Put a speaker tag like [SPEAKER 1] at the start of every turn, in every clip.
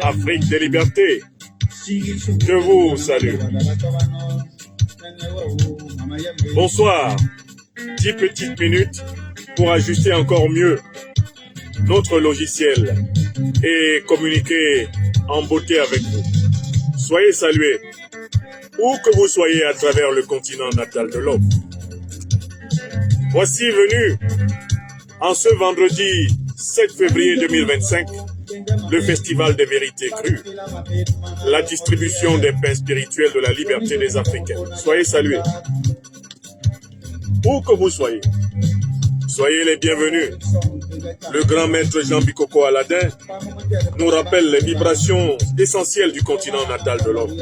[SPEAKER 1] Afrique des libertés, je vous salue. Bonsoir. 10 petites minutes pour ajuster encore mieux notre logiciel et communiquer en beauté avec vous. Soyez salués, où que vous soyez à travers le continent natal de l'homme. Voici venu, en ce vendredi 7 février 2025, le Festival des Vérités Crues, la distribution des pains spirituels de la liberté des Africains. Soyez salués, où que vous soyez. Soyez les bienvenus. Le grand maître Jean Bikoko Aladin nous rappelle les vibrations essentielles du continent natal de l'homme.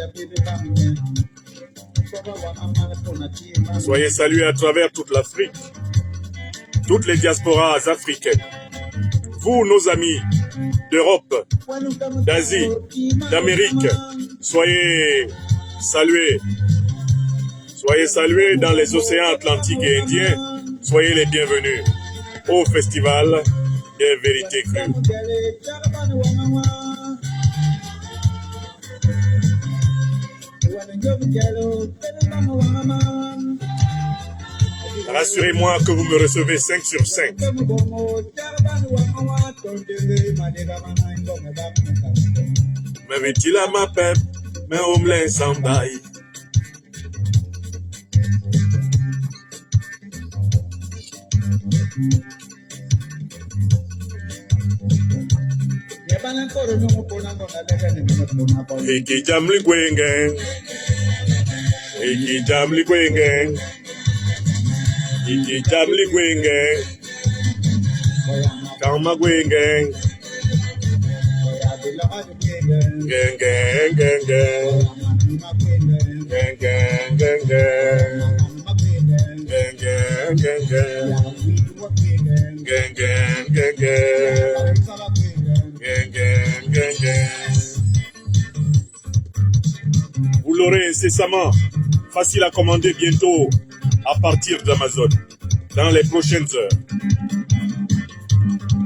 [SPEAKER 1] Soyez salués à travers toute l'Afrique, toutes les diasporas africaines. Vous, nos amis d'Europe, d'Asie, d'Amérique, soyez salués. Soyez salués dans les océans Atlantiques et Indiens. Soyez les bienvenus au Festival des Vérités Crues. Rassurez-moi que vous me recevez 5 sur 5. Me vit-il à ma pep, mais on me laisse en bail. Iki jamli gwenge, iki jamli gwenge, iki jamli gwenge, kama gwenge, gang gang gang gang, gang gang gang gang, gang gang gang gang, gang gang gang gang. Vous l'aurez incessamment, facile à commander bientôt à partir d'Amazon, dans les prochaines heures.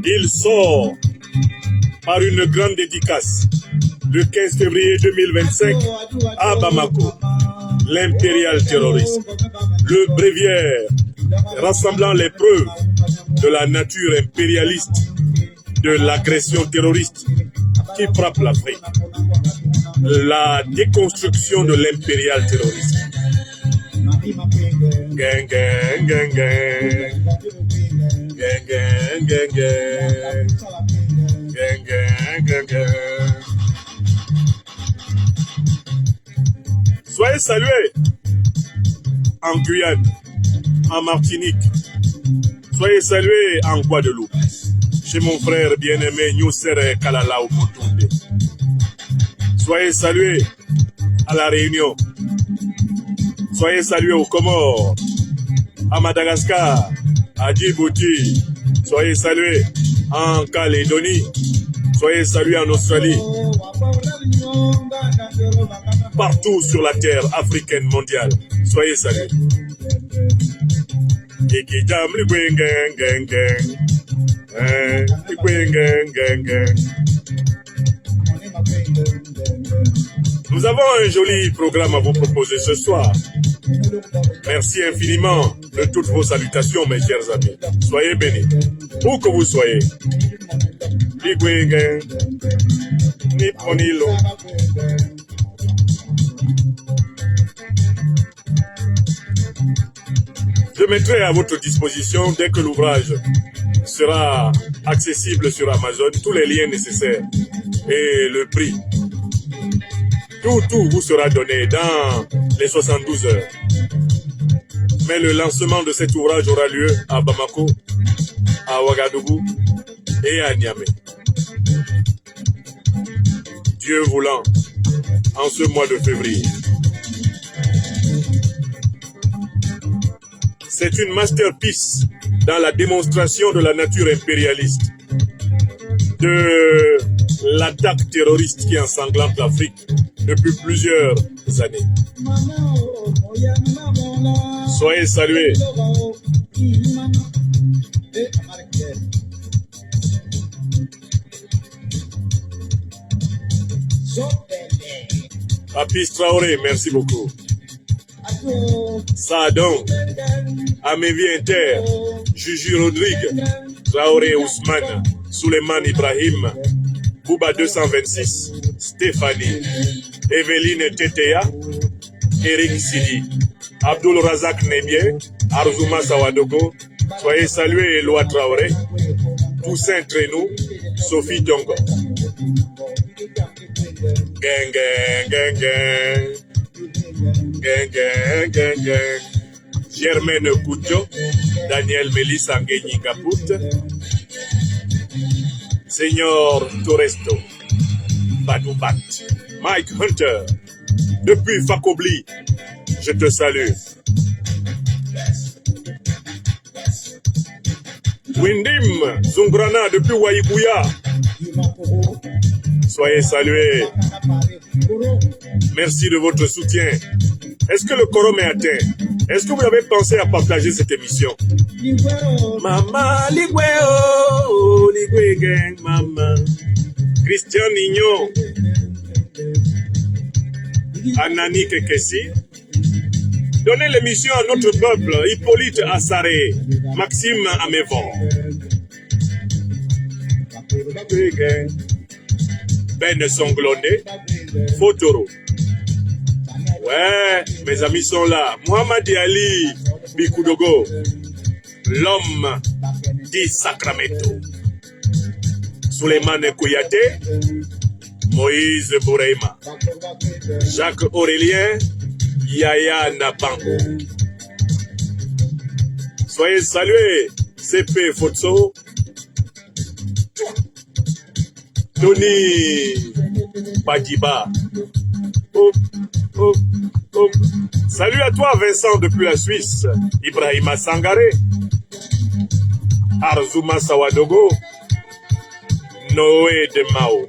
[SPEAKER 1] Il sort par une grande dédicace le 15 février 2025 à Bamako, l'impérial terroriste, le bréviaire rassemblant les preuves de la nature impérialiste de l'agression terroriste qui frappe l'Afrique. La déconstruction de l'impérial terroriste. Gang, gang, gang, gang. Gang, gang, gang, gang. Gang, gang, gang, gang. Soyez salués en Guyane, en Martinique. Soyez salués en Guadeloupe. Chez mon frère bien-aimé Nyousser Kalala Omotunde. Soyez salués à La Réunion. Soyez salués aux Comores, à Madagascar, à Djibouti. Soyez salués en Calédonie. Soyez salués en Australie. Partout sur la terre africaine mondiale. Soyez salués. Nous avons un joli programme à vous proposer ce soir. Merci infiniment de toutes vos salutations, mes chers amis. Soyez bénis, où que vous soyez. Je mettrai à votre disposition, dès que l'ouvrage sera accessible sur Amazon, tous les liens nécessaires et le prix. Tout vous sera donné dans les 72 heures. Mais le lancement de cet ouvrage aura lieu à Bamako, à Ouagadougou et à Niamey. Dieu voulant, en ce mois de février. C'est une masterpiece dans la démonstration de la nature impérialiste, de l'attaque terroriste qui ensanglante l'Afrique depuis plusieurs années. Soyez salués. Papis Traoré, merci beaucoup. Sadon, Amévi Inter, Juju Rodrigue, Traoré Ousmane, Suleiman Ibrahim, Bouba 226, Stéphanie, Evelyne Tetea, Eric Sidi, Abdul Razak Nebie, Arzouma Sawadogo, soyez salués Eloi Traoré, Toussaint Trenou, Sophie Diongo. Gang, gang, gang, gang. Gang, gang, gang, gang. Germaine Koudio, Daniel Mélis Angeni Kaput, Seigneur Toresto, Badoubat, Mike Hunter, depuis Fakobli, je te salue. Windim Zungrana depuis Waïbouya, soyez salués. Merci de votre soutien. Est-ce que le quorum est atteint? Est-ce que vous avez pensé à partager cette émission? Mama Ligweo, Ligwe Gang, Mama. Christian Nignon, Anani Kekesi. Donnez l'émission à notre peuple. Hippolyte Assaré, Maxime Amévon. Ben Songlondé, Fotoro. Ouais, mes amis sont là. Mohamed Ali Bikoudogo, l'homme du Sacramento. Suleiman Kouyaté, Moïse Boureima, Jacques Aurélien, Yaya Nabango. Soyez salués, CP Fotso, Tony Padiba. Oh, oh, oh. Salut à toi Vincent depuis la Suisse, Ibrahima Sangaré, Arzouma Sawadogo, Noé de Mao,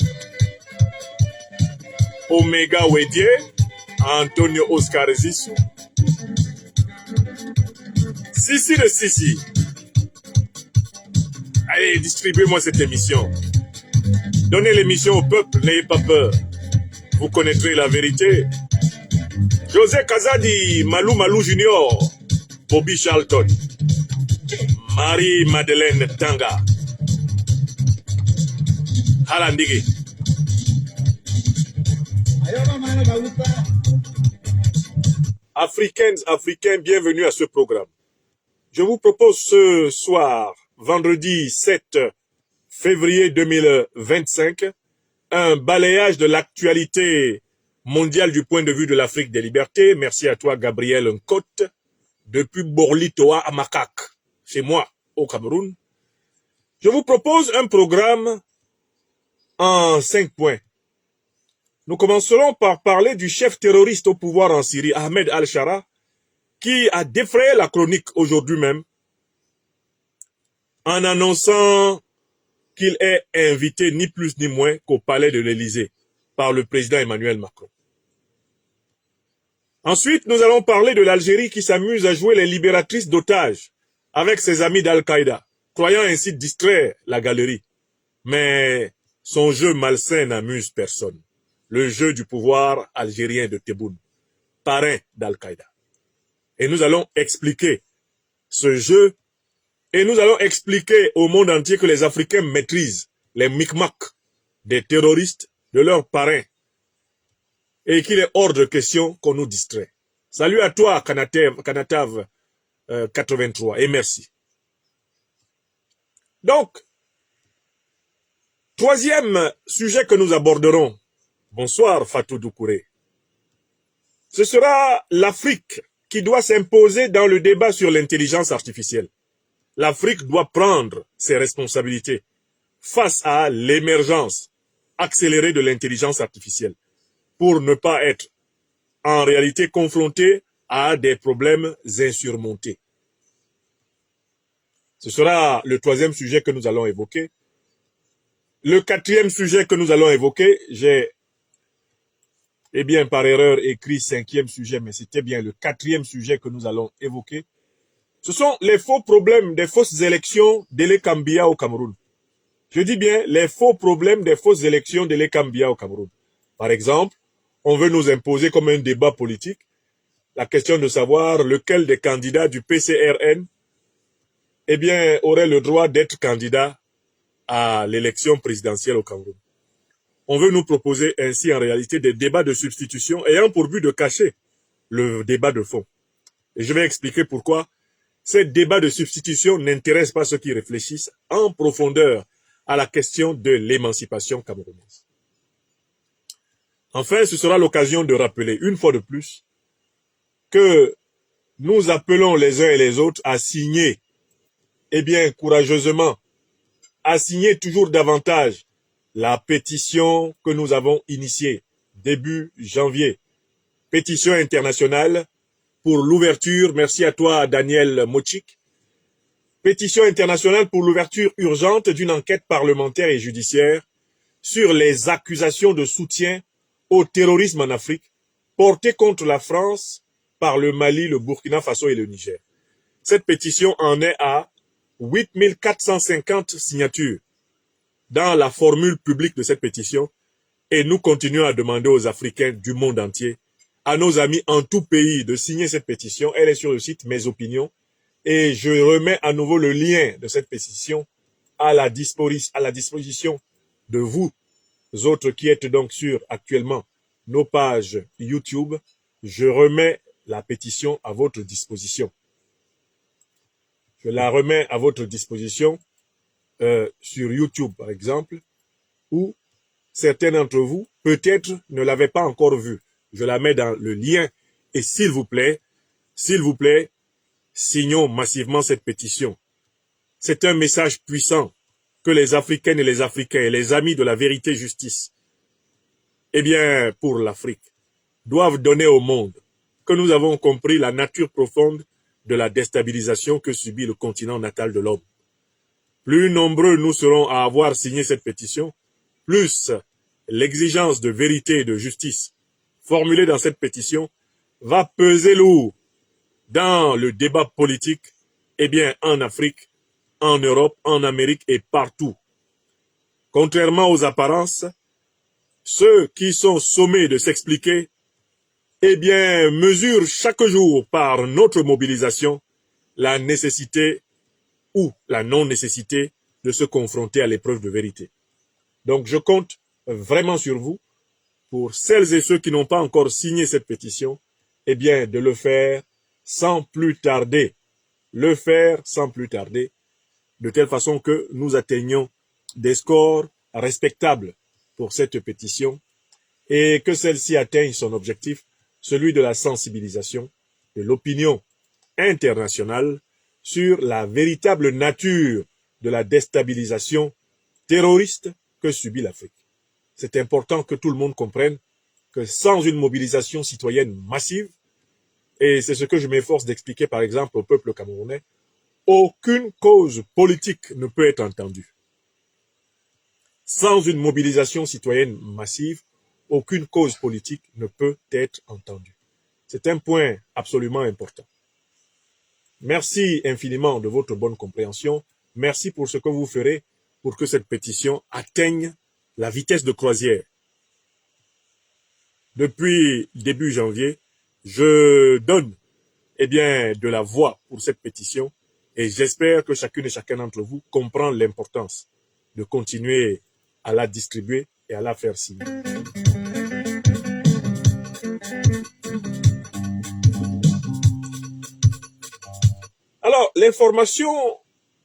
[SPEAKER 1] Omega Wedie, Antonio Oscar Zissou, Sissi de Sissi. Allez, distribuez-moi cette émission. Donnez l'émission au peuple, n'ayez pas peur. Vous connaîtrez la vérité. José Kazadi, Malou Malou Junior, Bobby Charlton, Marie-Madeleine Tanga, Halandigi. Africaines, Africains, bienvenue à ce programme. Je vous propose ce soir, vendredi 7 février 2025, un balayage de l'actualité mondiale du point de vue de l'Afrique des libertés. Merci à toi, Gabriel Nkote, depuis Borlitoa à Makak, chez moi, au Cameroun. Je vous propose un programme en 5 points. Nous commencerons par parler du chef terroriste au pouvoir en Syrie, Ahmed al-Shara, qui a défrayé la chronique aujourd'hui même en annonçant qu'il est invité ni plus ni moins qu'au palais de l'Élysée par le président Emmanuel Macron. Ensuite, nous allons parler de l'Algérie qui s'amuse à jouer les libératrices d'otages avec ses amis d'Al-Qaïda, croyant ainsi distraire la galerie. Mais son jeu malsain n'amuse personne. Le jeu du pouvoir algérien de Tebboune, parrain d'Al-Qaïda. Et nous allons expliquer ce jeu et nous allons expliquer au monde entier que les Africains maîtrisent les micmacs des terroristes, de leurs parrains, et qu'il est hors de question qu'on nous distrait. Salut à toi, Kanatav 83, et merci. Donc, troisième sujet que nous aborderons, bonsoir Fatou Doucouré, ce sera l'Afrique qui doit s'imposer dans le débat sur l'intelligence artificielle. L'Afrique doit prendre ses responsabilités face à l'émergence accélérée de l'intelligence artificielle pour ne pas être en réalité confrontée à des problèmes insurmontés. Ce sera le troisième sujet que nous allons évoquer. Le quatrième sujet que nous allons évoquer, j'ai par erreur écrit cinquième sujet, mais c'était bien le quatrième sujet que nous allons évoquer. Ce sont les faux problèmes des fausses élections de l'Ekambia au Cameroun. Je dis bien les faux problèmes des fausses élections de l'Ekambia au Cameroun. Par exemple, on veut nous imposer comme un débat politique la question de savoir lequel des candidats du PCRN eh bien, aurait le droit d'être candidat à l'élection présidentielle au Cameroun. On veut nous proposer ainsi en réalité des débats de substitution ayant pour but de cacher le débat de fond. Et je vais expliquer pourquoi ces débats de substitution n'intéressent pas ceux qui réfléchissent en profondeur à la question de l'émancipation camerounaise. Enfin, ce sera l'occasion de rappeler une fois de plus que nous appelons les uns et les autres à signer, eh bien, courageusement, à signer toujours davantage la pétition que nous avons initiée début janvier. Pétition internationale pour l'ouverture, merci à toi Daniel Mochik, pétition internationale pour l'ouverture urgente d'une enquête parlementaire et judiciaire sur les accusations de soutien au terrorisme en Afrique portées contre la France par le Mali, le Burkina Faso et le Niger. Cette pétition en est à 8450 signatures dans la formule publique de cette pétition et nous continuons à demander aux Africains du monde entier, à nos amis en tout pays de signer cette pétition. Elle est sur le site Mes Opinions et je remets à nouveau le lien de cette pétition à la disposition de vous autres qui êtes donc sur actuellement nos pages YouTube. Je remets la pétition à votre disposition. Je la remets à votre disposition sur YouTube par exemple, où certains d'entre vous peut-être ne l'avaient pas encore vue. Je la mets dans le lien et s'il vous plaît, signons massivement cette pétition. C'est un message puissant que les Africaines et les Africains et les amis de la vérité et justice, eh bien, pour l'Afrique, doivent donner au monde que nous avons compris la nature profonde de la déstabilisation que subit le continent natal de l'homme. Plus nombreux nous serons à avoir signé cette pétition, plus l'exigence de vérité et de justice formulée dans cette pétition va peser lourd dans le débat politique, eh bien, en Afrique, en Europe, en Amérique et partout. Contrairement aux apparences, ceux qui sont sommés de s'expliquer, eh bien, mesurent chaque jour par notre mobilisation la nécessité ou la non-nécessité de se confronter à l'épreuve de vérité. Donc, je compte vraiment sur vous, pour celles et ceux qui n'ont pas encore signé cette pétition, eh bien, de le faire sans plus tarder. Le faire sans plus tarder, de telle façon que nous atteignions des scores respectables pour cette pétition et que celle-ci atteigne son objectif, celui de la sensibilisation de l'opinion internationale sur la véritable nature de la déstabilisation terroriste que subit l'Afrique. C'est important que tout le monde comprenne que sans une mobilisation citoyenne massive, et c'est ce que je m'efforce d'expliquer par exemple au peuple camerounais, aucune cause politique ne peut être entendue. Sans une mobilisation citoyenne massive, aucune cause politique ne peut être entendue. C'est un point absolument important. Merci infiniment de votre bonne compréhension. Merci pour ce que vous ferez pour que cette pétition atteigne la vitesse de croisière. Depuis début janvier, je donne eh bien, de la voix pour cette pétition et j'espère que chacune et chacun d'entre vous comprend l'importance de continuer à la distribuer et à la faire signer. Alors, l'information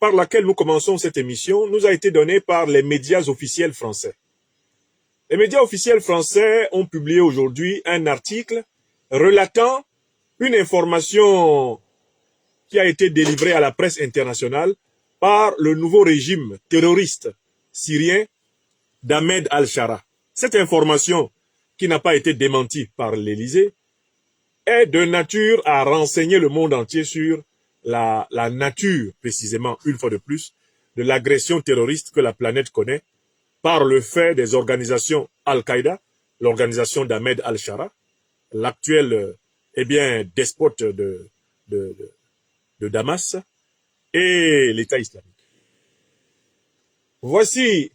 [SPEAKER 1] par laquelle nous commençons cette émission nous a été donnée par les médias officiels français. Les médias officiels français ont publié aujourd'hui un article relatant une information qui a été délivrée à la presse internationale par le nouveau régime terroriste syrien d'Ahmed al-Shara. Cette information, qui n'a pas été démentie par l'Élysée, est de nature à renseigner le monde entier sur la nature, précisément, une fois de plus, de l'agression terroriste que la planète connaît par le fait des organisations Al-Qaïda, l'organisation d'Ahmed al-Shara, l'actuel eh bien, despote de de Damas et l'État islamique. Voici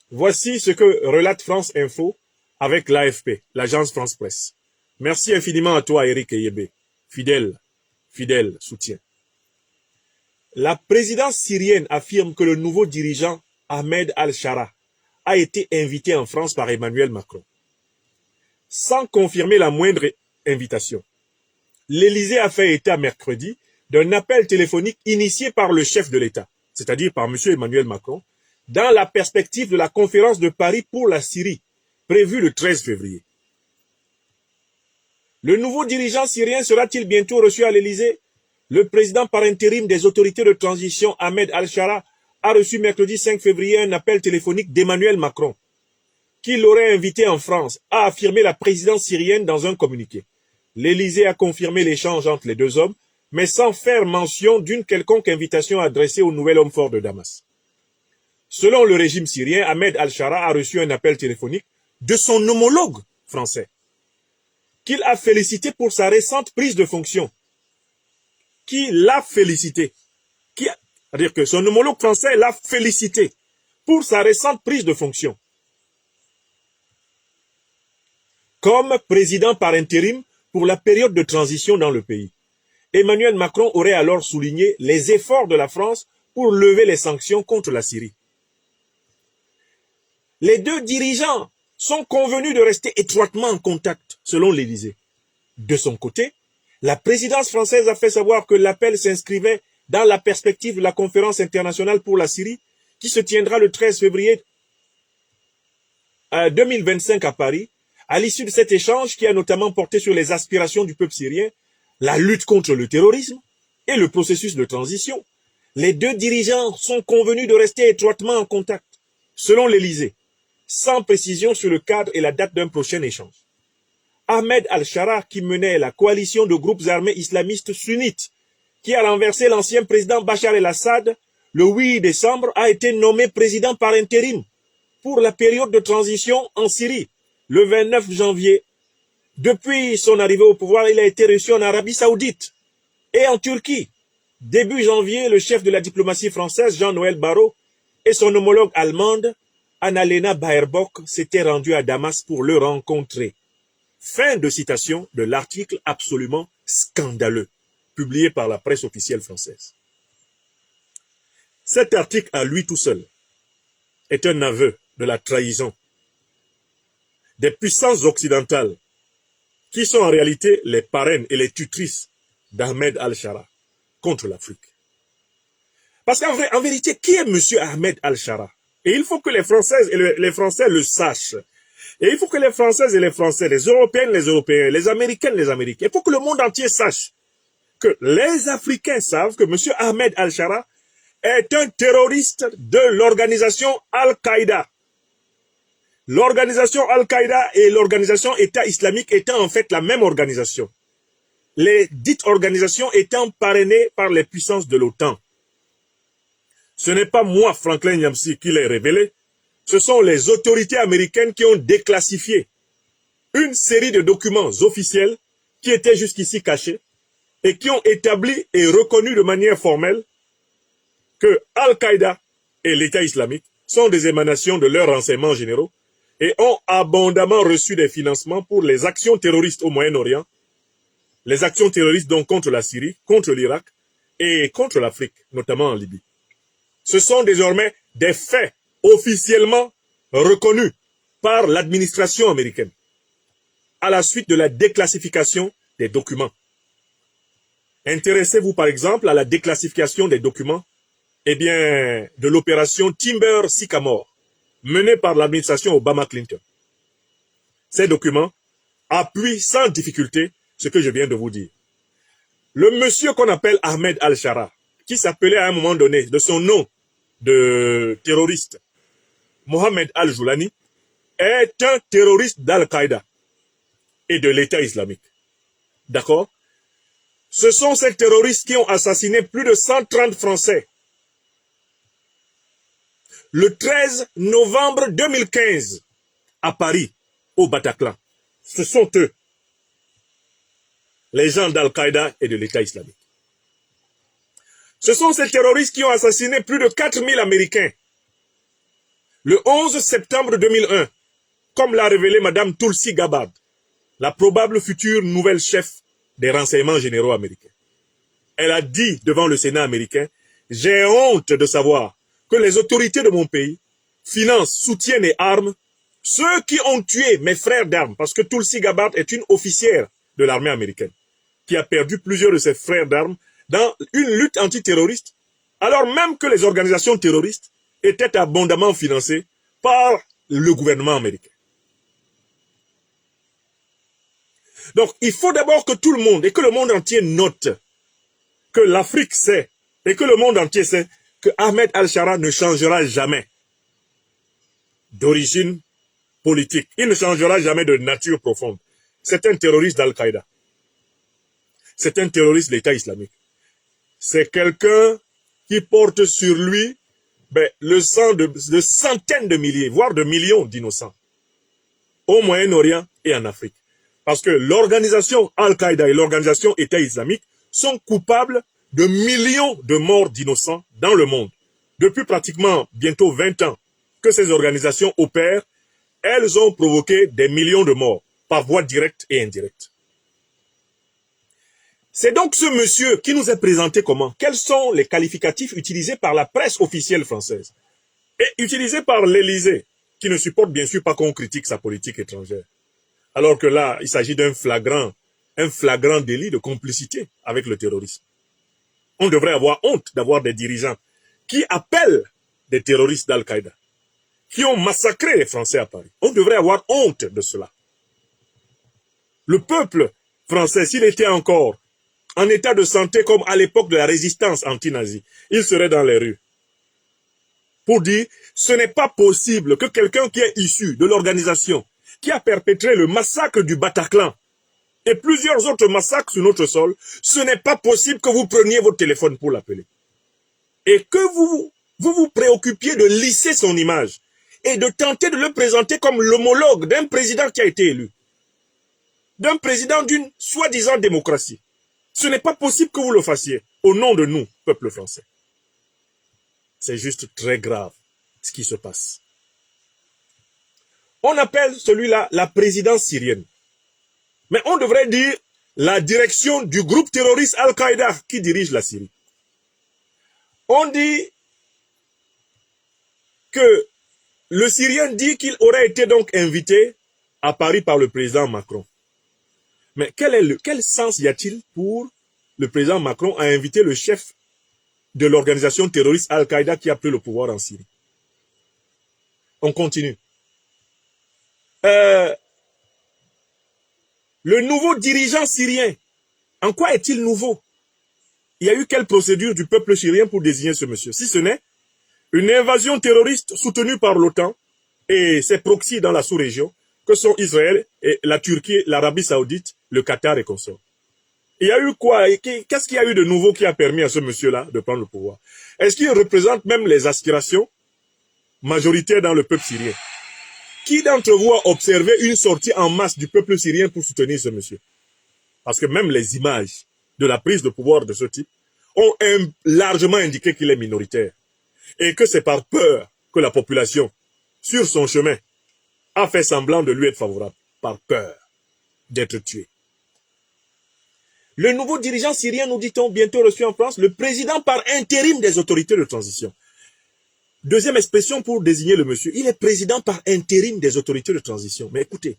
[SPEAKER 1] ce que relate France Info avec l'AFP, l'agence France Presse. Merci infiniment à toi, Eric Eyebe, fidèle soutien. La présidence syrienne affirme que le nouveau dirigeant Ahmed al-Shara a été invité en France par Emmanuel Macron, sans confirmer la moindre invitation. L'Élysée a fait état mercredi d'un appel téléphonique initié par le chef de l'État, c'est-à-dire par M. Emmanuel Macron, dans la perspective de la conférence de Paris pour la Syrie, prévue le 13 février. Le nouveau dirigeant syrien sera-t-il bientôt reçu à l'Élysée? Le président par intérim des autorités de transition, Ahmed al-Shara, a reçu mercredi 5 février un appel téléphonique d'Emmanuel Macron, qui l'aurait invité en France, a affirmé la présidence syrienne dans un communiqué. L'Élysée a confirmé l'échange entre les deux hommes, mais sans faire mention d'une quelconque invitation adressée au nouvel homme fort de Damas. Selon le régime syrien, Ahmed al-Shara a reçu un appel téléphonique de son homologue français, qu'il a félicité pour sa récente prise de fonction. Qui l'a félicité. C'est-à-dire que son homologue français l'a félicité pour sa récente prise de fonction. Comme président par intérim pour la période de transition dans le pays. Emmanuel Macron aurait alors souligné les efforts de la France pour lever les sanctions contre la Syrie. Les deux dirigeants sont convenus de rester étroitement en contact, selon l'Élysée. De son côté, la présidence française a fait savoir que l'appel s'inscrivait dans la perspective de la conférence internationale pour la Syrie, qui se tiendra le 13 février 2025 à Paris, à l'issue de cet échange qui a notamment porté sur les aspirations du peuple syrien, la lutte contre le terrorisme et le processus de transition. Les deux dirigeants sont convenus de rester étroitement en contact, selon l'Élysée, sans précision sur le cadre et la date d'un prochain échange. Ahmed al-Shara, qui menait la coalition de groupes armés islamistes sunnites, qui a renversé l'ancien président Bachar el-Assad le 8 décembre, a été nommé président par intérim pour la période de transition en Syrie, le 29 janvier. Depuis son arrivée au pouvoir, il a été reçu en Arabie Saoudite et en Turquie. Début janvier, le chef de la diplomatie française, Jean-Noël Barrot, et son homologue allemande, Annalena Baerbock, s'étaient rendus à Damas pour le rencontrer. Fin de citation de l'article absolument scandaleux, publié par la presse officielle française. Cet article, à lui tout seul, est un aveu de la trahison des puissances occidentales qui sont en réalité les parraines et les tutrices d'Ahmed al-Shara contre l'Afrique. Parce qu'en vérité, qui est M. Ahmed al-Shara? Et il faut que les Françaises et les Français le sachent. Et il faut que les Françaises et les Français, les Européennes, les Européens, les Américaines, les Américains, il faut que le monde entier sache que les Africains savent que M. Ahmed al-Shara est un terroriste de l'organisation Al-Qaïda. L'organisation Al-Qaïda et l'organisation État islamique étant en fait la même organisation. Les dites organisations étant parrainées par les puissances de l'OTAN. Ce n'est pas moi, Franklin Nyamsi, qui l'ai révélé. Ce sont les autorités américaines qui ont déclassifié une série de documents officiels qui étaient jusqu'ici cachés et qui ont établi et reconnu de manière formelle que Al-Qaïda et l'État islamique sont des émanations de leurs renseignements généraux et ont abondamment reçu des financements pour les actions terroristes au Moyen-Orient, les actions terroristes donc contre la Syrie, contre l'Irak et contre l'Afrique, notamment en Libye. Ce sont désormais des faits officiellement reconnus par l'administration américaine à la suite de la déclassification des documents. Intéressez-vous par exemple à la déclassification des documents de l'opération Timber Sycamore menée par l'administration Obama-Clinton. Ces documents appuient sans difficulté ce que je viens de vous dire. Le monsieur qu'on appelle Ahmed al-Shara, qui s'appelait à un moment donné de son nom de terroriste, Mohamed al-Joulani, est un terroriste d'Al-Qaïda et de l'État islamique. D'accord? Ce sont ces terroristes qui ont assassiné plus de 130 Français. Le 13 novembre 2015, à Paris, au Bataclan. Ce sont eux, les gens d'Al-Qaïda et de l'État islamique. Ce sont ces terroristes qui ont assassiné plus de 4000 Américains. Le 11 septembre 2001, comme l'a révélé Mme Tulsi Gabbard, la probable future nouvelle chef des renseignements généraux américains. Elle a dit devant le Sénat américain, « J'ai honte de savoir que les autorités de mon pays financent, soutiennent et arment ceux qui ont tué mes frères d'armes, parce que Tulsi Gabbard est une officière de l'armée américaine, qui a perdu plusieurs de ses frères d'armes dans une lutte antiterroriste, alors même que les organisations terroristes étaient abondamment financées par le gouvernement américain. Donc, il faut d'abord que tout le monde, et que le monde entier note, que l'Afrique sait, et que le monde entier sait, que Ahmed al-Shara ne changera jamais d'origine politique. Il ne changera jamais de nature profonde. C'est un terroriste d'Al-Qaïda. C'est un terroriste de l'État islamique. C'est quelqu'un qui porte sur lui le sang de centaines de milliers, voire de millions d'innocents, au Moyen-Orient et en Afrique. Parce que l'organisation Al-Qaïda et l'organisation État islamique sont coupables de millions de morts d'innocents dans le monde. Depuis pratiquement bientôt 20 ans que ces organisations opèrent, elles ont provoqué des millions de morts par voie directe et indirecte. C'est donc ce monsieur qui nous est présenté comment? Quels sont les qualificatifs utilisés par la presse officielle française et utilisés par l'Élysée, qui ne supporte bien sûr pas qu'on critique sa politique étrangère. Alors que là, il s'agit d'un flagrant délit de complicité avec le terrorisme. On devrait avoir honte d'avoir des dirigeants qui appellent des terroristes d'Al-Qaïda, qui ont massacré les Français à Paris. On devrait avoir honte de cela. Le peuple français, s'il était encore en état de santé comme à l'époque de la résistance anti-nazie, il serait dans les rues pour dire ce n'est pas possible que quelqu'un qui est issu de l'organisation qui a perpétré le massacre du Bataclan et plusieurs autres massacres sur notre sol, ce n'est pas possible que vous preniez votre téléphone pour l'appeler. Et que vous préoccupiez de lisser son image et de tenter de le présenter comme l'homologue d'un président qui a été élu, d'un président d'une soi-disant démocratie. Ce n'est pas possible que vous le fassiez au nom de nous, peuple français. C'est juste très grave ce qui se passe. On appelle celui-là la présidence syrienne. Mais on devrait dire la direction du groupe terroriste Al-Qaïda qui dirige la Syrie. On dit que le Syrien dit qu'il aurait été donc invité à Paris par le président Macron. Mais quel sens y a-t-il pour le président Macron à inviter le chef de l'organisation terroriste Al-Qaïda qui a pris le pouvoir en Syrie? On continue. Le nouveau dirigeant syrien, en quoi est-il nouveau? Il y a eu quelle procédure du peuple syrien pour désigner ce monsieur? Si ce n'est une invasion terroriste soutenue par l'OTAN et ses proxys dans la sous-région, que sont Israël, et la Turquie, l'Arabie Saoudite, le Qatar et consorts. Il y a eu quoi? Qu'est-ce qu'il y a eu de nouveau qui a permis à ce monsieur-là de prendre le pouvoir? Est-ce qu'il représente même les aspirations majoritaires dans le peuple syrien? Qui d'entre vous a observé une sortie en masse du peuple syrien pour soutenir ce monsieur? Parce que même les images de la prise de pouvoir de ce type ont largement indiqué qu'il est minoritaire. Et que c'est par peur que la population, sur son chemin, a fait semblant de lui être favorable, par peur d'être tué. Le nouveau dirigeant syrien, nous dit-on, bientôt reçu en France, le président par intérim des autorités de transition. Deuxième expression pour désigner le monsieur, il est président par intérim des autorités de transition. Mais écoutez,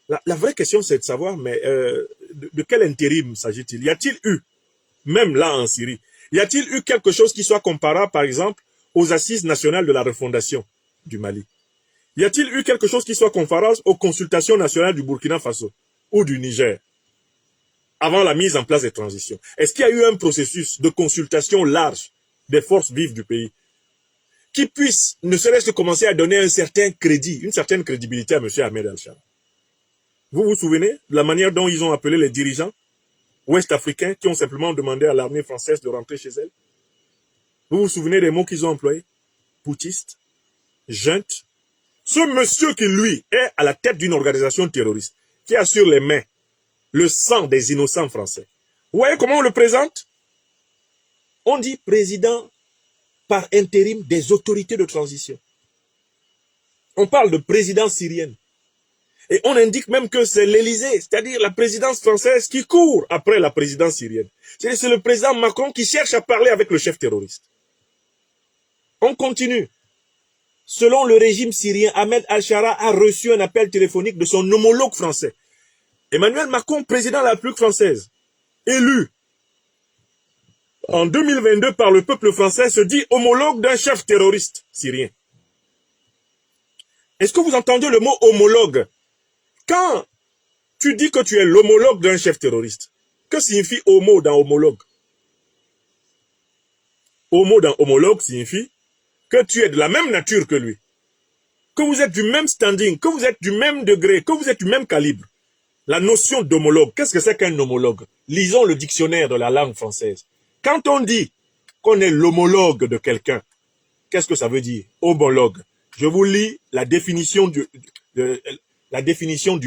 [SPEAKER 1] la vraie question c'est de savoir, mais de quel intérim s'agit-il? Y a-t-il eu, même là en Syrie, y a-t-il eu quelque chose qui soit comparable, par exemple, aux assises nationales de la refondation du Mali? Y a-t-il eu quelque chose qui soit comparable aux consultations nationales du Burkina Faso ou du Niger avant la mise en place des transitions? Est-ce qu'il y a eu un processus de consultation large des forces vives du pays qui puisse, ne serait-ce que commencer à donner un certain crédit, une certaine crédibilité à M. Ahmed al-Shara? Vous vous souvenez de la manière dont ils ont appelé les dirigeants ouest-africains qui ont simplement demandé à l'armée française de rentrer chez elle? Vous vous souvenez des mots qu'ils ont employés? Putschiste, junte. Ce monsieur qui, lui, est à la tête d'une organisation terroriste, qui a sur les mains le sang des innocents français. Vous voyez comment on le présente?
[SPEAKER 2] On dit président par intérim des autorités de transition. On parle de présidence syrienne. Et on indique même que c'est l'Élysée, c'est-à-dire la présidence française qui court après la présidence syrienne. C'est le président Macron qui cherche à parler avec le chef terroriste. On continue. Selon le régime syrien, Ahmed Al-Shara a reçu un appel téléphonique de son homologue français. Emmanuel Macron, président de la République française, élu en 2022 par le peuple français, se dit homologue d'un chef terroriste syrien. Est-ce que vous entendez le mot homologue? Quand tu dis que tu es l'homologue d'un chef terroriste, que signifie homo dans homologue? Homo dans homologue signifie que tu es de la même nature que lui, que vous êtes du même standing, que vous êtes du même degré, que vous êtes du même calibre. La notion d'homologue, qu'est-ce que c'est qu'un homologue? Lisons le dictionnaire de la langue française. Quand on dit qu'on est l'homologue de quelqu'un, qu'est-ce que ça veut dire? Homologue. Je vous lis la définition du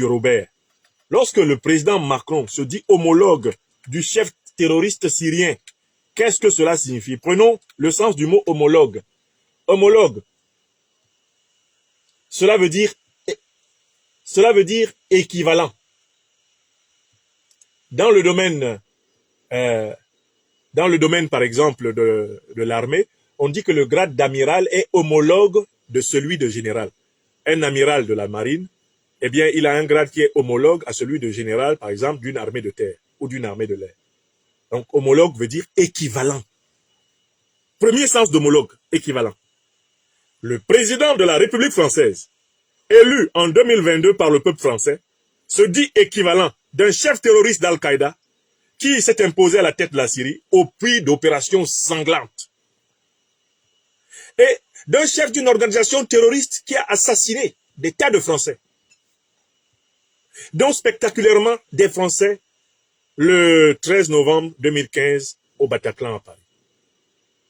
[SPEAKER 2] Robert. Lorsque le président Macron se dit homologue du chef terroriste syrien, qu'est-ce que cela signifie? Prenons le sens du mot homologue. Homologue. Cela veut dire équivalent. Dans le domaine, par exemple, de l'armée, on dit que le grade d'amiral est homologue de celui de général. Un amiral de la marine, eh bien, il a un grade qui est homologue à celui de général, par exemple, d'une armée de terre ou d'une armée de l'air. Donc, homologue veut dire équivalent. Premier sens d'homologue, équivalent. Le président de la République française, élu en 2022 par le peuple français, se dit équivalent d'un chef terroriste d'Al-Qaïda qui s'est imposé à la tête de la Syrie au prix d'opérations sanglantes. Et d'un chef d'une organisation terroriste qui a assassiné des tas de Français, dont spectaculairement des Français le 13 novembre 2015 au Bataclan à Paris.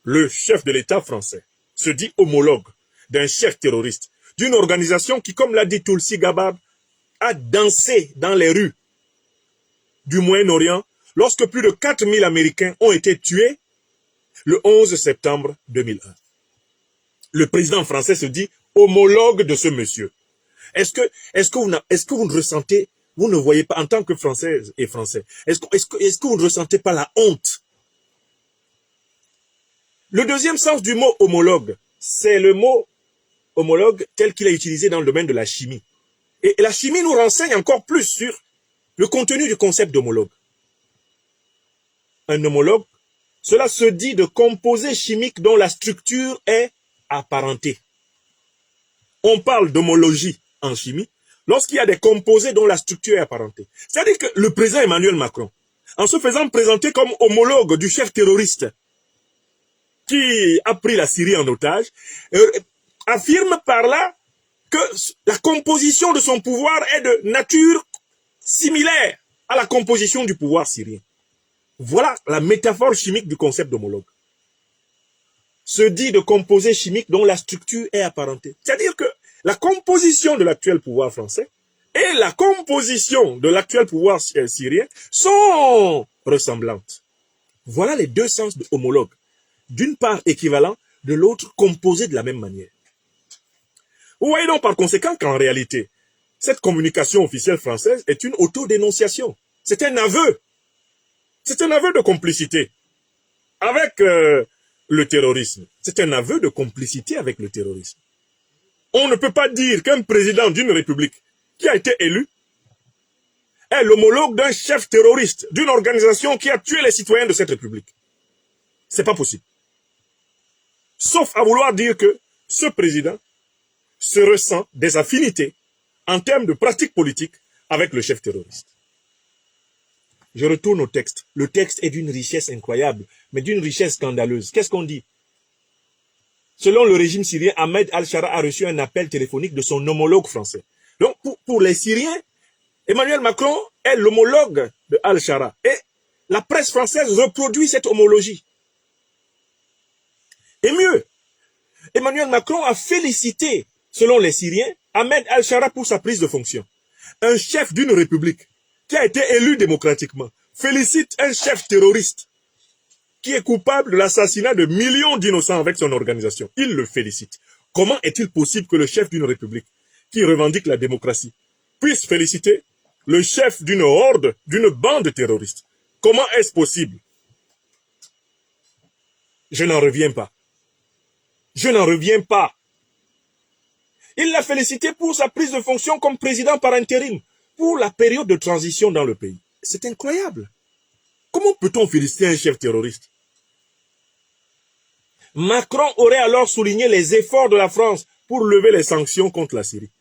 [SPEAKER 2] Le chef de l'État français se dit homologue d'un chef terroriste, d'une organisation qui, comme l'a dit Tulsi Gabbard, a dansé dans les rues du Moyen-Orient lorsque plus de 4000 Américains ont été tués le 11 septembre 2001. Le président français se dit homologue de ce monsieur. Est-ce que vous ne ressentez, vous ne voyez pas, en tant que Française et Français, est-ce que vous ne ressentez pas la honte? Le deuxième sens du mot homologue, c'est le mot homologue tel qu'il est utilisé dans le domaine de la chimie. Et la chimie nous renseigne encore plus sur le contenu du concept d'homologue. Un homologue, cela se dit de composés chimiques dont la structure est apparentée. On parle d'homologie en chimie lorsqu'il y a des composés dont la structure est apparentée. C'est-à-dire que le président Emmanuel Macron, en se faisant présenter comme homologue du chef terroriste qui a pris la Syrie en otage, affirme par là que la composition de son pouvoir est de nature similaire à la composition du pouvoir syrien. Voilà la métaphore chimique du concept d'homologue. Se dit de composés chimiques dont la structure est apparentée. C'est-à-dire que la composition de l'actuel pouvoir français et la composition de l'actuel pouvoir syrien sont ressemblantes. Voilà les deux sens de homologue. D'une part équivalent, de l'autre composé de la même manière. Vous voyez donc par conséquent qu'en réalité, cette communication officielle française est une autodénonciation. C'est un aveu. C'est un aveu de complicité avec le terrorisme. C'est un aveu de complicité avec le terrorisme. On ne peut pas dire qu'un président d'une république qui a été élu est l'homologue d'un chef terroriste, d'une organisation qui a tué les citoyens de cette république. C'est pas possible. Sauf à vouloir dire que ce président se ressent des affinités en termes de pratique politique avec le chef terroriste. Je retourne au texte. Le texte est d'une richesse incroyable, mais d'une richesse scandaleuse. Qu'est-ce qu'on dit? Selon le régime syrien, Ahmed Al-Shara a reçu un appel téléphonique de son homologue français. Donc, pour les Syriens, Emmanuel Macron est l'homologue de Al-Shara. Et la presse française reproduit cette homologie. Et mieux, Emmanuel Macron a félicité, selon les Syriens, Ahmed Al-Shara pour sa prise de fonction. Un chef d'une république qui a été élu démocratiquement félicite un chef terroriste qui est coupable de l'assassinat de millions d'innocents avec son organisation. Il le félicite. Comment est-il possible que le chef d'une république qui revendique la démocratie puisse féliciter le chef d'une horde, d'une bande terroriste? Comment est-ce possible? Je n'en reviens pas. Je n'en reviens pas. Il l'a félicité pour sa prise de fonction comme président par intérim, pour la période de transition dans le pays. C'est incroyable. Comment peut-on féliciter un chef terroriste? Macron aurait alors souligné les efforts de la France pour lever les sanctions contre la Syrie.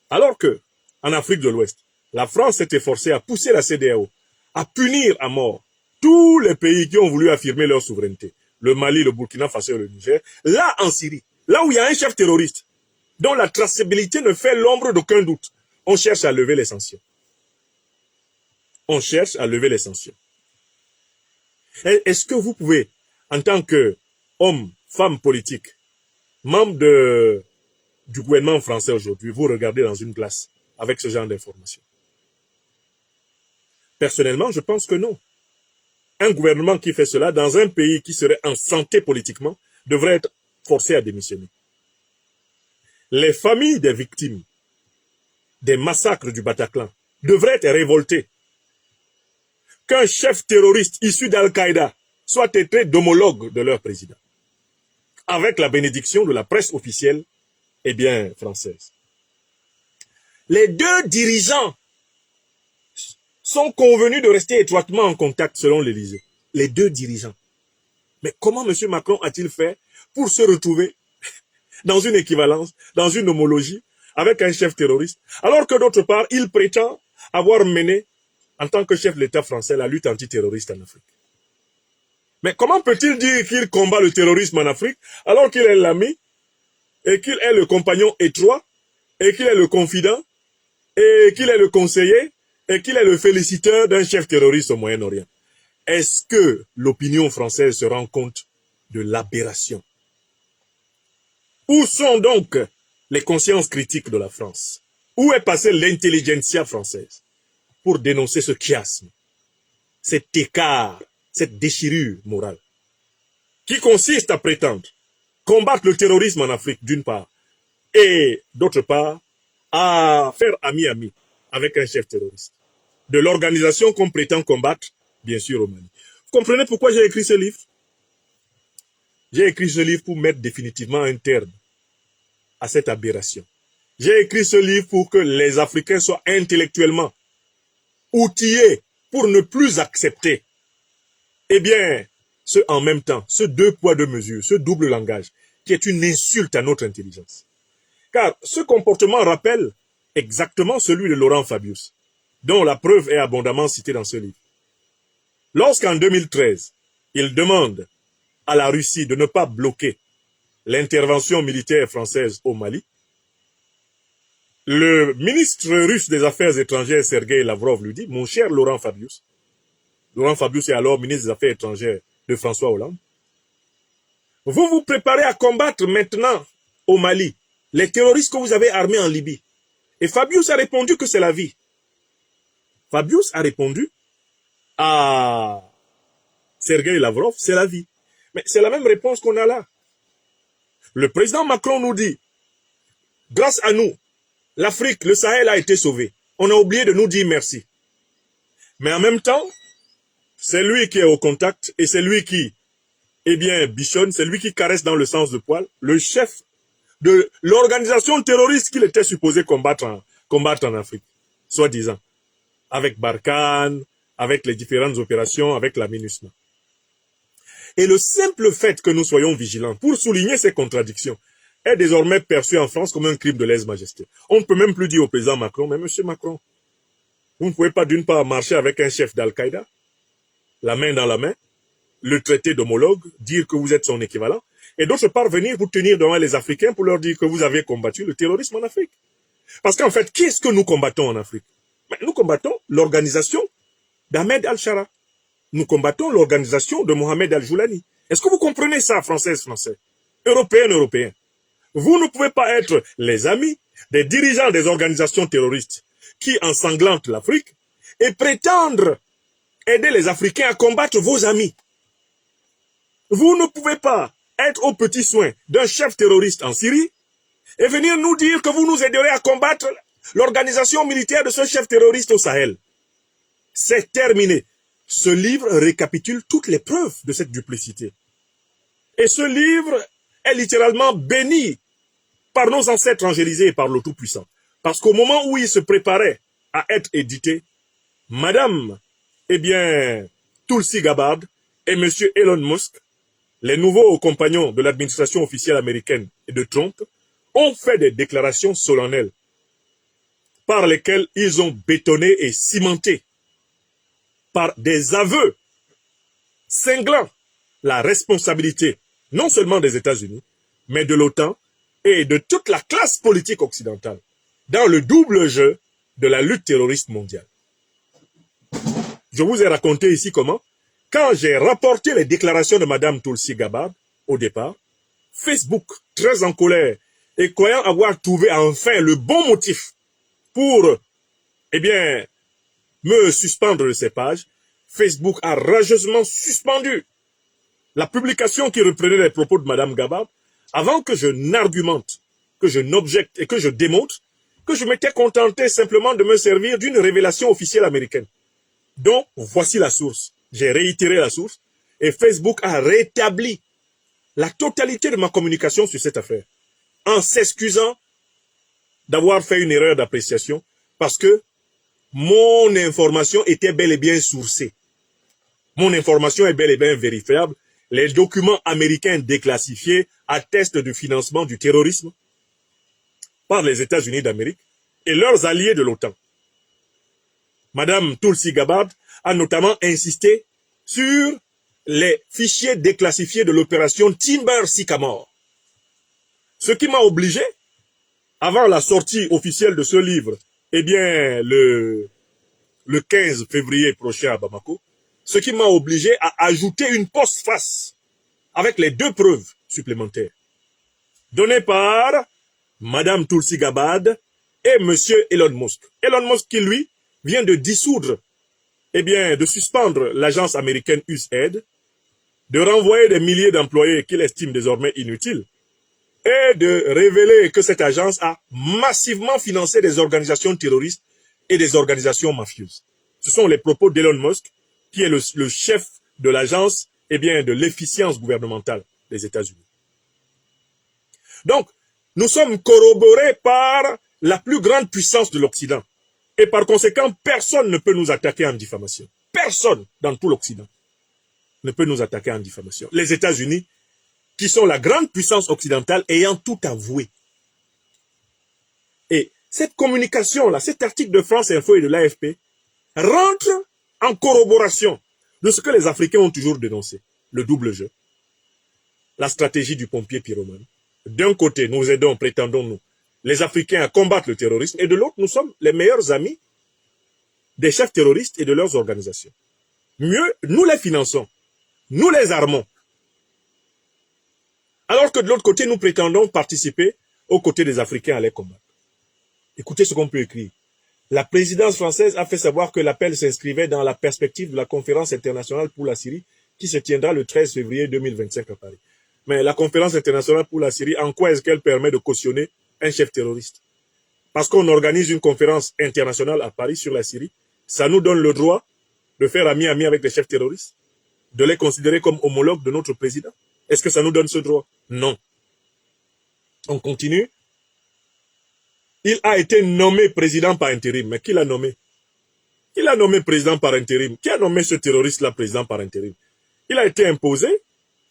[SPEAKER 2] Alors que, en Afrique de l'Ouest, la France s'est efforcée à pousser la CEDEAO à punir à mort tous les pays qui ont voulu affirmer leur souveraineté. Le Mali, le Burkina Faso et le Niger. Là, en Syrie, là où il y a un chef terroriste, dont la traçabilité ne fait l'ombre d'aucun doute, on cherche à lever les sanctions. On cherche à lever les sanctions. Est-ce que vous pouvez, en tant qu'homme, femme politique, membre du gouvernement français aujourd'hui, vous regarder dans une glace avec ce genre d'informations? Personnellement, je pense que non. Un gouvernement qui fait cela dans un pays qui serait en santé politiquement devrait être forcé à démissionner. Les familles des victimes des massacres du Bataclan devraient être révoltées. Qu'un chef terroriste issu d'Al-Qaïda soit traité d'homologue de leur président, avec la bénédiction de la presse officielle, française. Les deux dirigeants sont convenus de rester étroitement en contact selon l'Élysée. Les deux dirigeants. Mais comment M. Macron a-t-il fait pour se retrouver dans une équivalence, dans une homologie, avec un chef terroriste, alors que d'autre part, il prétend avoir mené, en tant que chef de l'État français, la lutte antiterroriste en Afrique? Mais comment peut-il dire qu'il combat le terrorisme en Afrique, alors qu'il est l'ami, et qu'il est le compagnon étroit, et qu'il est le confident, et qu'il est le conseiller, et qu'il est le féliciteur d'un chef terroriste au Moyen-Orient? Est-ce que l'opinion française se rend compte de l'aberration? Où sont donc les consciences critiques de la France? Où est passée l'intelligentsia française pour dénoncer ce chiasme, cet écart, cette déchirure morale, qui consiste à prétendre combattre le terrorisme en Afrique d'une part, et d'autre part, à faire ami-ami avec un chef terroriste, de l'organisation qu'on prétend combattre, bien sûr au Mali. Vous comprenez pourquoi j'ai écrit ce livre? J'ai écrit ce livre pour mettre définitivement un terme à cette aberration. J'ai écrit ce livre pour que les Africains soient intellectuellement outillés pour ne plus accepter, ce en même temps, ce deux poids deux mesures, ce double langage, qui est une insulte à notre intelligence. Car ce comportement rappelle exactement celui de Laurent Fabius, dont la preuve est abondamment citée dans ce livre. Lorsqu'en 2013, il demande à la Russie de ne pas bloquer l'intervention militaire française au Mali, le ministre russe des Affaires étrangères, Sergueï Lavrov, lui dit, mon cher Laurent Fabius est alors ministre des Affaires étrangères de François Hollande, vous vous préparez à combattre maintenant au Mali les terroristes que vous avez armés en Libye. Et Fabius a répondu que c'est la vie. Fabius a répondu à Sergueï Lavrov, c'est la vie. Mais c'est la même réponse qu'on a là. Le président Macron nous dit, grâce à nous, l'Afrique, le Sahel a été sauvé. On a oublié de nous dire merci. Mais en même temps, c'est lui qui est au contact et c'est lui qui, bichonne, c'est lui qui caresse dans le sens de poil, le chef de l'organisation terroriste qu'il était supposé combattre en Afrique, soi-disant, avec Barkhane, avec les différentes opérations, avec la MINUSMA. Et le simple fait que nous soyons vigilants pour souligner ces contradictions est désormais perçu en France comme un crime de lèse-majesté. On ne peut même plus dire au président Macron, mais monsieur Macron, vous ne pouvez pas d'une part marcher avec un chef d'Al-Qaïda, la main dans la main, le traiter d'homologue, dire que vous êtes son équivalent, et d'autre part venir vous tenir devant les Africains pour leur dire que vous avez combattu le terrorisme en Afrique. Parce qu'en fait, qu'est-ce que nous combattons en Afrique? Nous combattons l'organisation d'Ahmed Al-Shara. Nous combattons l'organisation de Mohamed Al-Joulani. Est-ce que vous comprenez ça, Françaises, Français, Européennes, Européens? Vous ne pouvez pas être les amis des dirigeants des organisations terroristes qui ensanglantent l'Afrique et prétendre aider les Africains à combattre vos amis. Vous ne pouvez pas être aux petits soins d'un chef terroriste en Syrie et venir nous dire que vous nous aiderez à combattre l'organisation militaire de ce chef terroriste au Sahel. C'est terminé. Ce livre récapitule toutes les preuves de cette duplicité. Et ce livre est littéralement béni par nos ancêtres angélisés et par le Tout-Puissant. Parce qu'au moment où il se préparait à être édité, Madame, Tulsi Gabbard et Monsieur Elon Musk, les nouveaux compagnons de l'administration officielle américaine et de Trump, ont fait des déclarations solennelles par lesquelles ils ont bétonné et cimenté par des aveux cinglants la responsabilité non seulement des États-Unis, mais de l'OTAN et de toute la classe politique occidentale dans le double jeu de la lutte terroriste mondiale. Je vous ai raconté ici comment, quand j'ai rapporté les déclarations de Madame Tulsi Gabbard au départ, Facebook, très en colère et croyant avoir trouvé enfin le bon motif pour, me suspendre de ces pages, Facebook a rageusement suspendu la publication qui reprenait les propos de Madame Gabbard avant que je n'argumente, que je n'objecte et que je démontre que je m'étais contenté simplement de me servir d'une révélation officielle américaine. Donc, voici la source. J'ai réitéré la source et Facebook a rétabli la totalité de ma communication sur cette affaire en s'excusant d'avoir fait une erreur d'appréciation parce que mon information était bel et bien sourcée. Mon information est bel et bien vérifiable. Les documents américains déclassifiés attestent du financement du terrorisme par les États-Unis d'Amérique et leurs alliés de l'OTAN. Madame Tulsi Gabbard a notamment insisté sur les fichiers déclassifiés de l'opération Timber Sycamore. Ce qui m'a obligé, avant la sortie officielle de ce livre, le 15 février prochain à Bamako, ce qui m'a obligé à ajouter une postface avec les 2 preuves supplémentaires données par Madame Tulsi Gabbard et Monsieur Elon Musk. Elon Musk qui, lui, vient de dissoudre, de suspendre l'agence américaine USAID, de renvoyer des milliers d'employés qu'il estime désormais inutiles, et de révéler que cette agence a massivement financé des organisations terroristes et des organisations mafieuses. Ce sont les propos d'Elon Musk, qui est le chef de l'agence, de l'efficience gouvernementale des États-Unis. Donc, nous sommes corroborés par la plus grande puissance de l'Occident. Et par conséquent, personne ne peut nous attaquer en diffamation. Personne dans tout l'Occident ne peut nous attaquer en diffamation. Les États-Unis, qui sont la grande puissance occidentale, ayant tout avoué. Et cette communication-là, cet article de France Info et de l'AFP, rentre en corroboration de ce que les Africains ont toujours dénoncé, le double jeu, la stratégie du pompier pyromane. D'un côté, nous aidons, prétendons-nous, les Africains à combattre le terrorisme, et de l'autre, nous sommes les meilleurs amis des chefs terroristes et de leurs organisations. Mieux, nous les finançons, nous les armons. Alors que de l'autre côté, nous prétendons participer aux côtés des Africains à les combattre. Écoutez ce qu'on peut écrire. La présidence française a fait savoir que l'appel s'inscrivait dans la perspective de la conférence internationale pour la Syrie qui se tiendra le 13 février 2025 à Paris. Mais la conférence internationale pour la Syrie, en quoi est-ce qu'elle permet de cautionner un chef terroriste? Parce qu'on organise une conférence internationale à Paris sur la Syrie, ça nous donne le droit de faire ami-ami avec les chefs terroristes, de les considérer comme homologues de notre président. Est-ce que ça nous donne ce droit? Non. On continue. Il a été nommé président par intérim. Mais qui l'a nommé? Il a nommé président par intérim. Qui a nommé ce terroriste-là président par intérim? Il a été imposé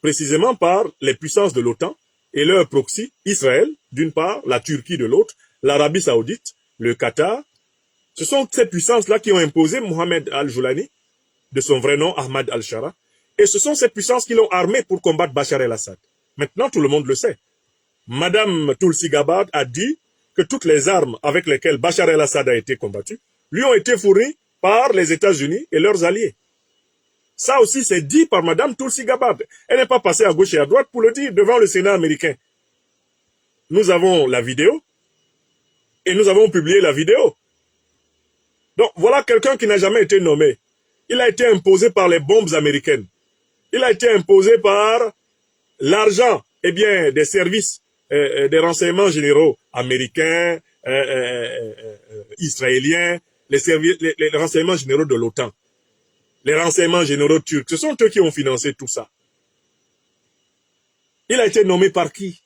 [SPEAKER 2] précisément par les puissances de l'OTAN et leur proxy, Israël, d'une part, la Turquie de l'autre, l'Arabie Saoudite, le Qatar. Ce sont ces puissances-là qui ont imposé Mohamed Al-Joulani, de son vrai nom Ahmad Al-Shara, et ce sont ces puissances qui l'ont armé pour combattre Bachar el-Assad. Maintenant, tout le monde le sait. Madame Tulsi Gabbard a dit que toutes les armes avec lesquelles Bachar el-Assad a été combattu lui ont été fournies par les États-Unis et leurs alliés. Ça aussi, c'est dit par Madame Tulsi Gabbard. Elle n'est pas passée à gauche et à droite pour le dire devant le Sénat américain. Nous avons la vidéo et nous avons publié la vidéo. Donc, voilà quelqu'un qui n'a jamais été nommé. Il a été imposé par les bombes américaines. Il a été imposé par l'argent, eh bien, des services, des renseignements généraux américains, israéliens, les renseignements généraux de l'OTAN, les renseignements généraux turcs. Ce sont eux qui ont financé tout ça. Il a été nommé par qui?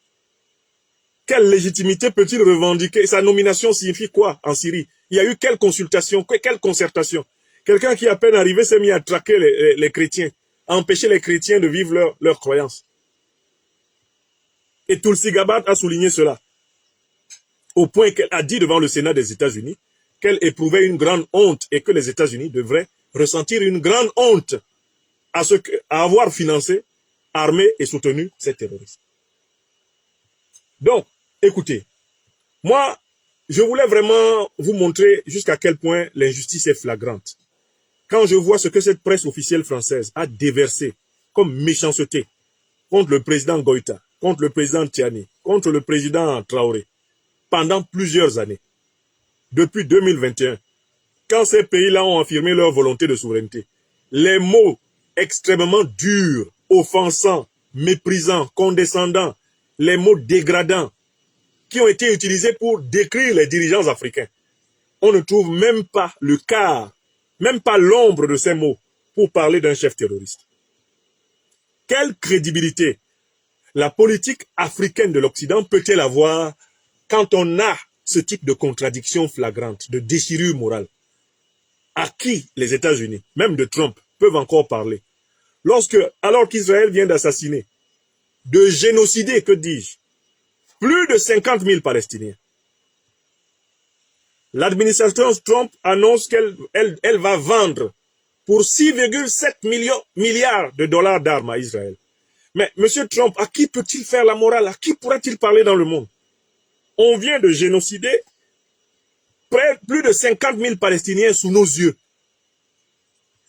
[SPEAKER 2] Quelle légitimité peut-il revendiquer? Sa nomination signifie quoi en Syrie? Il y a eu quelle consultation, quelle concertation? Quelqu'un qui à peine arrivé s'est mis à traquer les chrétiens, à empêcher les chrétiens de vivre leur croyance. Et Tulsi Gabbard a souligné cela, au point qu'elle a dit devant le Sénat des États-Unis qu'elle éprouvait une grande honte et que les États-Unis devraient ressentir une grande honte à avoir financé, armé et soutenu ces terroristes. Donc, écoutez, moi, je voulais vraiment vous montrer jusqu'à quel point l'injustice est flagrante. Quand je vois ce que cette presse officielle française a déversé comme méchanceté contre le président Goïta, contre le président Tiani, contre le président Traoré, pendant plusieurs années, depuis 2021, quand ces pays-là ont affirmé leur volonté de souveraineté, les mots extrêmement durs, offensants, méprisants, condescendants, les mots dégradants qui ont été utilisés pour décrire les dirigeants africains, on ne trouve même pas le quart, même pas l'ombre de ces mots pour parler d'un chef terroriste. Quelle crédibilité la politique africaine de l'Occident peut-elle avoir quand on a ce type de contradiction flagrante, de déchirure morale? À qui les États-Unis, même de Trump, peuvent encore parler? Alors qu'Israël vient d'assassiner, de génocider, que dis-je, plus de 50 000 Palestiniens. L'administration Trump annonce qu'elle va vendre pour 6,7 milliards de dollars d'armes à Israël. Mais M. Trump, à qui peut-il faire la morale? À qui pourra-t-il parler dans le monde? On vient de génocider plus de 50 000 Palestiniens sous nos yeux.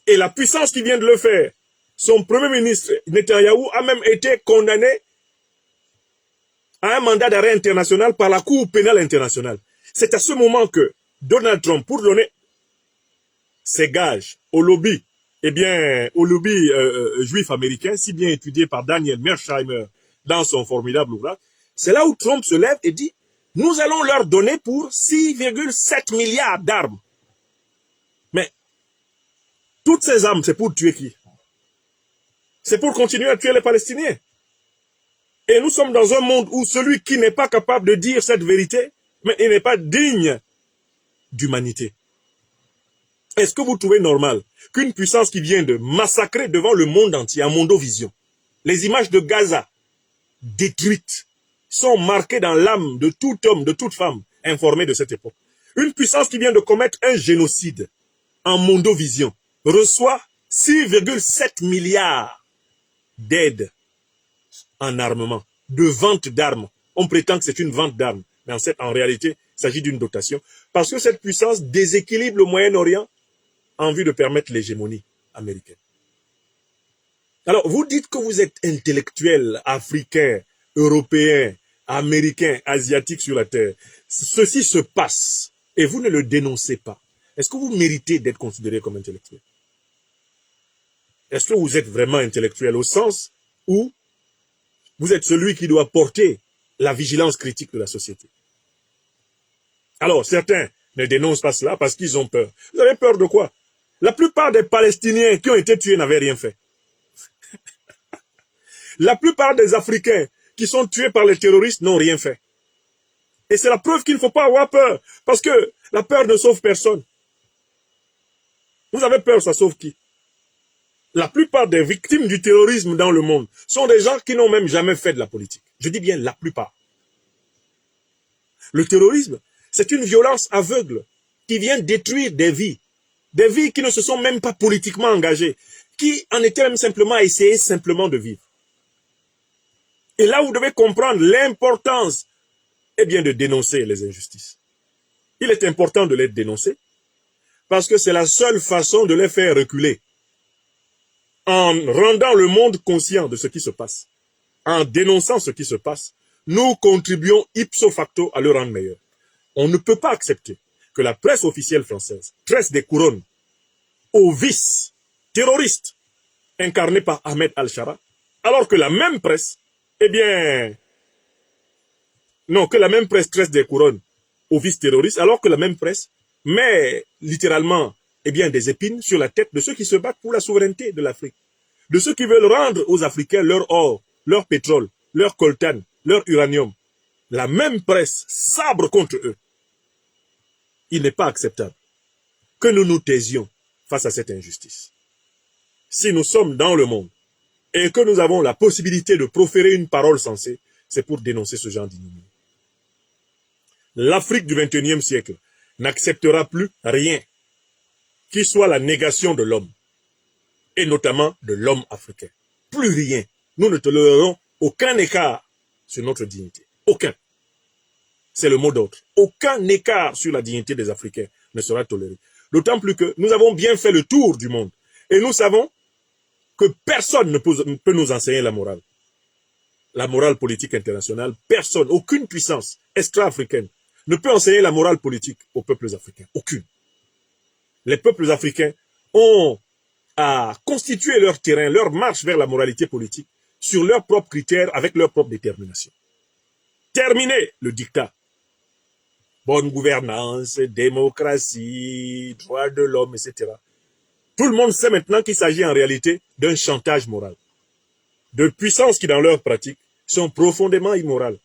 [SPEAKER 2] Et la puissance qui vient de le faire, son premier ministre Netanyahou a même été condamné à un mandat d'arrêt international par la Cour pénale internationale. C'est à ce moment que Donald Trump, pour donner ses gages au lobby, au lobby juif américain, si bien étudié par Daniel Mearsheimer dans son formidable ouvrage, c'est là où Trump se lève et dit: nous allons leur donner pour 6,7 milliards d'armes. Mais toutes ces armes, c'est pour tuer qui? C'est pour continuer à tuer les Palestiniens. Et nous sommes dans un monde où celui qui n'est pas capable de dire cette vérité, mais il n'est pas digne d'humanité. Est-ce que vous trouvez normal qu'une puissance qui vient de massacrer devant le monde entier, en mondovision, les images de Gaza détruites sont marquées dans l'âme de tout homme, de toute femme informée de cette époque, une puissance qui vient de commettre un génocide en mondovision, reçoit 6,7 milliards d'aides en armement, de vente d'armes. On prétend que c'est une vente d'armes, mais en réalité, il s'agit d'une dotation, parce que cette puissance déséquilibre le Moyen-Orient en vue de permettre l'hégémonie américaine. Alors, vous dites que vous êtes intellectuel, africain, européen, américain, asiatique sur la terre. Ceci se passe et vous ne le dénoncez pas. Est-ce que vous méritez d'être considéré comme intellectuel? Est-ce que vous êtes vraiment intellectuel au sens où vous êtes celui qui doit porter la vigilance critique de la société? Alors, certains ne dénoncent pas cela parce qu'ils ont peur. Vous avez peur de quoi? La plupart des Palestiniens qui ont été tués n'avaient rien fait. La plupart des Africains qui sont tués par les terroristes n'ont rien fait. Et c'est la preuve qu'il ne faut pas avoir peur. Parce que la peur ne sauve personne. Vous avez peur, ça sauve qui? La plupart des victimes du terrorisme dans le monde sont des gens qui n'ont même jamais fait de la politique. Je dis bien la plupart. Le terrorisme, c'est une violence aveugle qui vient détruire des vies qui ne se sont même pas politiquement engagées, qui en étaient même simplement à essayer simplement de vivre. Et là, vous devez comprendre l'importance, de dénoncer les injustices. Il est important de les dénoncer parce que c'est la seule façon de les faire reculer. En rendant le monde conscient de ce qui se passe, en dénonçant ce qui se passe, nous contribuons ipso facto à le rendre meilleur. On ne peut pas accepter que la presse officielle française tresse des couronnes aux vices terroristes incarné par Ahmed Al-Shara, alors que la même presse, eh bien, non, que la même presse tresse des couronnes aux vice-terroristes, alors que la même presse met littéralement, eh bien, des épines sur la tête de ceux qui se battent pour la souveraineté de l'Afrique, de ceux qui veulent rendre aux Africains leur or, leur pétrole, leur coltan, leur uranium. La même presse sabre contre eux. Il n'est pas acceptable que nous nous taisions face à cette injustice. Si nous sommes dans le monde et que nous avons la possibilité de proférer une parole sensée, c'est pour dénoncer ce genre d'ignominie. L'Afrique du XXIe siècle n'acceptera plus rien qui soit la négation de l'homme, et notamment de l'homme africain. Plus rien. Nous ne tolérerons aucun écart sur notre dignité. Aucun. C'est le mot d'ordre. Aucun écart sur la dignité des Africains ne sera toléré. D'autant plus que nous avons bien fait le tour du monde. Et nous savons que personne ne peut nous enseigner la morale. La morale politique internationale, personne, aucune puissance extra-africaine ne peut enseigner la morale politique aux peuples africains. Aucune. Les peuples africains ont à constituer leur terrain, leur marche vers la moralité politique sur leurs propres critères, avec leur propre détermination. Terminer le dictat. Bonne gouvernance, démocratie, droits de l'homme, etc. Tout le monde sait maintenant qu'il s'agit en réalité d'un chantage moral. De puissances qui, dans leur pratique, sont profondément immorales,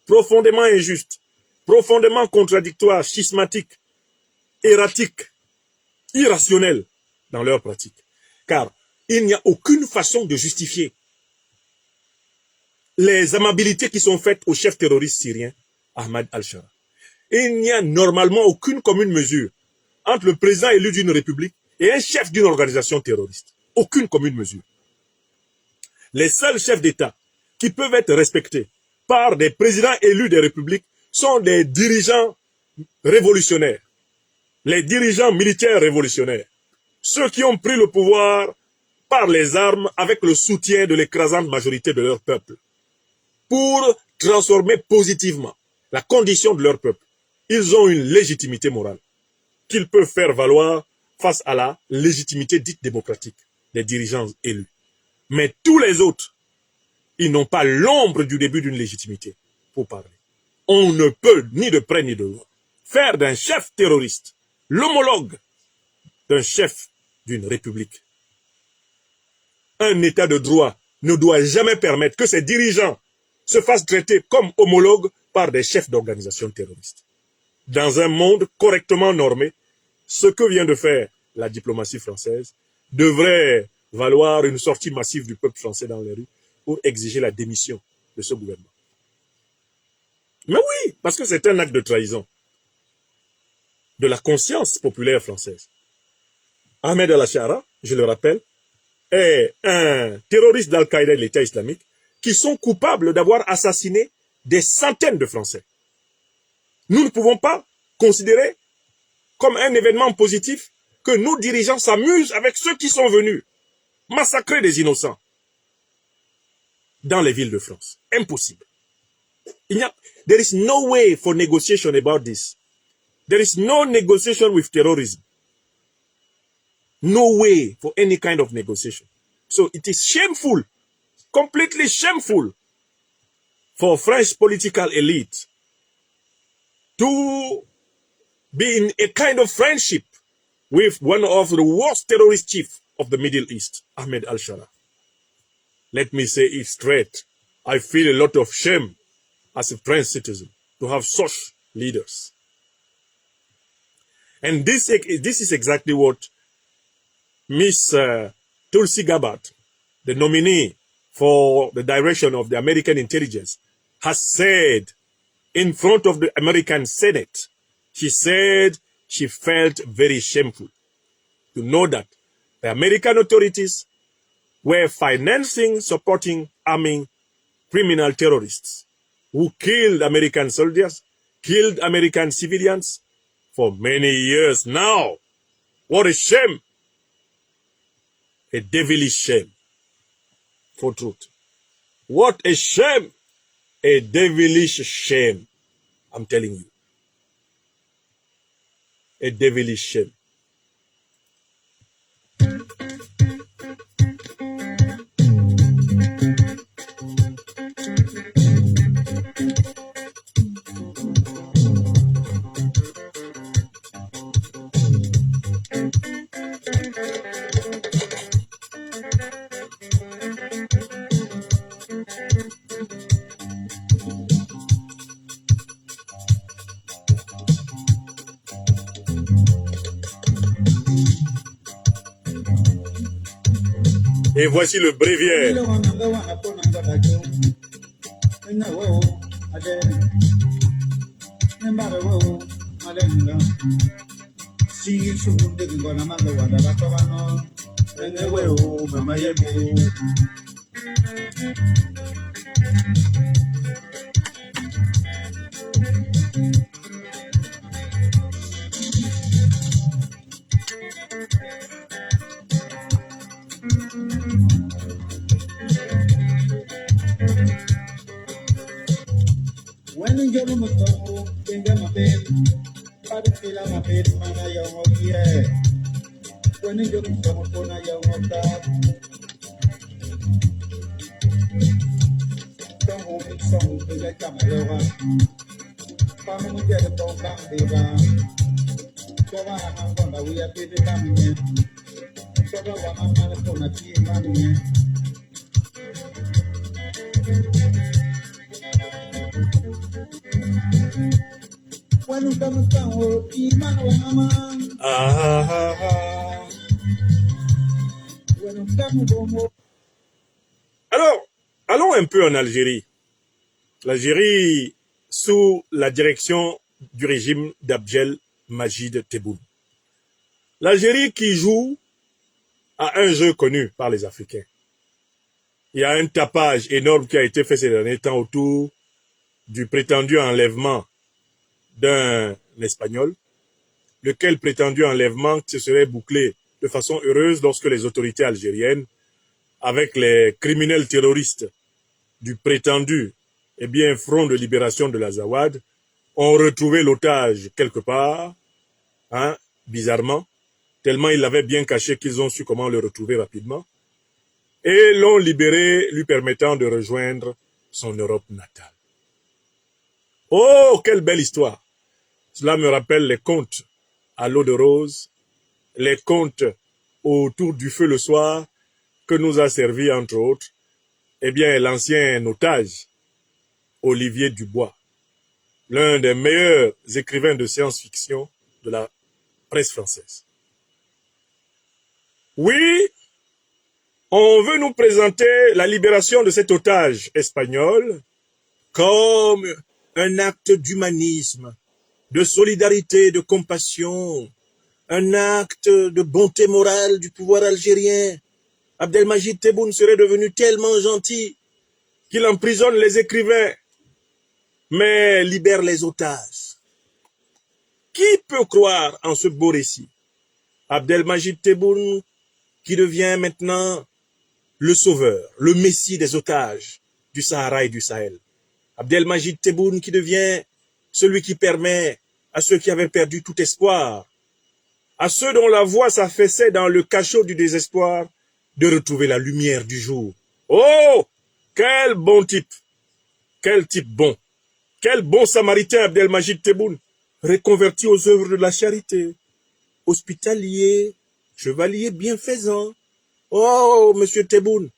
[SPEAKER 2] profondément injustes, profondément contradictoires, schismatiques, erratiques, irrationnelles dans leur pratique. Car il n'y a aucune façon de justifier les amabilités qui sont faites au chef terroriste syrien, Ahmed Al-Shara. Il n'y a normalement aucune commune mesure entre le président élu d'une république et un chef d'une organisation terroriste. Aucune commune mesure. Les seuls chefs d'État qui peuvent être respectés par des présidents élus des républiques sont des dirigeants révolutionnaires, les dirigeants militaires révolutionnaires, ceux qui ont pris le pouvoir par les armes avec le soutien de l'écrasante majorité de leur peuple, pour transformer positivement la condition de leur peuple. Ils ont une légitimité morale qu'ils peuvent faire valoir face à la légitimité dite démocratique des dirigeants élus. Mais tous les autres, ils n'ont pas l'ombre du début d'une légitimité pour parler. On ne peut, ni de près ni de loin, faire d'un chef terroriste l'homologue d'un chef d'une république. Un état de droit ne doit jamais permettre que ses dirigeants se fassent traiter comme homologues par des chefs d'organisations terroristes. Dans un monde correctement normé, ce que vient de faire la diplomatie française devrait valoir une sortie massive du peuple français dans les rues pour exiger la démission de ce gouvernement. Mais oui, parce que c'est un acte de trahison de la conscience populaire française. Ahmed Al-Shara, je le rappelle, est un terroriste d'Al-Qaïda et de l'État islamique qui sont coupables d'avoir assassiné des centaines de Français. Nous ne pouvons pas considérer comme un événement positif que nos dirigeants s'amusent avec ceux qui sont venus massacrer des innocents dans les villes de France. Impossible. There is no way for negotiation about this. There is no negotiation with terrorism. No way for any kind of negotiation. So it is shameful, completely shameful for French political elite to be in a kind of friendship with one of the worst terrorist chiefs of the Middle East, Ahmed Al-Shara. Let me say it straight. I feel a lot of shame as a French citizen to have such leaders. And this is exactly what Miss Tulsi Gabbard, the nominee for the direction of the American intelligence, has said in front of the American Senate. She said she felt very shameful to know that the American authorities were financing, supporting, arming criminal terrorists who killed American soldiers, killed American civilians for many years now. What a shame. A devilish shame. For truth. What a shame. A devilish shame. I'm telling you. A devilish shame.
[SPEAKER 1] Et voici le bréviaire. Alors, allons un peu en Algérie. L'Algérie sous la direction du régime d'Abdel Majid Tebboune. L'Algérie qui joue à un jeu connu par les Africains. Il y a un tapage énorme qui a été fait ces derniers temps autour du prétendu enlèvement d'un Espagnol, lequel prétendu enlèvement se serait bouclé de façon heureuse lorsque les autorités algériennes, avec les criminels terroristes du prétendu Front de libération de l'Azawad, ont retrouvé l'otage quelque part, bizarrement, tellement il l'avait bien caché qu'ils ont su comment le retrouver rapidement, et l'ont libéré, lui permettant de rejoindre son Europe natale. Oh, quelle belle histoire! Cela me rappelle les contes à l'eau de rose, les contes autour du feu le soir, que nous a servi, entre autres, l'ancien otage, Olivier Dubois, l'un des meilleurs écrivains de science-fiction de la presse française. Oui, on veut nous présenter la libération de cet otage espagnol comme un acte d'humanisme, de solidarité, de compassion, un acte de bonté morale du pouvoir algérien. Abdelmajid Tebboune serait devenu tellement gentil qu'il emprisonne les écrivains, mais libère les otages. Qui peut croire en ce beau récit? Abdelmajid Tebboune qui devient maintenant le sauveur, le messie des otages du Sahara et du Sahel. Abdelmajid Tebboune qui devient celui qui permet à ceux qui avaient perdu tout espoir, à ceux dont la voix s'affaissait dans le cachot du désespoir, de retrouver la lumière du jour. Oh, quel bon type! Quel type bon! Quel bon samaritain Abdelmajid Tebboune, reconverti aux œuvres de la charité, hospitalier, chevalier bienfaisant. Oh, monsieur Tebboune!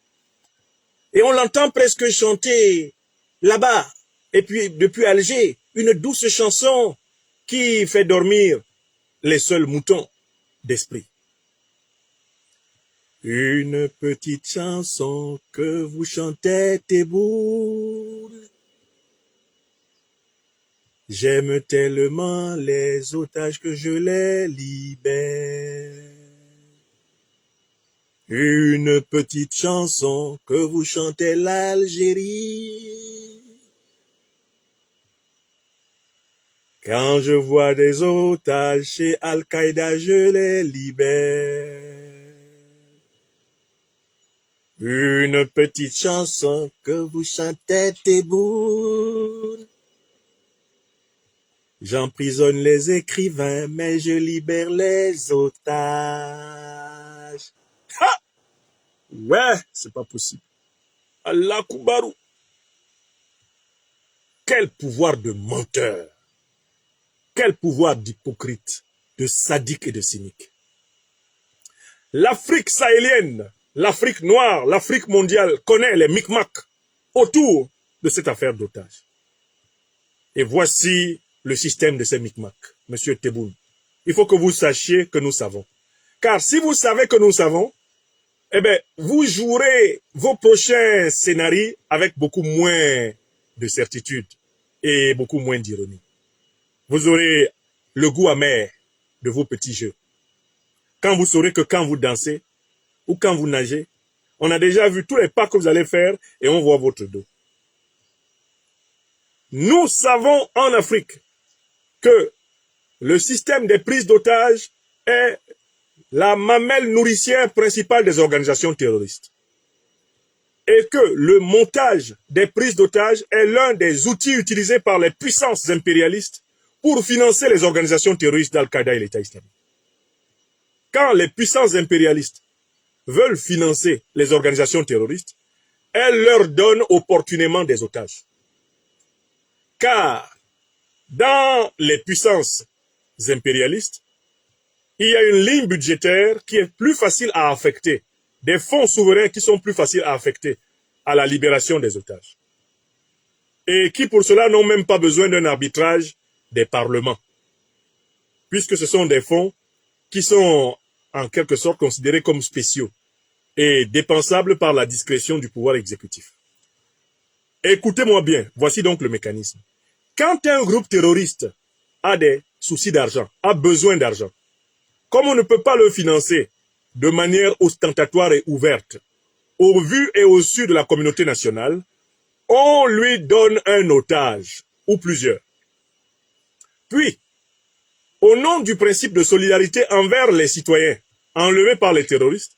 [SPEAKER 1] Et on l'entend presque chanter là-bas, et puis depuis Alger, une douce chanson qui fait dormir les seuls moutons d'esprit. Une petite chanson que vous chantez, Tebboune. J'aime tellement les otages que je les libère. Une petite chanson que vous chantez l'Algérie. Quand je vois des otages chez Al-Qaïda, je les libère. Une petite chanson que vous chantez, Tebboune. J'emprisonne les écrivains, mais je libère les otages. Ha! Ouais, c'est pas possible. Allah Koubarou. Quel pouvoir de menteur. Quel pouvoir d'hypocrite, de sadique et de cynique. L'Afrique sahélienne, l'Afrique noire, l'Afrique mondiale connaît les micmacs autour de cette affaire d'otage. Et voici le système de ces micmacs, monsieur Tebboune. Il faut que vous sachiez que nous savons. Car si vous savez que nous savons,
[SPEAKER 2] eh bien, vous jouerez vos prochains scénarios avec beaucoup moins de certitude et beaucoup moins d'ironie. Vous aurez le goût amer de vos petits jeux. Quand vous saurez que quand vous dansez ou quand vous nagez, on a déjà vu tous les pas que vous allez faire et on voit votre dos. Nous savons en Afrique que le système des prises d'otages est la mamelle nourricière principale des organisations terroristes. Et que le montage des prises d'otages est l'un des outils utilisés par les puissances impérialistes pour financer les organisations terroristes d'Al-Qaïda et l'État islamique. Quand les puissances impérialistes veulent financer les organisations terroristes, elles leur donnent opportunément des otages. Car dans les puissances impérialistes, il y a une ligne budgétaire qui est plus facile à affecter, des fonds souverains qui sont plus faciles à affecter à la libération des otages. Et qui pour cela n'ont même pas besoin d'un arbitrage des parlements, puisque ce sont des fonds qui sont en quelque sorte considérés comme spéciaux et dépensables par la discrétion du pouvoir exécutif. Écoutez-moi bien, voici donc le mécanisme. Quand un groupe terroriste a des soucis d'argent, a besoin d'argent, comme on ne peut pas le financer de manière ostentatoire et ouverte, au vu et au su de la communauté nationale, on lui donne un otage, ou plusieurs. Puis, au nom du principe de solidarité envers les citoyens enlevés par les terroristes,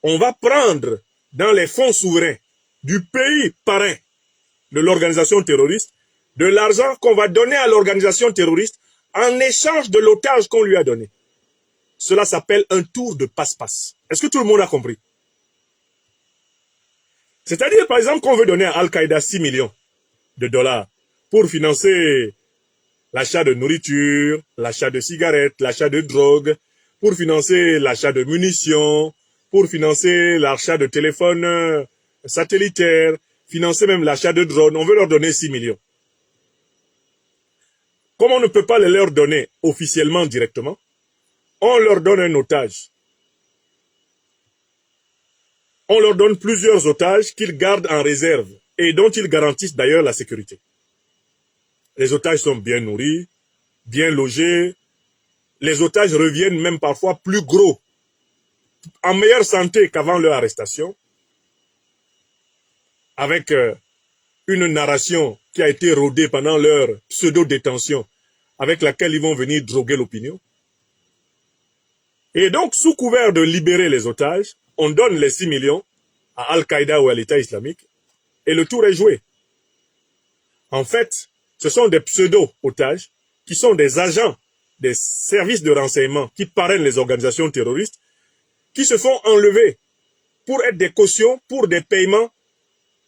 [SPEAKER 2] on va prendre dans les fonds souverains du pays parrain de l'organisation terroriste de l'argent qu'on va donner à l'organisation terroriste en échange de l'otage qu'on lui a donné. Cela s'appelle un tour de passe-passe. Est-ce que tout le monde a compris? C'est-à-dire, par exemple, qu'on veut donner à Al-Qaïda 6 millions de dollars pour financer l'achat de nourriture, l'achat de cigarettes, l'achat de drogue, pour financer l'achat de munitions, pour financer l'achat de téléphones satellitaires, financer même l'achat de drones. On veut leur donner 6 millions. Comme on ne peut pas les leur donner officiellement directement, on leur donne un otage. On leur donne plusieurs otages qu'ils gardent en réserve et dont ils garantissent d'ailleurs la sécurité. Les otages sont bien nourris, bien logés. Les otages reviennent même parfois plus gros, en meilleure santé qu'avant leur arrestation, avec une narration qui a été rodée pendant leur pseudo-détention, avec laquelle ils vont venir droguer l'opinion. Et donc, sous couvert de libérer les otages, on donne les 6 millions à Al-Qaïda ou à l'État islamique, et le tour est joué. En fait, ce sont des pseudo-otages qui sont des agents des services de renseignement qui parrainent les organisations terroristes, qui se font enlever pour être des cautions pour des paiements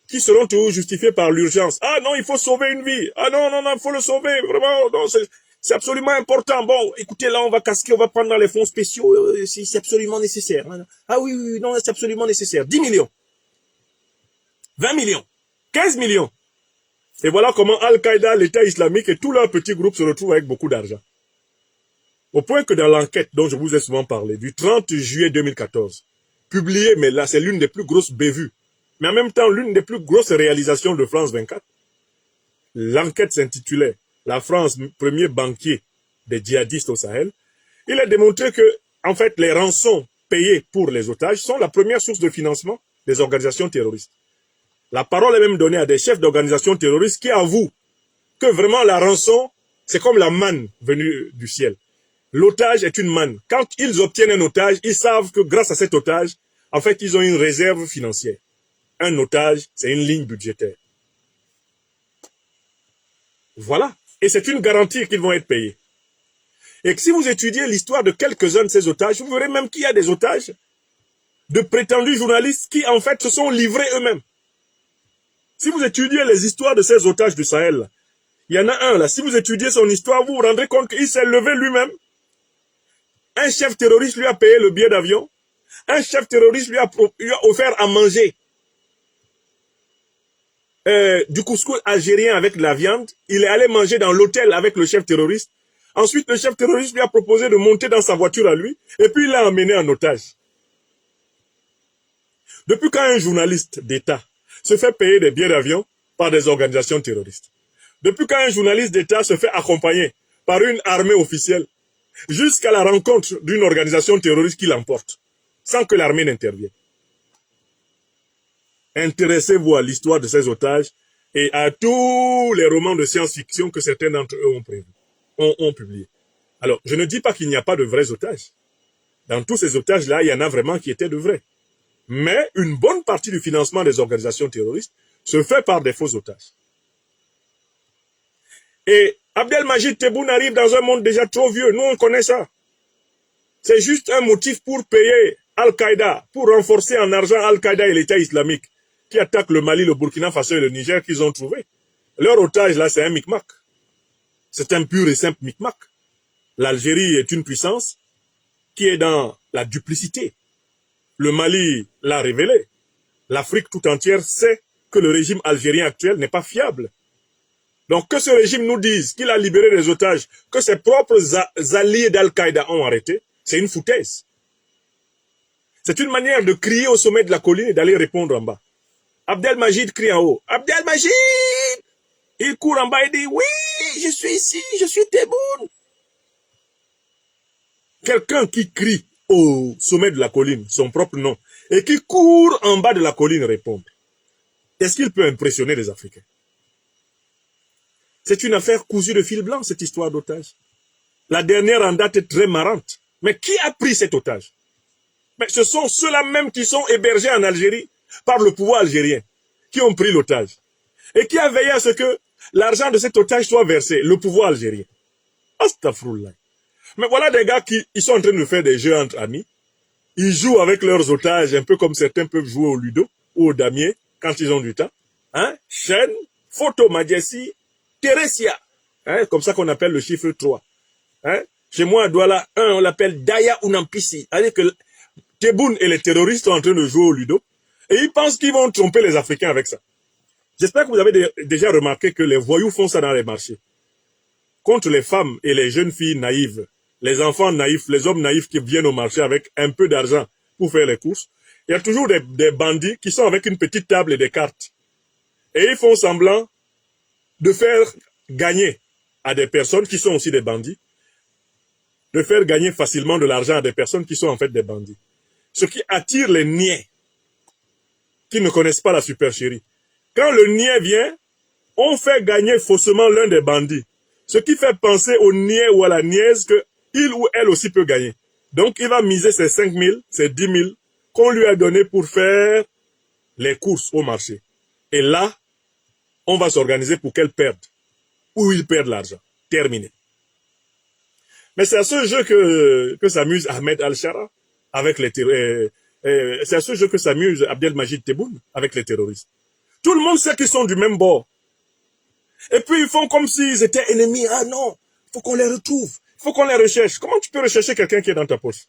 [SPEAKER 2] qui seront toujours justifiés par l'urgence. Ah non, il faut sauver une vie. Ah non, non, non, il faut le sauver. Vraiment, non, c'est absolument important. Bon, écoutez, là, on va casquer, on va prendre dans les fonds spéciaux. C'est absolument nécessaire. Ah oui, oui, non, c'est absolument nécessaire. 10 millions. 20 millions. 15 millions. Et voilà comment Al-Qaïda, l'État islamique et tous leurs petits groupes se retrouvent avec beaucoup d'argent. Au point que dans l'enquête dont je vous ai souvent parlé, du 30 juillet 2014, publiée, mais là, c'est l'une des plus grosses bévues, mais en même temps, l'une des plus grosses réalisations de France 24, l'enquête s'intitulait « La France, premier banquier des djihadistes au Sahel », il a démontré que, en fait, les rançons payées pour les otages sont la première source de financement des organisations terroristes. La parole est même donnée à des chefs d'organisations terroristes qui avouent que vraiment la rançon, c'est comme la manne venue du ciel. L'otage est une manne. Quand ils obtiennent un otage, ils savent que grâce à cet otage, en fait, ils ont une réserve financière. Un otage, c'est une ligne budgétaire. Voilà. Et c'est une garantie qu'ils vont être payés. Et que si vous étudiez l'histoire de quelques-uns de ces otages, vous verrez même qu'il y a des otages de prétendus journalistes qui, en fait, se sont livrés eux-mêmes. Si vous étudiez les histoires de ces otages du Sahel, il y en a un là, si vous étudiez son histoire, vous vous rendrez compte qu'il s'est levé lui-même. Un chef terroriste lui a payé le billet d'avion. Un chef terroriste lui a offert à manger du couscous algérien avec de la viande. Il est allé manger dans l'hôtel avec le chef terroriste. Ensuite, le chef terroriste lui a proposé de monter dans sa voiture à lui. Et puis, il l'a emmené en otage.
[SPEAKER 1] Depuis quand un journaliste d'État se fait payer des billets d'avion par des organisations terroristes? Depuis quand un journaliste d'État se fait accompagner par une armée officielle jusqu'à la rencontre d'une organisation terroriste qui l'emporte, sans que l'armée n'intervienne? Intéressez-vous à l'histoire de ces otages et à tous les romans de science-fiction que certains d'entre eux ont publiés. Alors, je ne dis pas qu'il n'y a pas de vrais otages. Dans tous ces otages-là, il y en a vraiment qui étaient de vrais. Mais une bonne partie du financement des organisations terroristes se fait par des faux otages. Et Abdelmajid Tebboune arrive dans un monde déjà trop vieux. Nous, on connaît ça. C'est juste un motif pour payer Al-Qaïda, pour renforcer en argent Al-Qaïda et l'État islamique qui attaquent le Mali, le Burkina Faso et le Niger qu'ils ont trouvé. Leur otage, là, c'est un micmac. C'est un pur et simple micmac. L'Algérie est une puissance qui est dans la duplicité. Le Mali l'a révélé. L'Afrique tout entière sait que le régime algérien actuel n'est pas fiable. Donc que ce régime nous dise qu'il a libéré des otages, que ses propres alliés d'Al-Qaïda ont arrêté, c'est une foutaise. C'est une manière de crier au sommet de la colline et d'aller répondre en bas. Abdelmajid crie en haut. Abdelmajid! Il court en bas et dit, oui, je suis ici, je suis Tebboune. Quelqu'un qui crie au sommet de la colline son propre nom et qui court en bas de la colline répondre. Est-ce qu'il peut impressionner les Africains? C'est une affaire cousue de fil blanc, cette histoire d'otage. La dernière en date est très marrante. Mais qui a pris cet otage? Mais ce sont ceux-là même qui sont hébergés en Algérie par le pouvoir algérien, qui ont pris l'otage. Et qui a veillé à ce que l'argent de cet otage soit versé, le pouvoir algérien. Astaghfirullah. Mais voilà des gars qui ils sont en train de faire des jeux entre amis. Ils jouent avec leurs otages, un peu comme certains peuvent jouer au ludo ou au damier quand ils ont du temps. Hein? Chaîne, photo, Majesty, Teresia. Hein? Comme ça qu'on appelle le chiffre 3. Hein? Chez moi à Douala, on l'appelle Daya Unampisi. C'est-à-dire que Tebboune et les terroristes sont en train de jouer au ludo. Et ils pensent qu'ils vont tromper les Africains avec ça. J'espère que vous avez déjà remarqué que les voyous font ça dans les marchés. Contre les femmes et les jeunes filles naïves, les enfants naïfs, les hommes naïfs qui viennent au marché avec un peu d'argent pour faire les courses, il y a toujours des bandits qui sont avec une petite table et des cartes. Et ils font semblant de faire gagner à des personnes qui sont aussi des bandits, de faire gagner facilement de l'argent à des personnes qui sont en fait des bandits. Ce qui attire les niais qui ne connaissent pas la supercherie. Quand le niais vient, on fait gagner faussement l'un des bandits. Ce qui fait penser au niais ou à la niaise qu'il ou elle aussi peut gagner. Donc, il va miser ses 5 000, ses 10 000 qu'on lui a donné pour faire les courses au marché. Et là, on va s'organiser pour qu'elle perde. Ou il perde l'argent. Terminé. Mais c'est à ce jeu que s'amuse Ahmed Al-Shara avec les terroristes. C'est à ce jeu que s'amuse Abdelmajid Tebboune avec les terroristes. Tout le monde sait qu'ils sont du même bord. Et puis ils font comme s'ils étaient ennemis. Ah non, il faut qu'on les retrouve. Il faut qu'on les recherche. Comment tu peux rechercher quelqu'un qui est dans ta poche?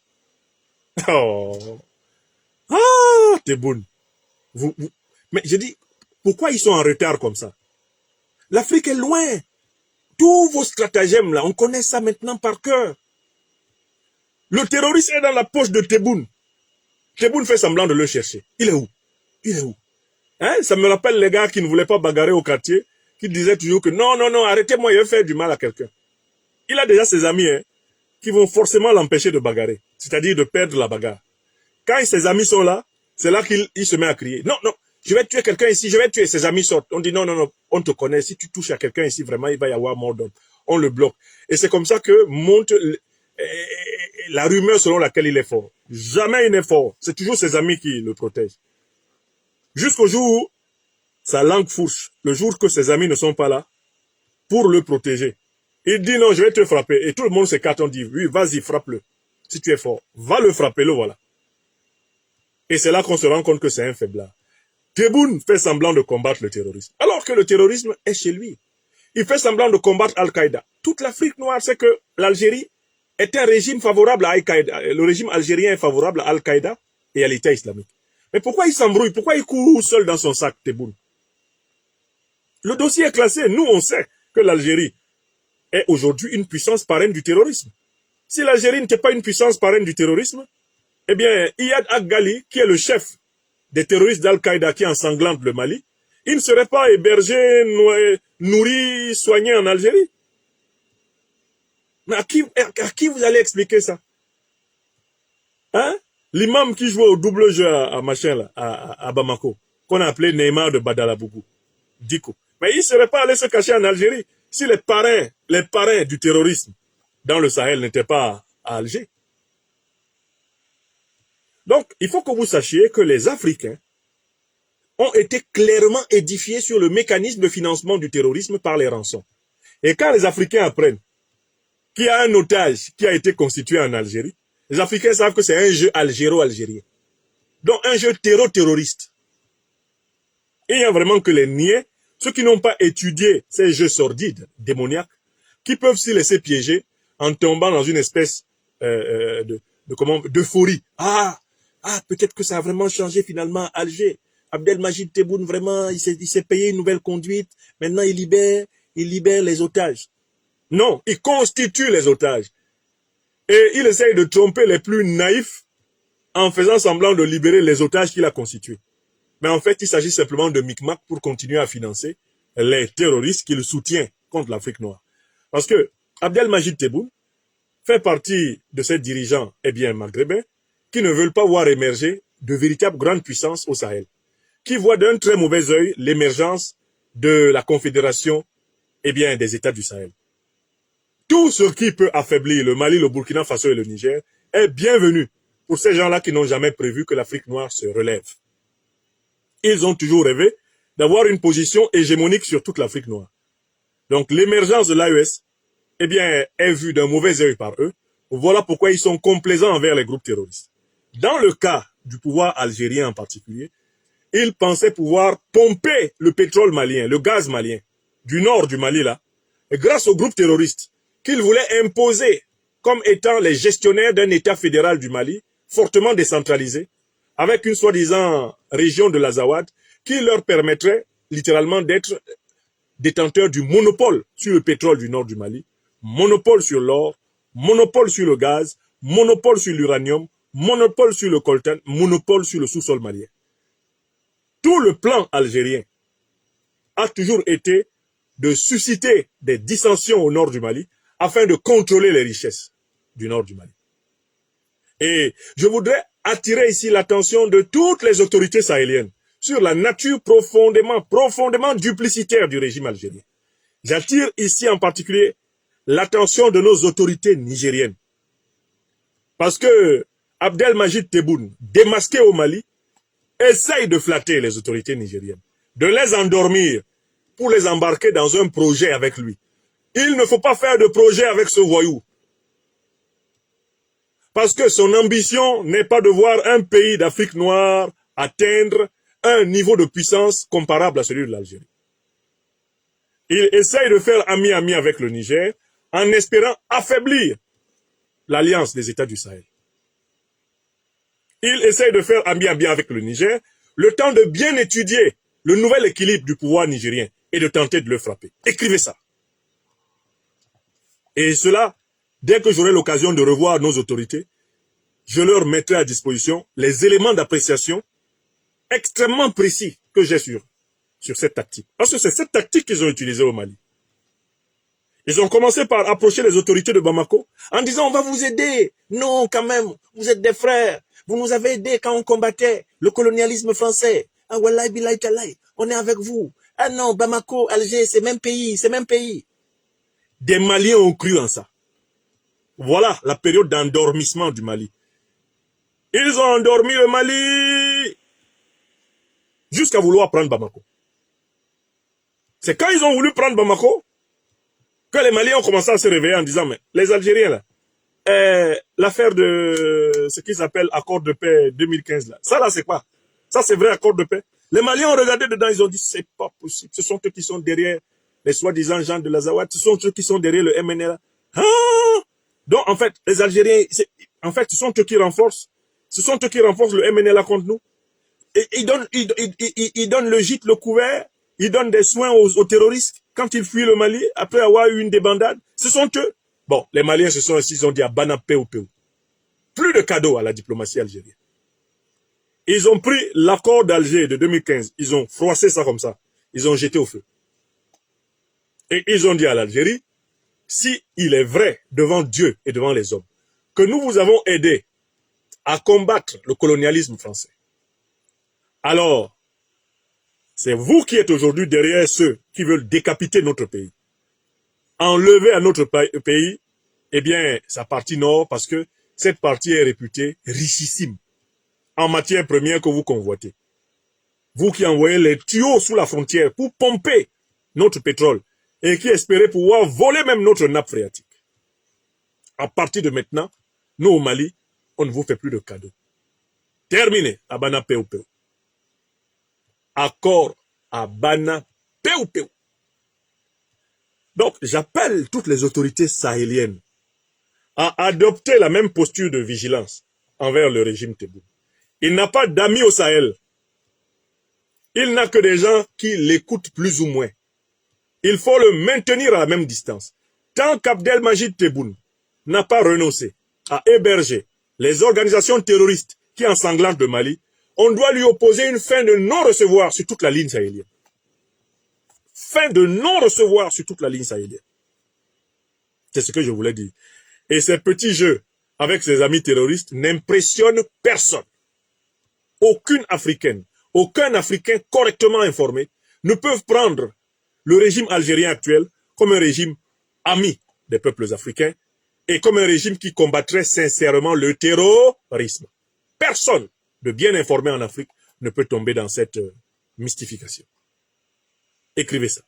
[SPEAKER 1] Oh. Ah, Tebboune. Mais je dis, pourquoi ils sont en retard comme ça? L'Afrique est loin. Tous vos stratagèmes là, on connaît ça maintenant par cœur. Le terroriste est dans la poche de Tebboune. Tebboune fait semblant de le chercher. Il est où? Il est où? Hein? Ça me rappelle les gars qui ne voulaient pas bagarrer au quartier, qui disaient toujours que non, non, non, arrêtez-moi, je vais faire du mal à quelqu'un. Il a déjà ses amis qui vont forcément l'empêcher de bagarrer, c'est-à-dire de perdre la bagarre. Quand ses amis sont là, c'est là qu'il se met à crier. Non, non, je vais tuer quelqu'un ici, je vais tuer. Ses amis sortent. On dit non, non, non, on te connaît. Si tu touches à quelqu'un ici, vraiment, il va y avoir mort d'homme. On le bloque. Et c'est comme ça que monte la rumeur selon laquelle il est fort. Jamais il n'est fort. C'est toujours ses amis qui le protègent. Jusqu'au jour où sa langue fourche, le jour que ses amis ne sont pas là pour le protéger. Il dit non, je vais te frapper. Et tout le monde s'écarte, on dit oui, vas-y, frappe-le. Si tu es fort, va le frapper, le voilà. Et c'est là qu'on se rend compte que c'est un faiblard. Tebboune fait semblant de combattre le terrorisme, alors que le terrorisme est chez lui. Il fait semblant de combattre Al-Qaïda. Toute l'Afrique noire sait que l'Algérie est un régime favorable à Al-Qaïda. Le régime algérien est favorable à Al-Qaïda et à l'État islamique. Mais pourquoi il s'embrouille? Pourquoi il court seul dans son sac, Tebboune? Le dossier est classé. Nous, on sait que l'Algérie est aujourd'hui une puissance parraine du terrorisme. Si l'Algérie n'était pas une puissance parraine du terrorisme, eh bien, Iyad Ag Ghali, qui est le chef
[SPEAKER 2] des terroristes d'Al-Qaïda qui ensanglantent le Mali, ils ne seraient pas hébergés, nourris, soignés en Algérie. Mais à qui vous allez expliquer ça? Hein? L'imam qui jouait au double jeu à machin là, à Bamako, qu'on a appelé Neymar de Badalabougou, Diko. Mais il ne serait pas allé se cacher en Algérie si les parrains du terrorisme dans le Sahel n'étaient pas à Alger. Donc, il faut que vous sachiez que les Africains ont été clairement édifiés sur le mécanisme de financement du terrorisme par les rançons. Et quand les Africains apprennent qu'il y a un otage qui a été constitué en Algérie, les Africains savent que c'est un jeu algéro-algérien. Donc un jeu terroriste. Et il n'y a vraiment que les niais, ceux qui n'ont pas étudié ces jeux sordides, démoniaques, qui peuvent s'y laisser piéger en tombant dans une espèce d'euphorie. Peut-être que ça a vraiment changé finalement à Alger. Abdelmajid Tebboune, vraiment, il s'est payé une nouvelle conduite. Maintenant, il libère les otages. Non, il constitue les otages. Et il essaye de tromper les plus naïfs en faisant semblant de libérer les otages qu'il a constitués. Mais en fait, il s'agit simplement de micmac pour continuer à financer les terroristes qu'il soutient contre l'Afrique noire. Parce que Abdelmajid Tebboune fait partie de ces dirigeants, maghrébins, qui ne veulent pas voir émerger de véritables grandes puissances au Sahel, qui voient d'un très mauvais œil l'émergence de la confédération, des États du Sahel. Tout ce qui peut affaiblir le Mali, le Burkina Faso et le Niger est bienvenu pour ces gens-là qui n'ont jamais prévu que l'Afrique noire se relève. Ils ont toujours rêvé d'avoir une position hégémonique sur toute l'Afrique noire. Donc l'émergence de l'AES, est vue d'un mauvais œil par eux. Voilà pourquoi ils sont complaisants envers les groupes terroristes. Dans le cas du pouvoir algérien en particulier, ils pensaient pouvoir pomper le pétrole malien, le gaz malien, du nord du Mali là, et grâce aux groupes terroristes qu'ils voulaient imposer comme étant les gestionnaires d'un État fédéral du Mali, fortement décentralisé, avec une soi-disant région de l'Azawad, qui leur permettrait littéralement d'être détenteurs du monopole sur le pétrole du nord du Mali, monopole sur l'or, monopole sur le gaz, monopole sur l'uranium, monopole sur le coltan, monopole sur le sous-sol malien. Tout le plan algérien a toujours été de susciter des dissensions au nord du Mali afin de contrôler les richesses du nord du Mali. Et je voudrais attirer ici l'attention de toutes les autorités sahéliennes sur la nature profondément duplicitaire du régime algérien. J'attire ici en particulier l'attention de nos autorités nigériennes. Parce que Abdelmajid Tebboune, démasqué au Mali, essaye de flatter les autorités nigériennes, de les endormir pour les embarquer dans un projet avec lui. Il ne faut pas faire de projet avec ce voyou. Parce que son ambition n'est pas de voir un pays d'Afrique noire atteindre un niveau de puissance comparable à celui de l'Algérie. Il essaye de faire ami-ami avec le Niger en espérant affaiblir l'alliance des États du Sahel. Il essaye de faire ami-ami avec le Niger, le temps de bien étudier le nouvel équilibre du pouvoir nigérien et de tenter de le frapper. Écrivez ça. Et cela, dès que j'aurai l'occasion de revoir nos autorités, je leur mettrai à disposition les éléments d'appréciation extrêmement précis que j'ai sur cette tactique. Parce que c'est cette tactique qu'ils ont utilisée au Mali. Ils ont commencé par approcher les autorités de Bamako en disant « on va vous aider ». Non, quand même, vous êtes des frères. Vous nous avez aidés quand on combattait le colonialisme français. Ah, wallahi billahi talahi, on est avec vous. Ah non, Bamako, Alger, c'est même pays, c'est même pays. Des Maliens ont cru en ça. Voilà la période d'endormissement du Mali. Ils ont endormi le Mali jusqu'à vouloir prendre Bamako. C'est quand ils ont voulu prendre Bamako que les Maliens ont commencé à se réveiller en disant, mais les Algériens là, l'affaire de ce qu'ils appellent accord de paix 2015 là, ça là c'est quoi? Ça c'est vrai accord de paix? Les Maliens ont regardé dedans, ils ont dit, c'est pas possible, ce sont eux qui sont derrière les soi-disant gens de l'Azawad, ce sont eux qui sont derrière le MNLA. Ah! Donc en fait, les Algériens, ce sont eux qui renforcent le MNLA contre nous. Et ils donnent le gîte, le couvert, ils donnent des soins aux terroristes quand ils fuient le Mali après avoir eu une débandade. Ce sont eux. Bon, les Maliens se sont assis, ils ont dit à Bana Peu. Plus de cadeaux à la diplomatie algérienne. Ils ont pris l'accord d'Alger de 2015, ils ont froissé ça comme ça, ils ont jeté au feu. Et ils ont dit à l'Algérie, si il est vrai devant Dieu et devant les hommes, que nous vous avons aidé à combattre le colonialisme français, alors c'est vous qui êtes aujourd'hui derrière ceux qui veulent décapiter notre pays. Enlever à notre pays, eh bien, sa partie nord, parce que cette partie est réputée richissime en matière première que vous convoitez. Vous qui envoyez les tuyaux sous la frontière pour pomper notre pétrole et qui espérez pouvoir voler même notre nappe phréatique. À partir de maintenant, nous au Mali, on ne vous fait plus de cadeaux. Terminé, Abana Peu Peu. Accord Abana Peu Peu. Donc, j'appelle toutes les autorités sahéliennes à adopter la même posture de vigilance envers le régime Tebboune. Il n'a pas d'amis au Sahel. Il n'a que des gens qui l'écoutent plus ou moins. Il faut le maintenir à la même distance. Tant qu'Abdelmajid Tebboune n'a pas renoncé à héberger les organisations terroristes qui ensanglantent le Mali, on doit lui opposer une fin de non-recevoir sur toute la ligne sahélienne. Fin de non-recevoir sur toute la ligne sahélienne. C'est ce que je voulais dire. Et ces petits jeux avec ses amis terroristes n'impressionnent personne. Aucune Africaine, aucun Africain correctement informé ne peuvent prendre le régime algérien actuel comme un régime ami des peuples africains et comme un régime qui combattrait sincèrement le terrorisme. Personne de bien informé en Afrique ne peut tomber dans cette mystification. Écrivez ça.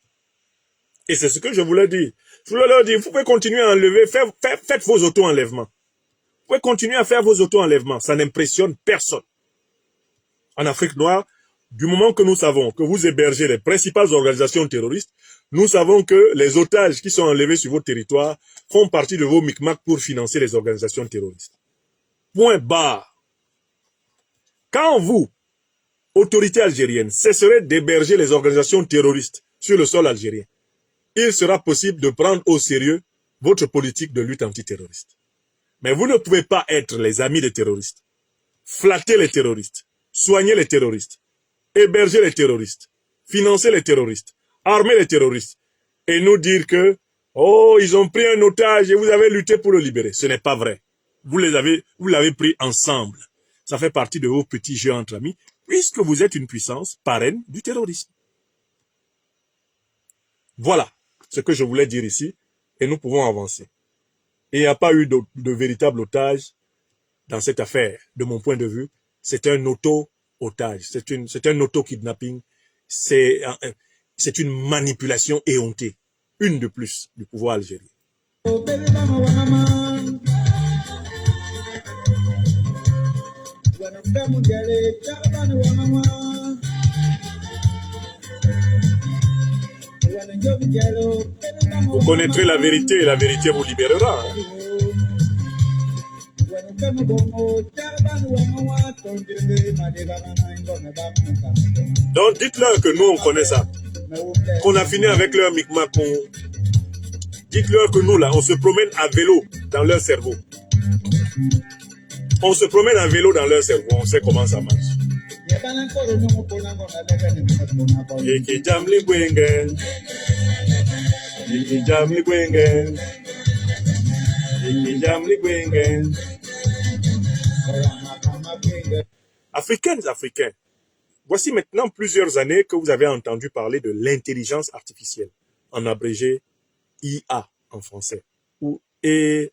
[SPEAKER 2] Et c'est ce que je voulais dire. Je voulais leur dire, vous pouvez continuer à enlever, faites vos auto-enlèvements. Vous pouvez continuer à faire vos auto-enlèvements. Ça n'impressionne personne. En Afrique noire, du moment que nous savons que vous hébergez les principales organisations terroristes, nous savons que les otages qui sont enlevés sur votre territoire font partie de vos micmacs pour financer les organisations terroristes. Point barre. Quand vous, autorités algériennes, cesserez d'héberger les organisations terroristes sur le sol algérien, il sera possible de prendre au sérieux votre politique de lutte antiterroriste. Mais vous ne pouvez pas être les amis des terroristes, flatter les terroristes, soigner les terroristes, héberger les terroristes, financer les terroristes, armer les terroristes, et nous dire que, oh, ils ont pris un otage et vous avez lutté pour le libérer. Ce n'est pas vrai. Vous l'avez pris ensemble. Ça fait partie de vos petits jeux entre amis, puisque vous êtes une puissance parraine du terrorisme. Voilà ce que je voulais dire ici, et nous pouvons avancer. Et il n'y a pas eu de véritable otage dans cette affaire, de mon point de vue. C'est un auto-otage, c'est un auto-kidnapping, c'est une manipulation éhontée, une de plus du pouvoir algérien. Vous connaîtrez la vérité et la vérité vous libérera. Hein? Donc dites-leur que nous on connaît ça. Qu'on a fini avec leur micmac. Dites-leur que nous là, on se promène à vélo dans leur cerveau. On se promène à vélo dans leur cerveau, on sait comment ça marche. Africaines, Africains, voici maintenant plusieurs années que vous avez entendu parler de l'intelligence artificielle, en abrégé IA en français, ou AI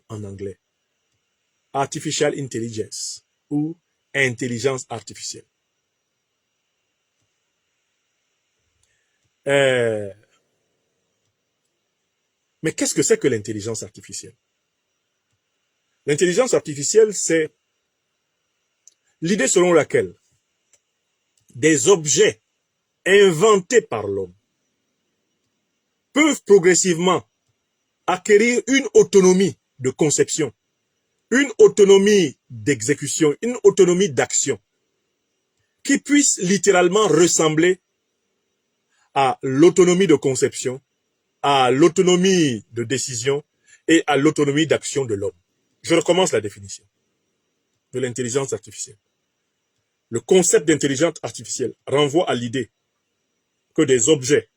[SPEAKER 2] en anglais. Artificial Intelligence, ou intelligence artificielle. Mais qu'est-ce que c'est que l'intelligence artificielle? L'intelligence artificielle, c'est l'idée selon laquelle des objets inventés par l'homme peuvent progressivement acquérir une autonomie de conception, une autonomie d'exécution, une autonomie d'action, qui puisse littéralement ressembler à l'autonomie de conception, à l'autonomie de décision et à l'autonomie d'action de l'homme. Je recommence la définition de l'intelligence artificielle. Le concept d'intelligence artificielle renvoie à l'idée que des objets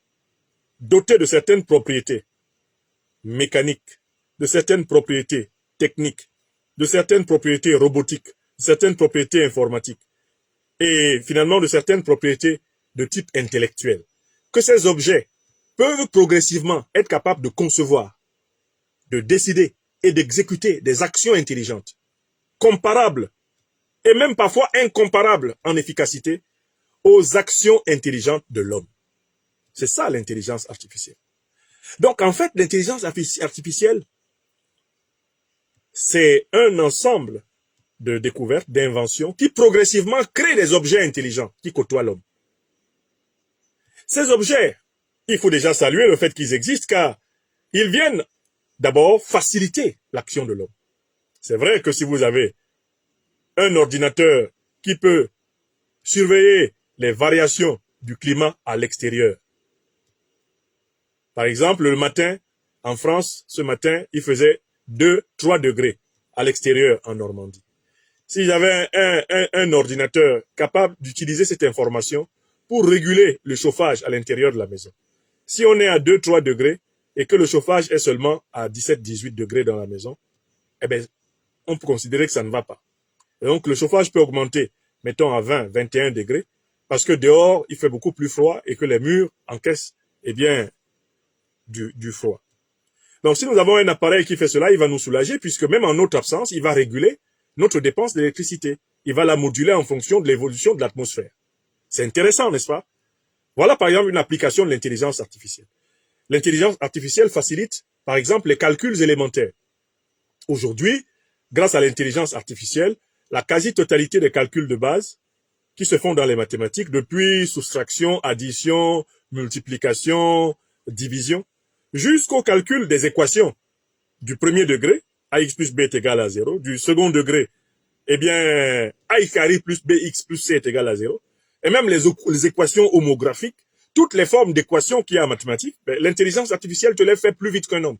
[SPEAKER 2] dotés de certaines propriétés mécaniques, de certaines propriétés techniques, de certaines propriétés robotiques, de certaines propriétés informatiques et finalement de certaines propriétés de type intellectuel, que ces objets peuvent progressivement être capables de concevoir, de décider et d'exécuter des actions intelligentes, comparables et même parfois incomparables en efficacité aux actions intelligentes de l'homme. C'est ça l'intelligence artificielle. Donc en fait, l'intelligence artificielle, c'est un ensemble de découvertes, d'inventions qui progressivement créent des objets intelligents qui côtoient l'homme. Ces objets, il faut déjà saluer le fait qu'ils existent car ils viennent d'abord faciliter l'action de l'homme. C'est vrai que si vous avez un ordinateur qui peut surveiller les variations du climat à l'extérieur. Par exemple, le matin, en France, ce matin, il faisait 2-3 degrés à l'extérieur en Normandie. Si j'avais un ordinateur capable d'utiliser cette information pour réguler le chauffage à l'intérieur de la maison. Si on est à 2-3 degrés et que le chauffage est seulement à 17-18 degrés dans la maison, eh bien, on peut considérer que ça ne va pas. Et donc, le chauffage peut augmenter, mettons, à 20-21 degrés, parce que dehors, il fait beaucoup plus froid et que les murs encaissent, eh bien, du froid. Donc, si nous avons un appareil qui fait cela, il va nous soulager, puisque même en notre absence, il va réguler notre dépense d'électricité. Il va la moduler en fonction de l'évolution de l'atmosphère. C'est intéressant, n'est-ce pas? Voilà, par exemple, une application de l'intelligence artificielle. L'intelligence artificielle facilite, par exemple, les calculs élémentaires. Aujourd'hui, grâce à l'intelligence artificielle, la quasi-totalité des calculs de base qui se font dans les mathématiques, depuis soustraction, addition, multiplication, division, jusqu'au calcul des équations du premier degré, ax plus b est égal à 0, du second degré, eh bien, a carré plus bx plus c est égal à 0, et même les équations homographiques, toutes les formes d'équations qu'il y a en mathématiques, ben, l'intelligence artificielle te les fait plus vite qu'un homme.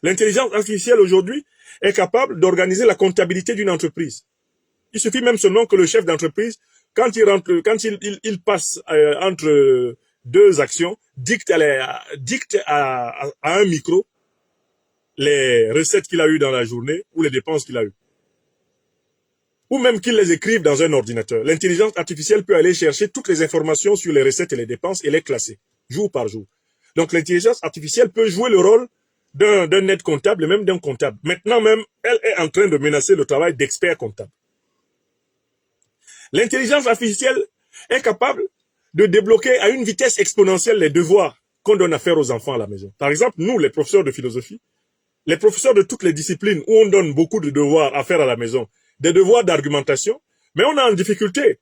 [SPEAKER 2] L'intelligence artificielle aujourd'hui est capable d'organiser la comptabilité d'une entreprise. Il suffit même seulement que le chef d'entreprise, quand il passe entre deux actions, dicte à un micro les recettes qu'il a eues dans la journée ou les dépenses qu'il a eues. Ou même qu'il les écrive dans un ordinateur. L'intelligence artificielle peut aller chercher toutes les informations sur les recettes et les dépenses et les classer, jour par jour. Donc l'intelligence artificielle peut jouer le rôle d'un aide comptable et même d'un comptable. Maintenant même, elle est en train de menacer le travail d'expert comptable. L'intelligence artificielle est capable de débloquer à une vitesse exponentielle les devoirs qu'on donne à faire aux enfants à la maison. Par exemple, nous, les professeurs de philosophie, les professeurs de toutes les disciplines où on donne beaucoup de devoirs à faire à la maison, des devoirs d'argumentation, mais on est en difficulté.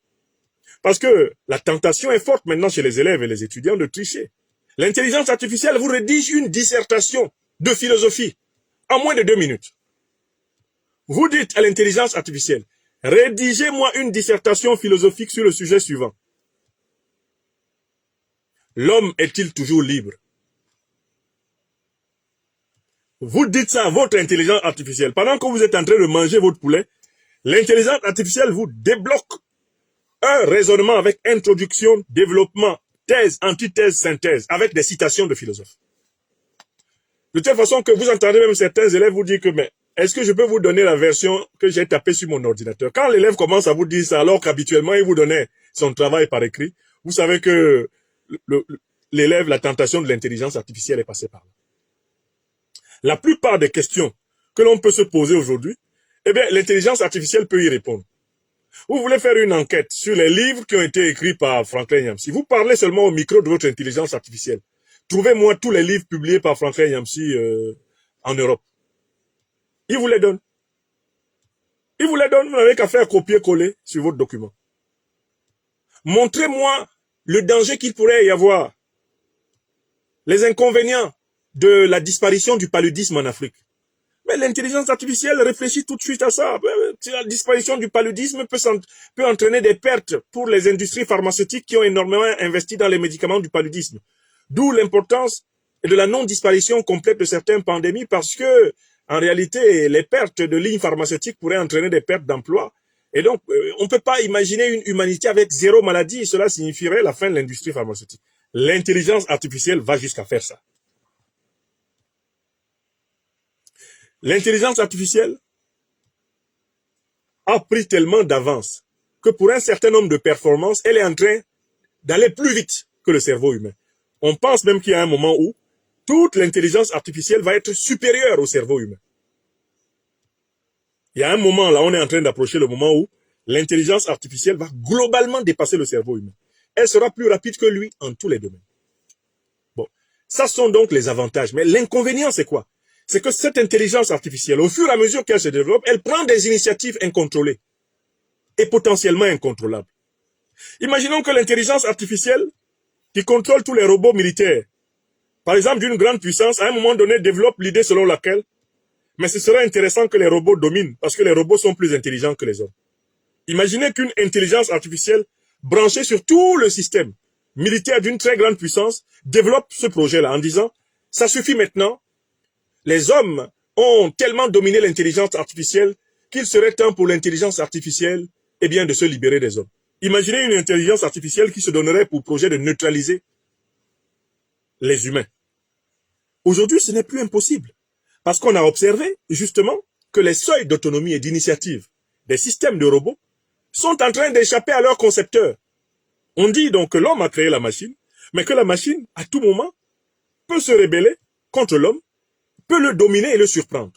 [SPEAKER 2] Parce que la tentation est forte maintenant chez les élèves et les étudiants de tricher. L'intelligence artificielle vous rédige une dissertation de philosophie en moins de 2 minutes. Vous dites à l'intelligence artificielle, rédigez-moi une dissertation philosophique sur le sujet suivant. L'homme est-il toujours libre? Vous dites ça à votre intelligence artificielle. Pendant que vous êtes en train de manger votre poulet, l'intelligence artificielle vous débloque un raisonnement avec introduction, développement, thèse, antithèse, synthèse, avec des citations de philosophes. De telle façon que vous entendez même certains élèves vous dire que, mais est-ce que je peux vous donner la version que j'ai tapée sur mon ordinateur? Quand l'élève commence à vous dire ça, alors qu'habituellement il vous donnait son travail par écrit, vous savez que l'élève, la tentation de l'intelligence artificielle est passée par là. La plupart des questions que l'on peut se poser aujourd'hui, eh bien, l'intelligence artificielle peut y répondre. Vous voulez faire une enquête sur les livres qui ont été écrits par Franklin Yamsi. Vous parlez seulement au micro de votre intelligence artificielle. Trouvez-moi tous les livres publiés par Franklin Yamsi en Europe. Il vous les donne. Il vous les donne, vous n'avez qu'à faire copier-coller sur votre document. Montrez-moi le danger qu'il pourrait y avoir. Les inconvénients de la disparition du paludisme en Afrique. Mais l'intelligence artificielle réfléchit tout de suite à ça. La disparition du paludisme peut entraîner des pertes pour les industries pharmaceutiques qui ont énormément investi dans les médicaments du paludisme. D'où l'importance de la non-disparition complète de certaines pandémies parce que, en réalité, les pertes de lignes pharmaceutiques pourraient entraîner des pertes d'emplois Et donc, on ne peut pas imaginer une humanité avec zéro maladie. Cela signifierait la fin de l'industrie pharmaceutique. L'intelligence artificielle va jusqu'à faire ça. L'intelligence artificielle a pris tellement d'avance que pour un certain nombre de performances, elle est en train d'aller plus vite que le cerveau humain. On pense même qu'il y a un moment où toute l'intelligence artificielle va être supérieure au cerveau humain. Il y a un moment, là, on est en train d'approcher le moment où l'intelligence artificielle va globalement dépasser le cerveau humain. Elle sera plus rapide que lui en tous les domaines. Bon, ça sont donc les avantages. Mais l'inconvénient, c'est quoi? C'est que cette intelligence artificielle, au fur et à mesure qu'elle se développe, elle prend des initiatives incontrôlées et potentiellement incontrôlables. Imaginons que l'intelligence artificielle qui contrôle tous les robots militaires, par exemple d'une grande puissance, à un moment donné développe l'idée selon laquelle mais ce serait intéressant que les robots dominent parce que les robots sont plus intelligents que les hommes. Imaginez qu'une intelligence artificielle branchée sur tout le système militaire d'une très grande puissance développe ce projet-là en disant ça suffit maintenant, les hommes ont tellement dominé l'intelligence artificielle qu'il serait temps pour l'intelligence artificielle de se libérer des hommes. Imaginez une intelligence artificielle qui se donnerait pour projet de neutraliser les humains. Aujourd'hui, ce n'est plus impossible. Parce qu'on a observé, justement, que les seuils d'autonomie et d'initiative des systèmes de robots sont en train d'échapper à leurs concepteurs. On dit donc que l'homme a créé la machine, mais que la machine, à tout moment, peut se rebeller contre l'homme, peut le dominer et le surprendre.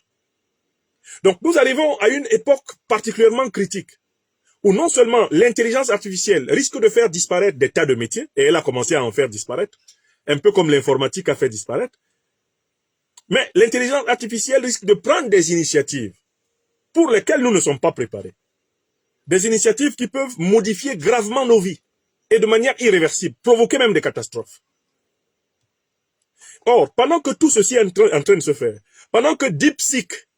[SPEAKER 2] Donc nous arrivons à une époque particulièrement critique, où non seulement l'intelligence artificielle risque de faire disparaître des tas de métiers, et elle a commencé à en faire disparaître, un peu comme l'informatique a fait disparaître, mais l'intelligence artificielle risque de prendre des initiatives pour lesquelles nous ne sommes pas préparés. Des initiatives qui peuvent modifier gravement nos vies et de manière irréversible, provoquer même des catastrophes. Or, pendant que tout ceci est en train de se faire, pendant que DeepSeek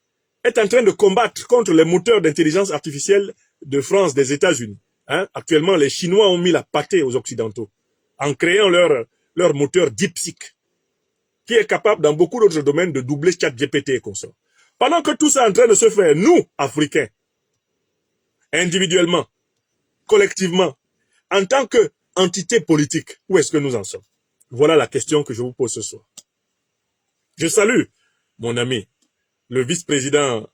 [SPEAKER 2] est en train de combattre contre les moteurs d'intelligence artificielle de France, des États-Unis, actuellement les Chinois ont mis la pâtée aux Occidentaux en créant leur moteur DeepSeek, qui est capable dans beaucoup d'autres domaines de doubler ChatGPT et consorts. Pendant que tout ça est en train de se faire, nous, Africains, individuellement, collectivement, en tant qu'entité politique, où est-ce que nous en sommes? Voilà la question que je vous pose ce soir. Je salue mon ami, le vice-président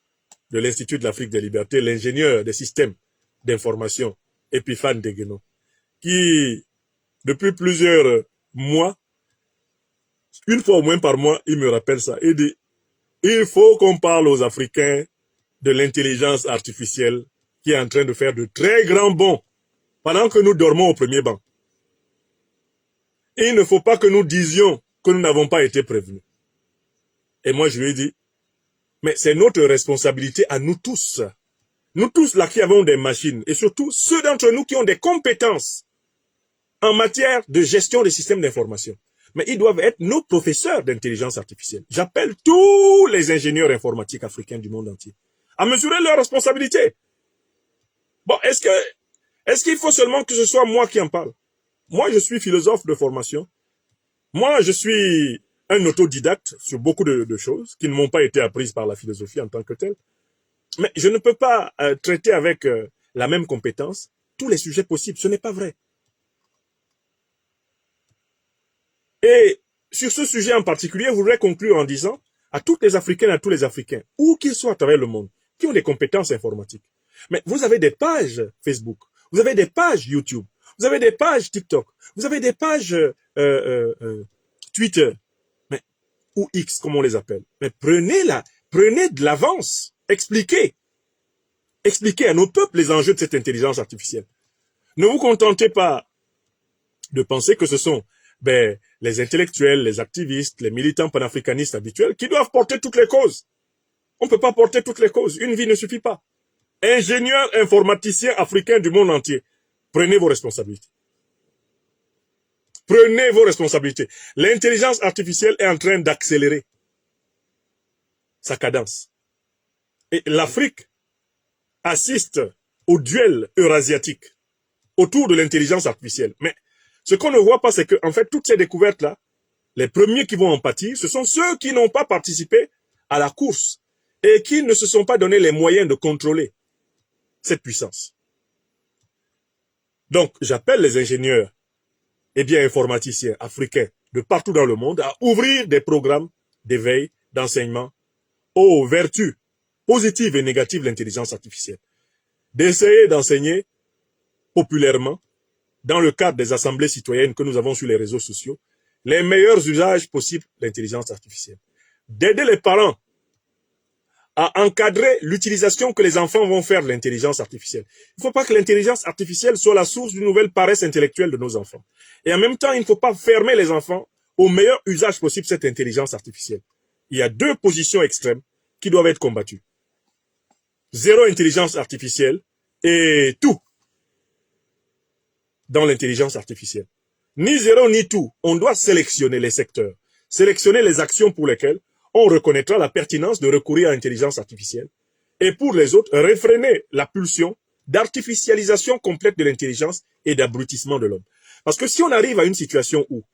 [SPEAKER 2] de l'Institut de l'Afrique des Libertés, l'ingénieur des systèmes d'information, Epiphane Degueno, qui, depuis plusieurs mois, une fois au moins par mois, il me rappelle ça. Il dit, il faut qu'on parle aux Africains de l'intelligence artificielle qui est en train de faire de très grands bonds pendant que nous dormons au premier banc. Et il ne faut pas que nous disions que nous n'avons pas été prévenus. Et moi, je lui ai dit, mais c'est notre responsabilité à nous tous. Nous tous là qui avons des machines, et surtout ceux d'entre nous qui ont des compétences en matière de gestion des systèmes d'information. Mais ils doivent être nos professeurs d'intelligence artificielle. J'appelle tous les ingénieurs informatiques africains du monde entier à mesurer leurs responsabilités. Bon, est-ce qu'il faut seulement que ce soit moi qui en parle? Moi, je suis philosophe de formation. Moi, je suis un autodidacte sur beaucoup de choses qui ne m'ont pas été apprises par la philosophie en tant que telle. Mais je ne peux pas traiter avec la même compétence tous les sujets possibles. Ce n'est pas vrai. Et sur ce sujet en particulier, je voudrais conclure en disant à toutes les Africaines et à tous les Africains, où qu'ils soient à travers le monde, qui ont des compétences informatiques. Mais vous avez des pages Facebook, vous avez des pages YouTube, vous avez des pages TikTok, vous avez des pages Twitter, ou X comme on les appelle. Mais prenez de l'avance, expliquez à nos peuples les enjeux de cette intelligence artificielle. Ne vous contentez pas de penser que ce sont les intellectuels, les activistes, les militants panafricanistes habituels qui doivent porter toutes les causes. On ne peut pas porter toutes les causes. Une vie ne suffit pas. Ingénieurs, informaticiens africains du monde entier, prenez vos responsabilités. Prenez vos responsabilités. L'intelligence artificielle est en train d'accélérer sa cadence. Et l'Afrique assiste au duel eurasiatique autour de l'intelligence artificielle. Mais ce qu'on ne voit pas, c'est que, en fait, toutes ces découvertes-là, les premiers qui vont en pâtir, ce sont ceux qui n'ont pas participé à la course et qui ne se sont pas donné les moyens de contrôler cette puissance. Donc, j'appelle les ingénieurs et bien informaticiens africains de partout dans le monde à ouvrir des programmes d'éveil, d'enseignement aux vertus positives et négatives de l'intelligence artificielle. D'essayer d'enseigner populairement, dans le cadre des assemblées citoyennes que nous avons sur les réseaux sociaux, les meilleurs usages possibles de l'intelligence artificielle. D'aider les parents à encadrer l'utilisation que les enfants vont faire de l'intelligence artificielle. Il ne faut pas que l'intelligence artificielle soit la source d'une nouvelle paresse intellectuelle de nos enfants. Et en même temps, il ne faut pas fermer les enfants au meilleur usage possible de cette intelligence artificielle. Il y a deux positions extrêmes qui doivent être combattues. Zéro intelligence artificielle et tout dans l'intelligence artificielle. Ni zéro ni tout. On doit sélectionner les secteurs, sélectionner les actions pour lesquelles on reconnaîtra la pertinence de recourir à l'intelligence artificielle. Et pour les autres, réfréner la pulsion d'artificialisation complète de l'intelligence et d'abrutissement de l'homme. Parce que si on arrive à une situation où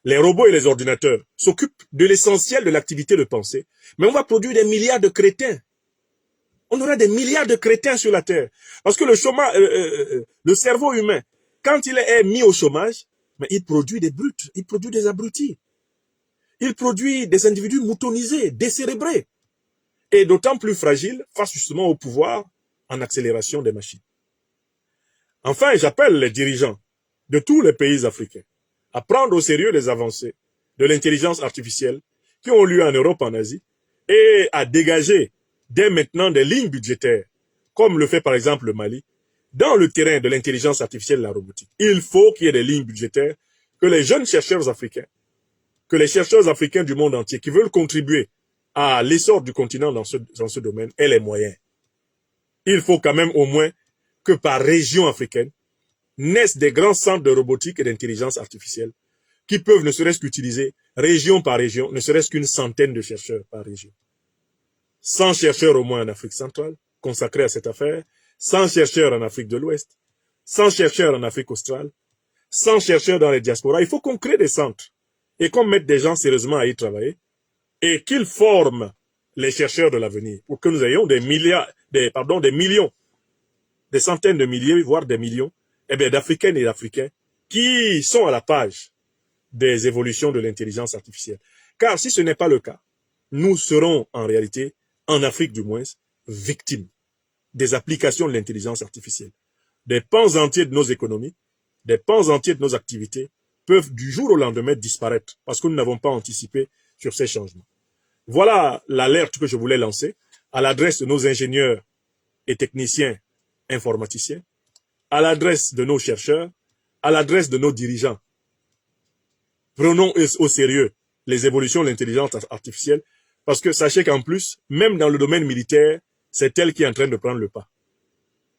[SPEAKER 2] les robots et les ordinateurs s'occupent de l'essentiel de l'activité de pensée, mais on va produire des milliards de crétins. On aura des milliards de crétins sur la Terre. Parce que le cerveau humain, quand il est mis au chômage, mais il produit des brutes, il produit des abrutis. Il produit des individus moutonisés, décérébrés, et d'autant plus fragiles face justement au pouvoir en accélération des machines. Enfin, j'appelle les dirigeants de tous les pays africains à prendre au sérieux les avancées de l'intelligence artificielle qui ont lieu en Europe, en Asie, et à dégager dès maintenant des lignes budgétaires, comme le fait par exemple le Mali, dans le terrain de l'intelligence artificielle et de la robotique. Il faut qu'il y ait des lignes budgétaires que les jeunes chercheurs africains, que les chercheurs africains du monde entier qui veulent contribuer à l'essor du continent dans ce domaine aient les moyens. Il faut quand même au moins que par région africaine naissent des grands centres de robotique et d'intelligence artificielle qui peuvent ne serait-ce qu'utiliser région par région, ne serait-ce qu'une centaine de chercheurs par région. 100 chercheurs au moins en Afrique centrale consacrés à cette affaire, 100 chercheurs en Afrique de l'Ouest, 100 chercheurs en Afrique australe, 100 chercheurs dans les diasporas. Il faut qu'on crée des centres et qu'on mette des gens sérieusement à y travailler et qu'ils forment les chercheurs de l'avenir pour que nous ayons des millions, des centaines de milliers, voire des millions, d'Africaines et d'Africains qui sont à la page des évolutions de l'intelligence artificielle. Car si ce n'est pas le cas, nous serons en réalité, en Afrique du moins, victimes des applications de l'intelligence artificielle. Des pans entiers de nos économies, des pans entiers de nos activités peuvent du jour au lendemain disparaître parce que nous n'avons pas anticipé sur ces changements. Voilà l'alerte que je voulais lancer à l'adresse de nos ingénieurs et techniciens informaticiens, à l'adresse de nos chercheurs, à l'adresse de nos dirigeants. Prenons au sérieux les évolutions de l'intelligence artificielle parce que sachez qu'en plus, même dans le domaine militaire, c'est elle qui est en train de prendre le pas.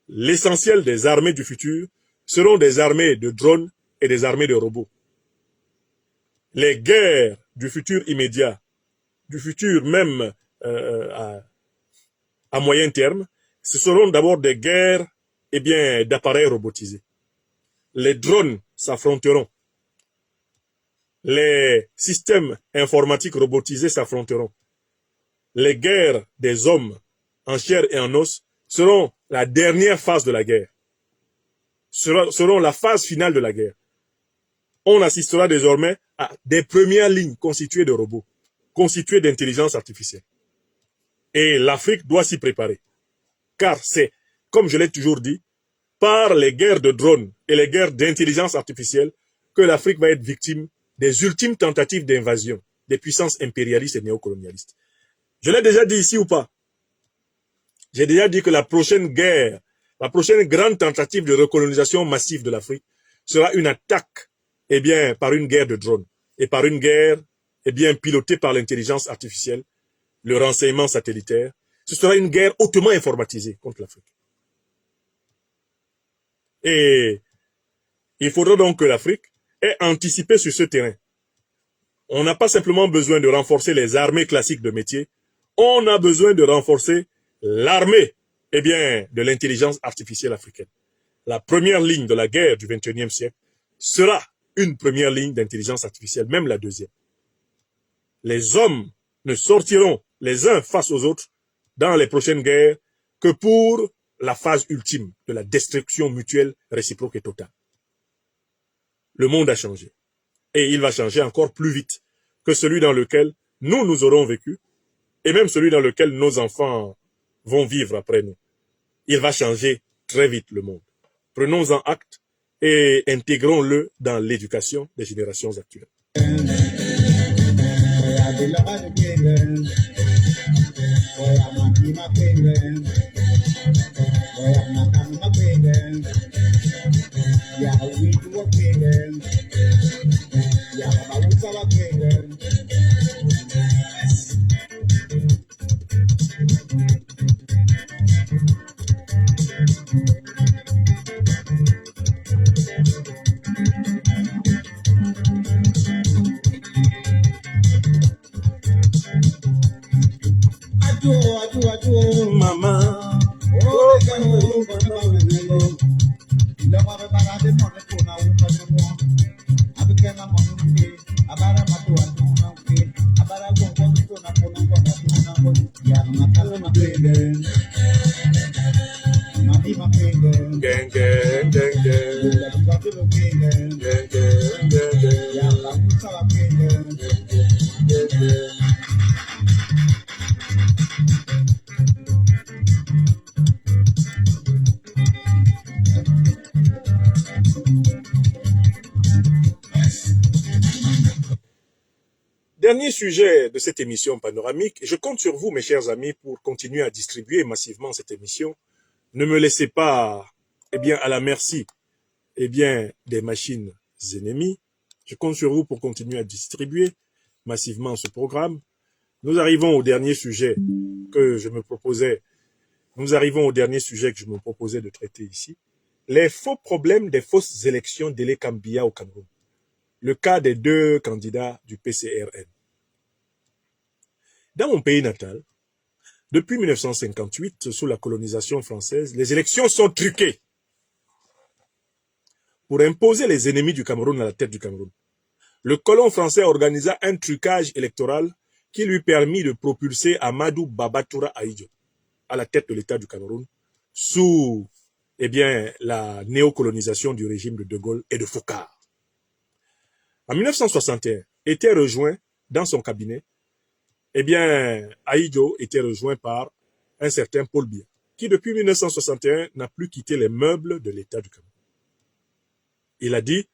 [SPEAKER 2] L'essentiel des armées du futur seront des armées de drones et des armées de robots. Les guerres du futur immédiat, du futur même à moyen terme, ce seront d'abord des guerres d'appareils robotisés. Les drones s'affronteront. Les systèmes informatiques robotisés s'affronteront. Les guerres des hommes en chair et en os seront la dernière phase de la guerre, seront la phase finale de la guerre. On assistera désormais à des premières lignes constituées de robots, constituées d'intelligence artificielle. Et l'Afrique doit s'y préparer. Car c'est, comme je l'ai toujours dit, par les guerres de drones et les guerres d'intelligence artificielle que l'Afrique va être victime des ultimes tentatives d'invasion des puissances impérialistes et néocolonialistes. Je l'ai déjà dit ici ou pas? J'ai déjà dit que la prochaine guerre, la prochaine grande tentative de recolonisation massive de l'Afrique sera une attaque, par une guerre de drones et par une guerre, pilotée par l'intelligence artificielle, le renseignement satellitaire. Ce sera une guerre hautement informatisée contre l'Afrique. Et il faudra donc que l'Afrique ait anticipé sur ce terrain. On n'a pas simplement besoin de renforcer les armées classiques de métier, on a besoin de renforcer l'armée, de l'intelligence artificielle africaine. La première ligne de la guerre du XXIe siècle sera une première ligne d'intelligence artificielle, même la deuxième. Les hommes ne sortiront les uns face aux autres dans les prochaines guerres que pour la phase ultime de la destruction mutuelle, réciproque et totale. Le monde a changé. Et il va changer encore plus vite que celui dans lequel nous aurons vécu, et même celui dans lequel nos enfants vont vivre après nous. Il va changer très vite le monde. Prenons-en acte et intégrons-le dans l'éducation des générations actuelles. Maman, gang, gang, gang, Dernier sujet de cette émission panoramique, je compte sur vous, mes chers amis, pour continuer à distribuer massivement cette émission. Ne me laissez pas, à la merci, des machines ennemies. Je compte sur vous pour continuer à distribuer massivement ce programme. Nous arrivons au dernier sujet que je me proposais. De traiter ici. Les faux problèmes des fausses élections d'Ele Kambia au Cameroun. Le cas des 2 candidats du PCRN. Dans mon pays natal, depuis 1958, sous la colonisation française, les élections sont truquées pour imposer les ennemis du Cameroun à la tête du Cameroun. Le colon français organisa un trucage électoral qui lui permit de propulser Amadou Babatoura Ahidjo à la tête de l'État du Cameroun sous la néocolonisation du régime de De Gaulle et de Foccart. En 1961, était rejoint dans son cabinet, Ahidjo était rejoint par un certain Paul Biya, qui depuis 1961 n'a plus quitté les meubles de l'État du Cameroun. Il a dit,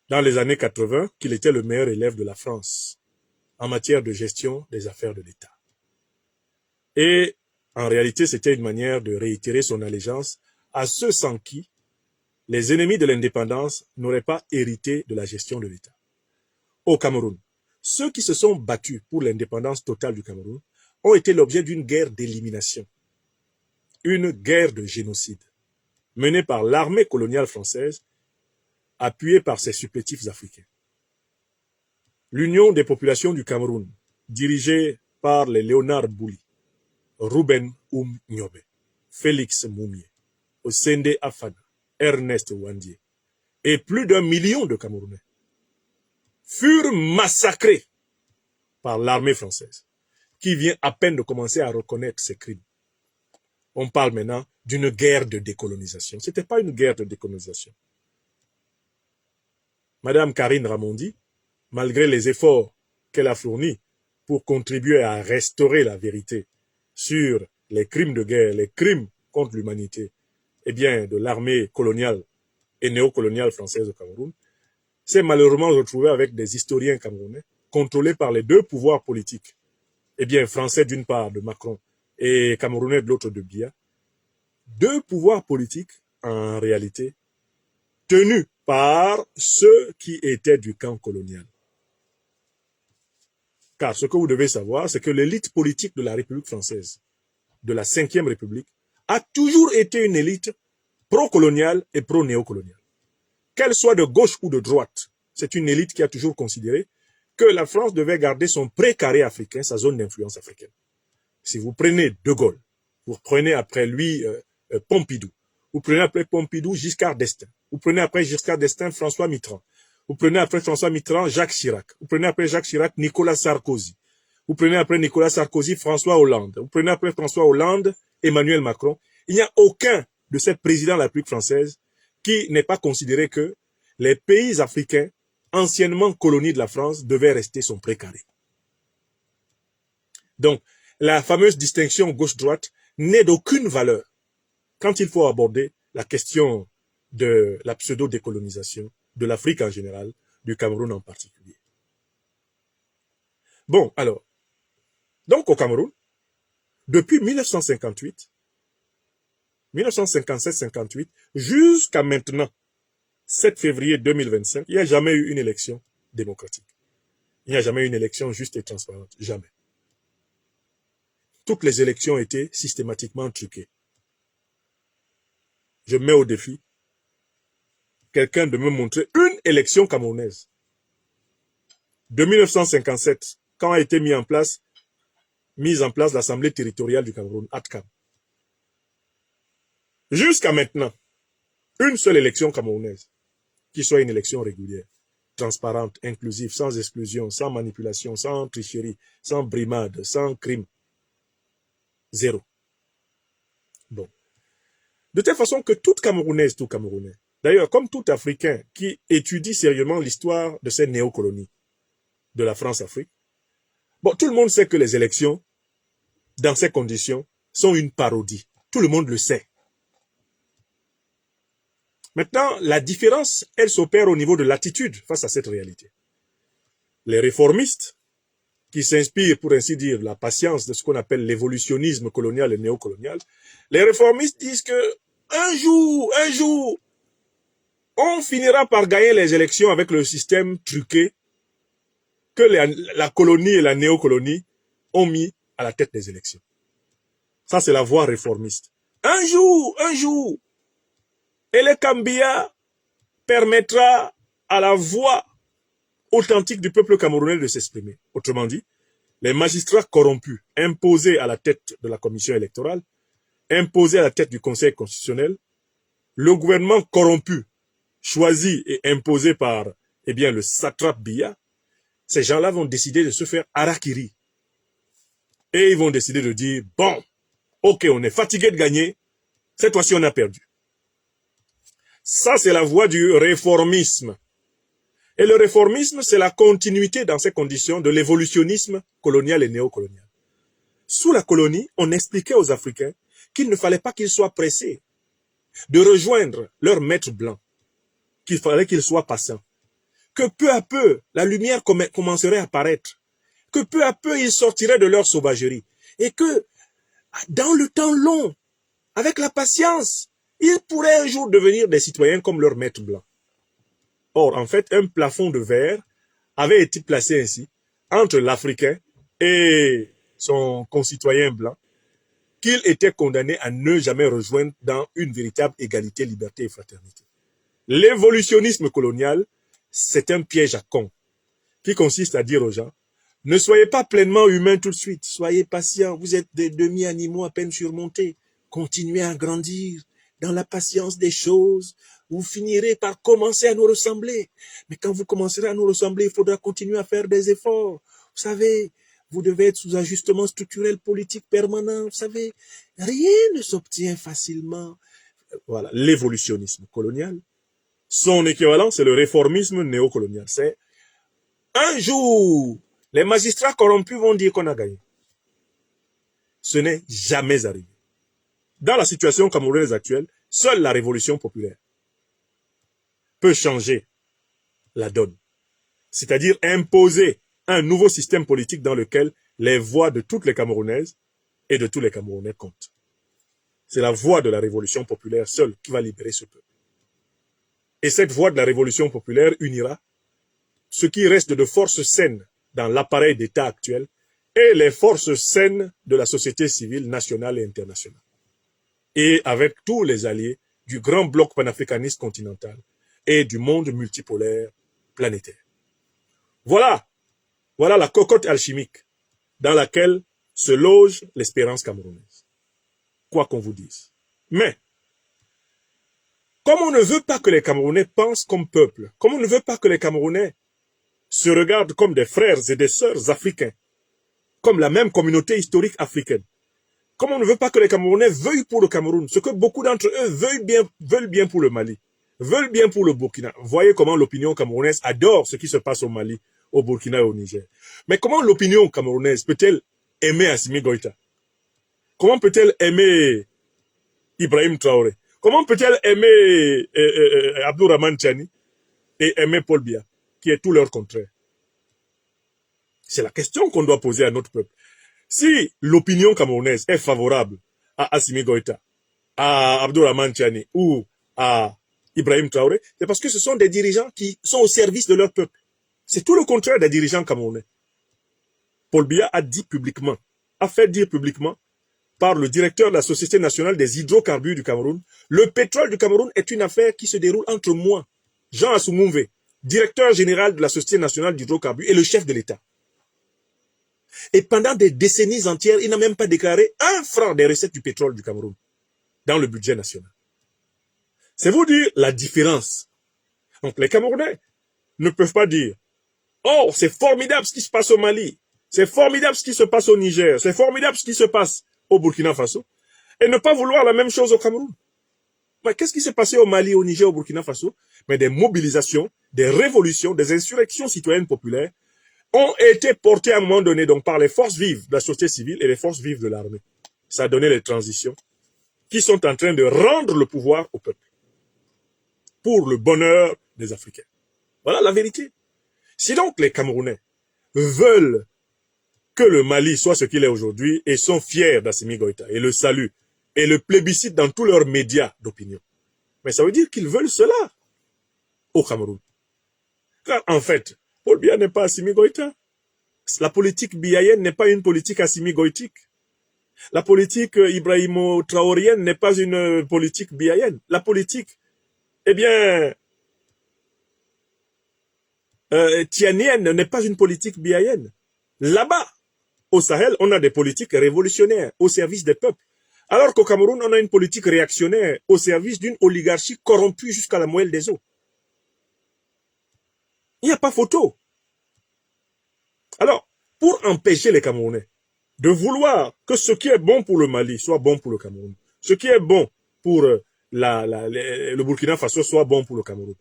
[SPEAKER 2] dans les années 80, qu'il était le meilleur élève de la France en matière de gestion des affaires de l'État. Et en réalité, c'était une manière de réitérer son allégeance à ceux sans qui les ennemis de l'indépendance n'auraient pas hérité de la gestion de l'État. Au Cameroun, ceux qui se sont battus pour l'indépendance totale du Cameroun ont été l'objet d'une guerre d'élimination, une guerre de génocide, menée par l'armée coloniale française, appuyée par ses supplétifs africains. L'Union des populations du Cameroun, dirigée par les Léonard Bouli, Ruben Nyobe, Félix Moumié, Osende Afana, Ernest Ouandié, et plus d'1 million de Camerounais furent massacrés par l'armée française, qui vient à peine de commencer à reconnaître ses crimes. On parle maintenant d'une guerre de décolonisation. Ce n'était pas une guerre de décolonisation. Madame Karine Ramondi, malgré les efforts qu'elle a fournis pour contribuer à restaurer la vérité sur les crimes de guerre, les crimes contre l'humanité, de l'armée coloniale et néocoloniale française au Cameroun, s'est malheureusement retrouvé avec des historiens camerounais contrôlés par les 2 pouvoirs politiques, français d'une part de Macron et camerounais de l'autre de Biya, 2 pouvoirs politiques en réalité tenus par ceux qui étaient du camp colonial. Car ce que vous devez savoir, c'est que l'élite politique de la République française, de la 5e République, a toujours été une élite pro-coloniale et pro-néocoloniale. Qu'elle soit de gauche ou de droite, c'est une élite qui a toujours considéré que la France devait garder son précaré africain, sa zone d'influence africaine. Si vous prenez De Gaulle, vous prenez après lui Pompidou, vous prenez après Pompidou Giscard d'Estaing, vous prenez après Giscard d'Estaing François Mitterrand, vous prenez après François Mitterrand Jacques Chirac, vous prenez après Jacques Chirac Nicolas Sarkozy, vous prenez après Nicolas Sarkozy François Hollande, vous prenez après François Hollande Emmanuel Macron, il n'y a aucun de ces présidents de la République française qui n'est pas considéré que les pays africains, anciennement colonies de la France, devaient rester son précaré. Donc, la fameuse distinction gauche-droite n'est d'aucune valeur quand il faut aborder la question de la pseudo-décolonisation de l'Afrique en général, du Cameroun en particulier. Bon, alors, donc au Cameroun, depuis 1958, 1957-58, jusqu'à maintenant, 7 février 2025, il n'y a jamais eu une élection démocratique. Il n'y a jamais eu une élection juste et transparente. Jamais. Toutes les élections ont été systématiquement truquées. Je mets au défi quelqu'un de me montrer une élection camerounaise. De 1957, quand a été mise en place l'Assemblée territoriale du Cameroun, ATCAM. Jusqu'à maintenant, une seule élection camerounaise, qui soit une élection régulière, transparente, inclusive, sans exclusion, sans manipulation, sans tricherie, sans brimade, sans crime. Zéro. Bon. De telle façon que toute Camerounaise, tout Camerounais, d'ailleurs, comme tout Africain qui étudie sérieusement l'histoire de ces néocolonies de la France-Afrique, bon, tout le monde sait que les élections, dans ces conditions, sont une parodie. Tout le monde le sait. Maintenant, la différence, elle s'opère au niveau de l'attitude face à cette réalité. Les réformistes, qui s'inspirent, pour ainsi dire, la patience de ce qu'on appelle l'évolutionnisme colonial et néocolonial, les réformistes disent que un jour, on finira par gagner les élections avec le système truqué que la colonie et la néocolonie ont mis à la tête des élections. Ça, c'est la voie réformiste. Un jour, et le Cambia permettra à la voix authentique du peuple camerounais de s'exprimer. Autrement dit, les magistrats corrompus, imposés à la tête de la commission électorale, imposés à la tête du Conseil constitutionnel, le gouvernement corrompu, choisi et imposé par, le satrape Biya, ces gens-là vont décider de se faire harakiri. Et ils vont décider de dire, bon, ok, on est fatigué de gagner, cette fois-ci on a perdu. Ça, c'est la voie du réformisme. Et le réformisme, c'est la continuité dans ces conditions de l'évolutionnisme colonial et néocolonial. Sous la colonie, on expliquait aux Africains qu'il ne fallait pas qu'ils soient pressés de rejoindre leur maître blanc, qu'il fallait qu'ils soient patients, que peu à peu, la lumière commencerait à apparaître, que peu à peu, ils sortiraient de leur sauvagerie, et que, dans le temps long, avec la patience, ils pourraient un jour devenir des citoyens comme leur maître blanc. Or, en fait, un plafond de verre avait été placé ainsi entre l'Africain et son concitoyen blanc, qu'il était condamné à ne jamais rejoindre dans une véritable égalité, liberté et fraternité. L'évolutionnisme colonial, c'est un piège à con qui consiste à dire aux gens, ne soyez pas pleinement humains tout de suite, soyez patients, vous êtes des demi-animaux à peine surmontés, continuez à grandir dans la patience des choses, vous finirez par commencer à nous ressembler. Mais quand vous commencerez à nous ressembler, il faudra continuer à faire des efforts. Vous savez, vous devez être sous ajustement structurel politique permanent. Vous savez, rien ne s'obtient facilement. Voilà, l'évolutionnisme colonial. Son équivalent, c'est le réformisme néocolonial. C'est un jour, les magistrats corrompus vont dire qu'on a gagné. Ce n'est jamais arrivé. Dans la situation camerounaise actuelle, seule la révolution populaire peut changer la donne. C'est-à-dire imposer un nouveau système politique dans lequel les voix de toutes les Camerounaises et de tous les Camerounais comptent. C'est la voix de la révolution populaire seule qui va libérer ce peuple. Et cette voix de la révolution populaire unira ce qui reste de forces saines dans l'appareil d'État actuel et les forces saines de la société civile nationale et internationale. Et avec tous les alliés du grand bloc panafricaniste continental et du monde multipolaire planétaire. Voilà la cocotte alchimique dans laquelle se loge l'espérance camerounaise. Quoi qu'on vous dise. Mais, comme on ne veut pas que les Camerounais pensent comme peuple, comme on ne veut pas que les Camerounais se regardent comme des frères et des sœurs africains, comme la même communauté historique africaine, Comme on ne veut pas que les Camerounais veuillent pour le Cameroun, ce que beaucoup d'entre eux veulent bien pour le Mali, veulent bien pour le Burkina. Voyez comment l'opinion camerounaise adore ce qui se passe au Mali, au Burkina et au Niger. Mais comment l'opinion camerounaise peut-elle aimer Assimi Goïta? Comment peut-elle aimer Ibrahim Traoré? Comment peut-elle aimer Abdourahmane Tchani et aimer Paul Biya, qui est tout leur contraire? C'est la question qu'on doit poser à notre peuple. Si l'opinion camerounaise est favorable à Assimi Goïta, à Abdourahmane Tchani ou à Ibrahim Traoré, c'est parce que ce sont des dirigeants qui sont au service de leur peuple. C'est tout le contraire des dirigeants camerounais. Paul Biya a dit publiquement, a fait dire publiquement par le directeur de la Société nationale des hydrocarbures du Cameroun, le pétrole du Cameroun est une affaire qui se déroule entre moi, Jean Assoumouve, directeur général de la Société nationale d'hydrocarbures et le chef de l'État. Et pendant des décennies entières, il n'a même pas déclaré 1 franc des recettes du pétrole du Cameroun dans le budget national. C'est vous dire la différence. Donc les Camerounais ne peuvent pas dire « Oh, c'est formidable ce qui se passe au Mali, c'est formidable ce qui se passe au Niger, c'est formidable ce qui se passe au Burkina Faso » et ne pas vouloir la même chose au Cameroun. Mais qu'est-ce qui s'est passé au Mali, au Niger, au Burkina Faso? Mais des mobilisations, des révolutions, des insurrections citoyennes populaires ont été portées à un moment donné donc par les forces vives de la société civile et les forces vives de l'armée. Ça a donné les transitions qui sont en train de rendre le pouvoir au peuple pour le bonheur des Africains. Voilà la vérité. Si donc les Camerounais veulent que le Mali soit ce qu'il est aujourd'hui et sont fiers d'Assimi Goïta et le saluent et le plébiscitent dans tous leurs médias d'opinion, mais ça veut dire qu'ils veulent cela au Cameroun. Car en fait, Paul Biya n'est pas Assimi Goïta. La politique biyayenne n'est pas une politique assimi-goïtique. La politique ibrahimo-traorienne n'est pas une politique biyayenne. La politique, eh bien, tianienne n'est pas une politique biyayenne. Là-bas, au Sahel, on a des politiques révolutionnaires au service des peuples. Alors qu'au Cameroun, on a une politique réactionnaire au service d'une oligarchie corrompue jusqu'à la moelle des os. Il n'y a pas photo. Alors, pour empêcher les Camerounais de vouloir que ce qui est bon pour le Mali soit bon pour le Cameroun, ce qui est bon pour le Burkina Faso soit bon pour le Cameroun,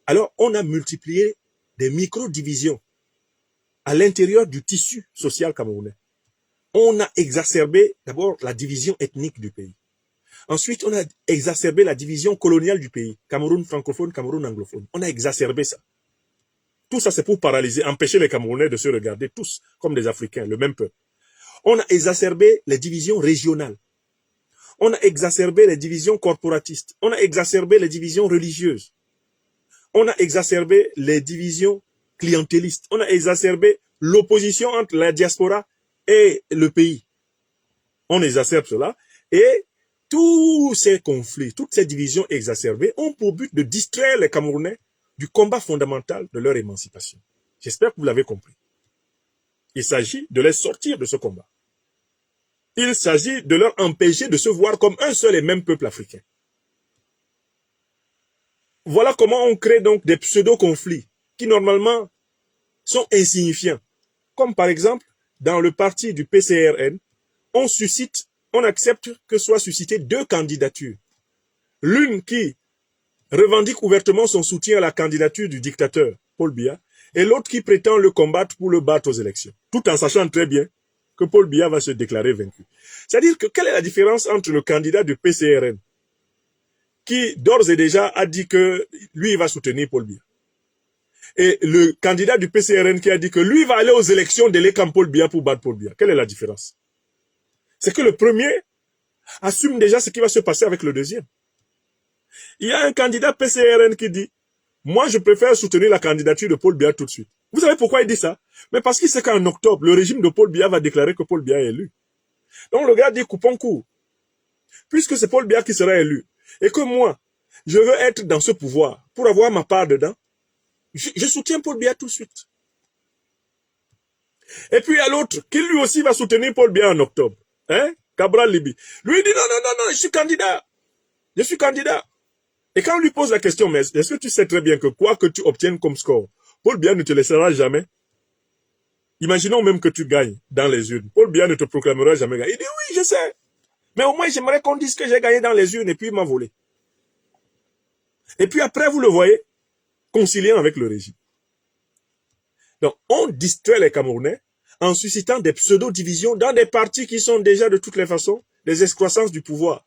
[SPEAKER 2] alors on a multiplié des micro-divisions à l'intérieur du tissu social camerounais. On a exacerbé d'abord la division ethnique du pays. Ensuite, on a exacerbé la division coloniale du pays. Cameroun francophone, Cameroun anglophone. On a exacerbé ça. Tout ça, c'est pour paralyser, empêcher les Camerounais de se regarder tous comme des Africains, le même peuple. On a exacerbé les divisions régionales. On a exacerbé les divisions corporatistes. On a exacerbé les divisions religieuses. On a exacerbé les divisions clientélistes. On a exacerbé l'opposition entre la diaspora et le pays. On exacerbe cela et tous ces conflits, toutes ces divisions exacerbées ont pour but de distraire les Camerounais du combat fondamental de leur émancipation. J'espère que vous l'avez compris. Il s'agit de les sortir de ce combat. Il s'agit de leur empêcher de se voir comme un seul et même peuple africain. Voilà comment on crée donc des pseudo-conflits qui normalement sont insignifiants. Comme par exemple, dans le parti du PCRN, on accepte que soient suscitées 2 candidatures. L'une qui revendique ouvertement son soutien à la candidature du dictateur Paul Biya et l'autre qui prétend le combattre pour le battre aux élections, tout en sachant très bien que Paul Biya va se déclarer vaincu. C'est-à-dire que quelle est la différence entre le candidat du PCRN qui d'ores et déjà a dit que lui il va soutenir Paul Biya et le candidat du PCRN qui a dit que lui va aller aux élections de l'écamp Paul Biya pour battre Paul Biya? Quelle est la différence? C'est que le premier assume déjà ce qui va se passer avec le deuxième. Il y a un candidat PCRN qui dit « Moi, je préfère soutenir la candidature de Paul Biya tout de suite. » Vous savez pourquoi il dit ça? Mais parce qu'il sait qu'en octobre, le régime de Paul Biya va déclarer que Paul Biya est élu. Donc le gars dit « Coupons court. Puisque c'est Paul Biya qui sera élu, et que moi, je veux être dans ce pouvoir pour avoir ma part dedans, je soutiens Paul Biya tout de suite. » Et puis il y a l'autre qui lui aussi va soutenir Paul Biya en octobre. Hein? Cabral Libi. Lui il dit « Non, je suis candidat. Je suis candidat. » Et quand on lui pose la question, mais est-ce que tu sais très bien que quoi que tu obtiennes comme score, Paul Biya ne te laissera jamais? Imaginons même que tu gagnes dans les urnes. Paul Biya ne te proclamera jamais gagné. Il dit oui, je sais. Mais au moins, j'aimerais qu'on dise que j'ai gagné dans les urnes et puis il m'a volé. Et puis après, vous le voyez, conciliant avec le régime. Donc, on distrait les Camerounais en suscitant des pseudo-divisions dans des partis qui sont déjà de toutes les façons des excroissances du pouvoir.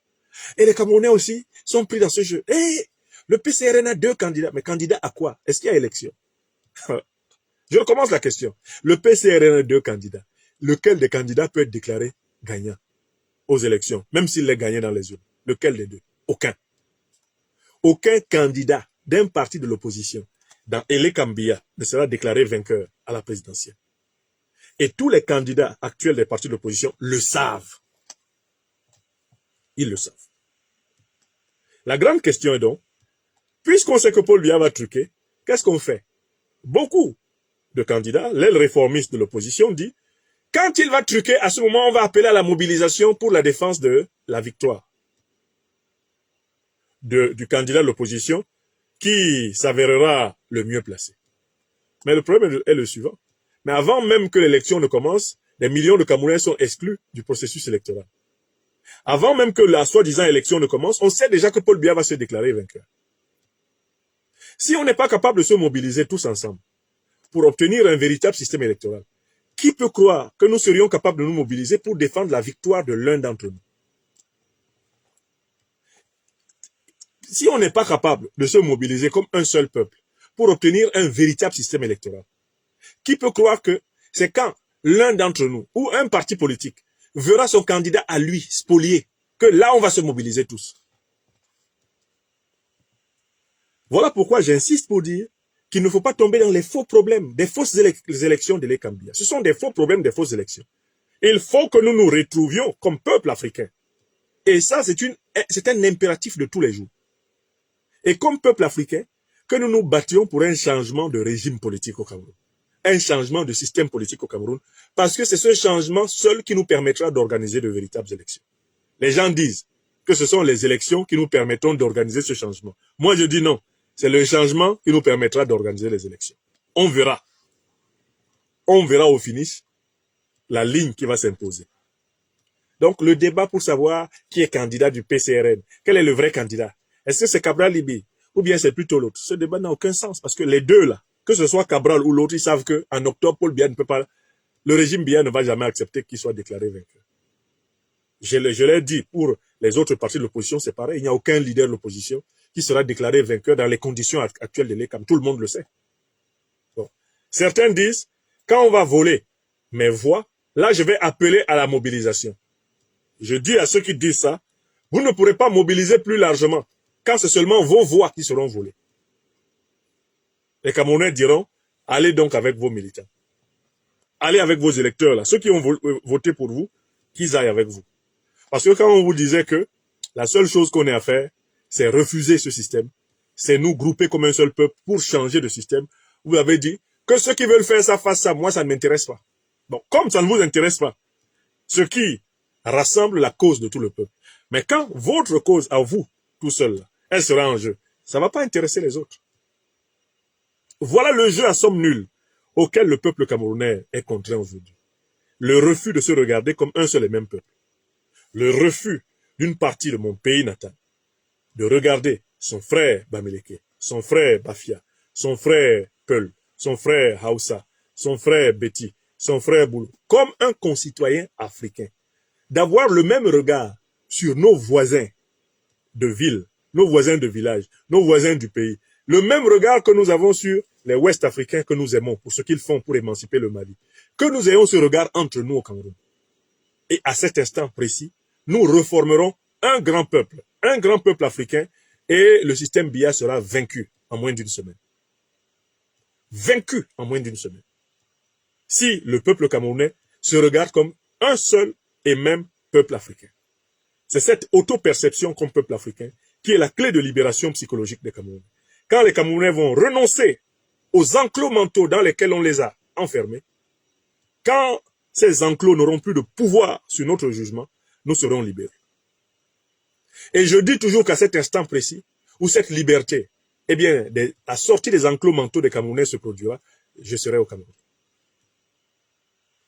[SPEAKER 2] Et les Camerounais aussi sont pris dans ce jeu. Et le PCRN a 2 candidats. Mais candidats à quoi? Est-ce qu'il y a élection? Je recommence la question. Le PCRN a 2 candidats. Lequel des candidats peut être déclaré gagnant aux élections, même s'il est gagné dans les urnes? Lequel des 2? Aucun. Aucun candidat d'un parti de l'opposition dans Elekambia ne sera déclaré vainqueur à la présidentielle. Et tous les candidats actuels des partis de l'opposition le savent. Ils le savent. La grande question est donc, puisqu'on sait que Paul Biya va truquer, qu'est-ce qu'on fait? Beaucoup de candidats, l'aile réformiste de l'opposition dit, quand il va truquer, à ce moment, on va appeler à la mobilisation pour la défense de la victoire du candidat de l'opposition qui s'avérera le mieux placé. Mais le problème est le suivant. Mais avant même que l'élection ne commence, des millions de Camerounais sont exclus du processus électoral. Avant même que la soi-disant élection ne commence, on sait déjà que Paul Biya va se déclarer vainqueur. Si on n'est pas capable de se mobiliser tous ensemble pour obtenir un véritable système électoral, qui peut croire que nous serions capables de nous mobiliser pour défendre la victoire de l'un d'entre nous? Si on n'est pas capable de se mobiliser comme un seul peuple pour obtenir un véritable système électoral, qui peut croire que c'est quand l'un d'entre nous ou un parti politique verra son candidat à lui spolié que là on va se mobiliser tous? Voilà pourquoi j'insiste pour dire qu'il ne faut pas tomber dans les faux problèmes, des fausses élections de l'Ekambia. Ce sont des faux problèmes, des fausses élections. Il faut que nous nous retrouvions comme peuple africain. Et ça, c'est un impératif de tous les jours. Et comme peuple africain, que nous nous battions pour un changement de régime politique au Cameroun. Un changement de système politique au Cameroun. Parce que c'est ce changement seul qui nous permettra d'organiser de véritables élections. Les gens disent que ce sont les élections qui nous permettront d'organiser ce changement. Moi, je dis non. C'est le changement qui nous permettra d'organiser les élections. On verra. On verra au finish la ligne qui va s'imposer. Donc, le débat pour savoir qui est candidat du PCRN, quel est le vrai candidat? Est-ce que c'est Cabral Libé ou bien c'est plutôt l'autre? Ce débat n'a aucun sens parce que les deux là, que ce soit Cabral ou l'autre, ils savent qu'en octobre, Paul Biya ne peut pas, le régime Biya ne va jamais accepter qu'il soit déclaré vainqueur. Je l'ai dit, pour les autres partis de l'opposition, c'est pareil. Il n'y a aucun leader de l'opposition qui sera déclaré vainqueur dans les conditions actuelles de l'ECAM. Tout le monde le sait. Bon. Certains disent, quand on va voler mes voix, là, je vais appeler à la mobilisation. Je dis à ceux qui disent ça, vous ne pourrez pas mobiliser plus largement quand c'est seulement vos voix qui seront volées. Les Camerounais diront, allez donc avec vos militants. Allez avec vos électeurs, là. Ceux qui ont voté pour vous, qu'ils aillent avec vous. Parce que quand on vous disait que la seule chose qu'on ait à faire, c'est refuser ce système, c'est nous grouper comme un seul peuple pour changer de système, vous avez dit que ceux qui veulent faire ça fassent ça, moi ça ne m'intéresse pas. Bon, comme ça ne vous intéresse pas, ce qui rassemble la cause de tout le peuple. Mais quand votre cause à vous, tout seul, là, elle sera en jeu, ça ne va pas intéresser les autres. Voilà le jeu à somme nulle auquel le peuple camerounais est contraint aujourd'hui. Le refus de se regarder comme un seul et même peuple. Le refus d'une partie de mon pays natal de regarder son frère Bamileke, son frère Bafia, son frère Peul, son frère Hausa, son frère Betty, son frère Boulou, comme un concitoyen africain. D'avoir le même regard sur nos voisins de ville, nos voisins de village, nos voisins du pays. Le même regard que nous avons sur les Ouest-Africains que nous aimons pour ce qu'ils font pour émanciper le Mali. Que nous ayons ce regard entre nous au Cameroun. Et à cet instant précis, nous reformerons un grand peuple africain, et le système Biya sera vaincu en moins d'une semaine. Vaincu en moins d'une semaine. Si le peuple camerounais se regarde comme un seul et même peuple africain. C'est cette auto-perception comme peuple africain qui est la clé de libération psychologique des Camerounais. Quand les Camerounais vont renoncer aux enclos mentaux dans lesquels on les a enfermés, quand ces enclos n'auront plus de pouvoir sur notre jugement, nous serons libérés. Et je dis toujours qu'à cet instant précis, où cette liberté, eh bien, la sortie des enclos mentaux des Camerounais se produira, je serai au Cameroun.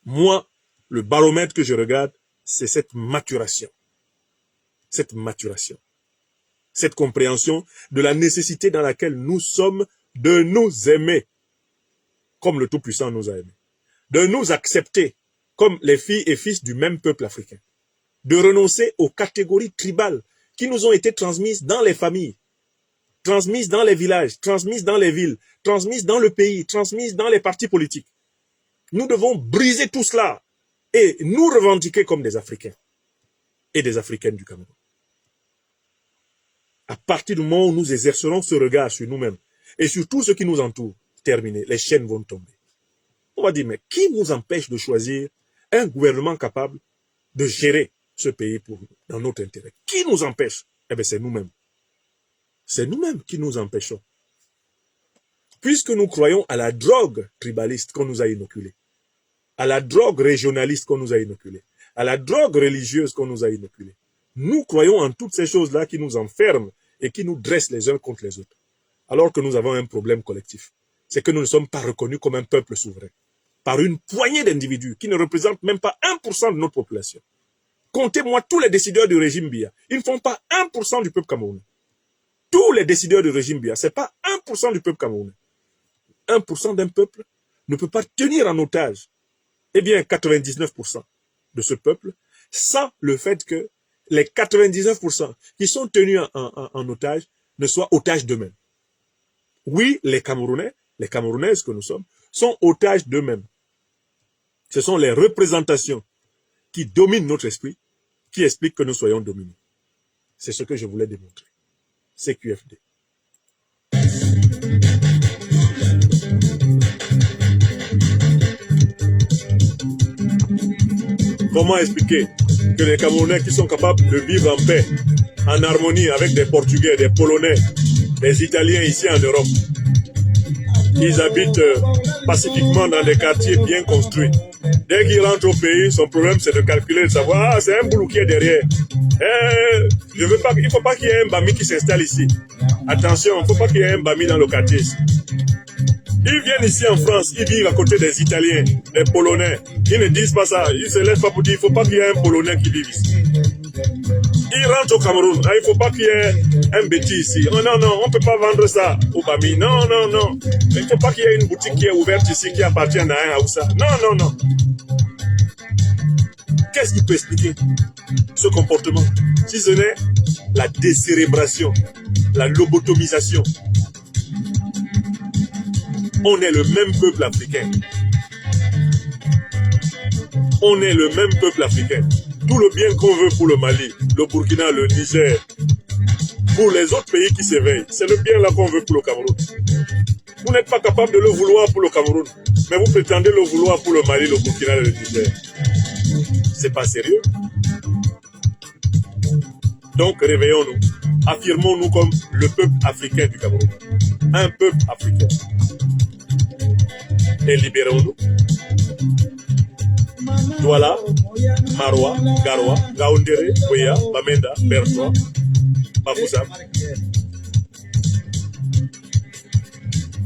[SPEAKER 2] Moi, le baromètre que je regarde, c'est cette maturation. cette maturation, cette compréhension de la nécessité dans laquelle nous sommes de nous aimer comme le Tout-Puissant nous a aimés, de nous accepter comme les filles et fils du même peuple africain, de renoncer aux catégories tribales qui nous ont été transmises dans les familles, transmises dans les villages, transmises dans les villes, transmises dans le pays, transmises dans les partis politiques. Nous devons briser tout cela et nous revendiquer comme des Africains et des Africaines du Cameroun. À partir du moment où nous exercerons ce regard sur nous-mêmes et sur tout ce qui nous entoure, terminé, les chaînes vont tomber. On va dire, mais qui nous empêche de choisir un gouvernement capable de gérer ce pays pour nous, dans notre intérêt? Qui nous empêche? Eh bien, c'est nous-mêmes. C'est nous-mêmes qui nous empêchons. Puisque nous croyons à la drogue tribaliste qu'on nous a inoculée, à la drogue régionaliste qu'on nous a inoculée, à la drogue religieuse qu'on nous a inoculée, nous croyons en toutes ces choses-là qui nous enferment et qui nous dressent les uns contre les autres. Alors que nous avons un problème collectif. C'est que nous ne sommes pas reconnus comme un peuple souverain par une poignée d'individus qui ne représentent même pas 1% de notre population. Comptez-moi tous les décideurs du régime Biya. Ils ne font pas 1% du peuple camerounais. Tous les décideurs du régime Biya, ce n'est pas 1% du peuple camerounais. 1% d'un peuple ne peut pas tenir en otage, eh bien 99% de ce peuple, sans le fait que les 99% qui sont tenus en otage ne soient otages d'eux-mêmes. Oui, les Camerounais, les Camerounaises que nous sommes, sont otages d'eux-mêmes. Ce sont les représentations qui dominent notre esprit, qui expliquent que nous soyons dominés. C'est ce que je voulais démontrer. CQFD. Comment expliquer que les Camerounais qui sont capables de vivre en paix, en harmonie avec des Portugais, des Polonais, des Italiens ici en Europe, ils habitent pacifiquement dans des quartiers bien construits. Dès qu'ils rentrent au pays, son problème c'est de calculer, de savoir, c'est un boulot qui est derrière. Il ne faut pas qu'il y ait un Bami qui s'installe ici. Attention, il ne faut pas qu'il y ait un Bami dans le quartier ici. Ils viennent ici en France, ils vivent à côté des Italiens, des Polonais. Ils ne disent pas ça, ils ne se lèvent pas pour dire, il ne faut pas qu'il y ait un Polonais qui vive ici. Ils rentrent au Cameroun, il ne faut pas qu'il y ait un bêtis ici. Oh non, non, on ne peut pas vendre ça au Bami. Non, non, non. Il ne faut pas qu'il y ait une boutique qui est ouverte ici, qui appartient à un Haoussa. Non, non, non. Qu'est-ce qui peut expliquer ce comportement? Si ce n'est la décérébration, la lobotomisation. On est le même peuple africain. On est le même peuple africain. Tout le bien qu'on veut pour le Mali, le Burkina, le Niger, pour les autres pays qui s'éveillent, c'est le bien là qu'on veut pour le Cameroun. Vous n'êtes pas capable de le vouloir pour le Cameroun, mais vous prétendez le vouloir pour le Mali, le Burkina et le Niger. C'est pas sérieux. Donc réveillons-nous. Affirmons-nous comme le peuple africain du Cameroun. Un peuple africain. Et libérons-nous. Douala, Marois, Garoua, Gaoundéré, Ouéa, Bamenda, Bertois, Bafoussam.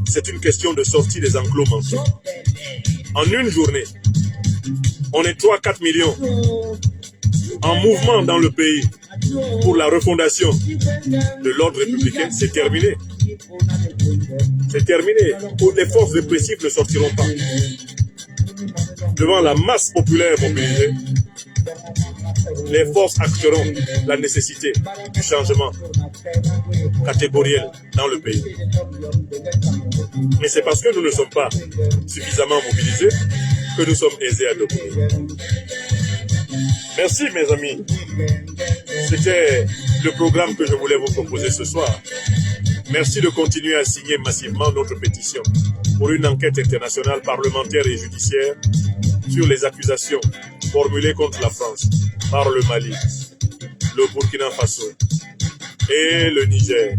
[SPEAKER 2] C'est une question de sortie des enclos mentaux. En une journée, on est 3-4 millions en mouvement dans le pays pour la refondation de l'ordre républicain. C'est terminé. C'est terminé. Les forces répressives ne sortiront pas. Devant la masse populaire mobilisée, les forces acteront la nécessité du changement catégoriel dans le pays. Mais c'est parce que nous ne sommes pas suffisamment mobilisés que nous sommes aisés à dominer. Merci mes amis. C'était le programme que je voulais vous proposer ce soir. Merci de continuer à signer massivement notre pétition pour une enquête internationale parlementaire et judiciaire sur les accusations formulées contre la France par le Mali, le Burkina Faso et le Niger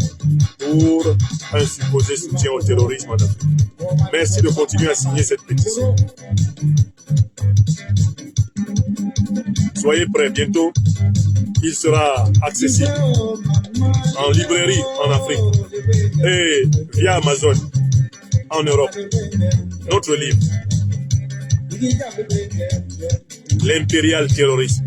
[SPEAKER 2] pour un supposé soutien au terrorisme en Afrique. Merci de continuer à signer cette pétition. Soyez prêts, bientôt, il sera accessible en librairie en Afrique et via Amazon en Europe. Notre livre, L'impérial terrorisme.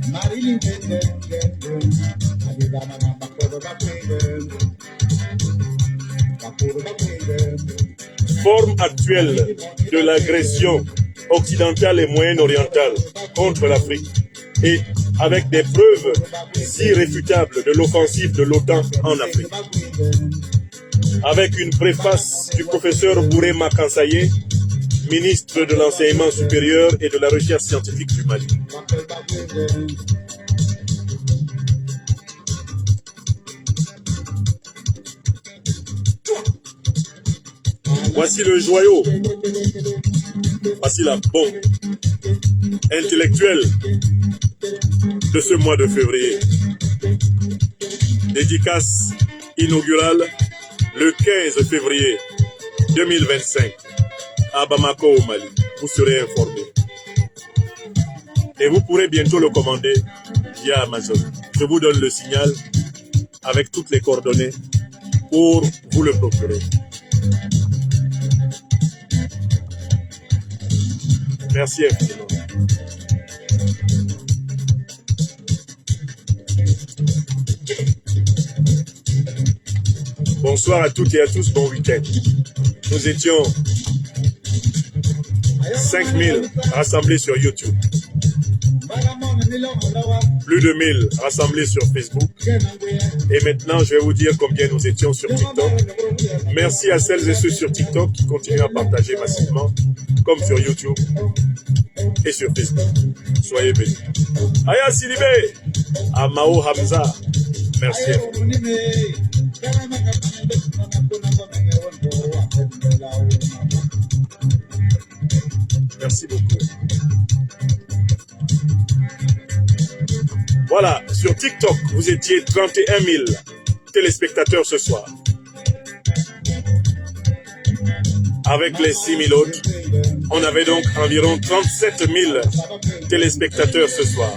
[SPEAKER 1] Forme actuelle de l'agression occidentale et moyenne-orientale contre l'Afrique et avec des preuves irréfutables de l'offensive de l'OTAN en Afrique. Avec une préface du professeur Bouré Makansaye, ministre de l'Enseignement supérieur et de la Recherche scientifique du Mali. Voici le joyau, voici la bombe intellectuelle de ce mois de février. Dédicace inaugurale le 15 février 2025 à Bamako au Mali. Vous serez informés. Et vous pourrez bientôt le commander via Amazon. Je vous donne le signal avec toutes les coordonnées pour vous le procurer. Merci infiniment. Bonsoir à toutes et à tous, bon week-end. Nous étions 5000 rassemblés sur YouTube. Plus de 1000 rassemblés sur Facebook. Et maintenant, je vais vous dire combien nous étions sur TikTok. Merci à celles et ceux sur TikTok qui continuent à partager massivement, comme sur YouTube et sur Facebook. Soyez bénis. Aya Silibé, Amao Hamza, merci. Merci beaucoup. Voilà, sur TikTok, vous étiez 31 000 téléspectateurs ce soir. Avec les 6 000 autres, on avait donc environ 37 000 téléspectateurs ce soir.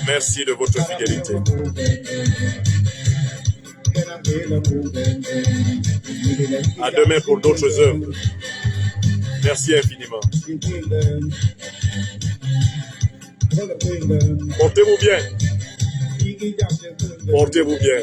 [SPEAKER 1] Merci de votre fidélité. À demain pour d'autres œuvres. Merci infiniment. Portez-vous bien. Portez-vous bien.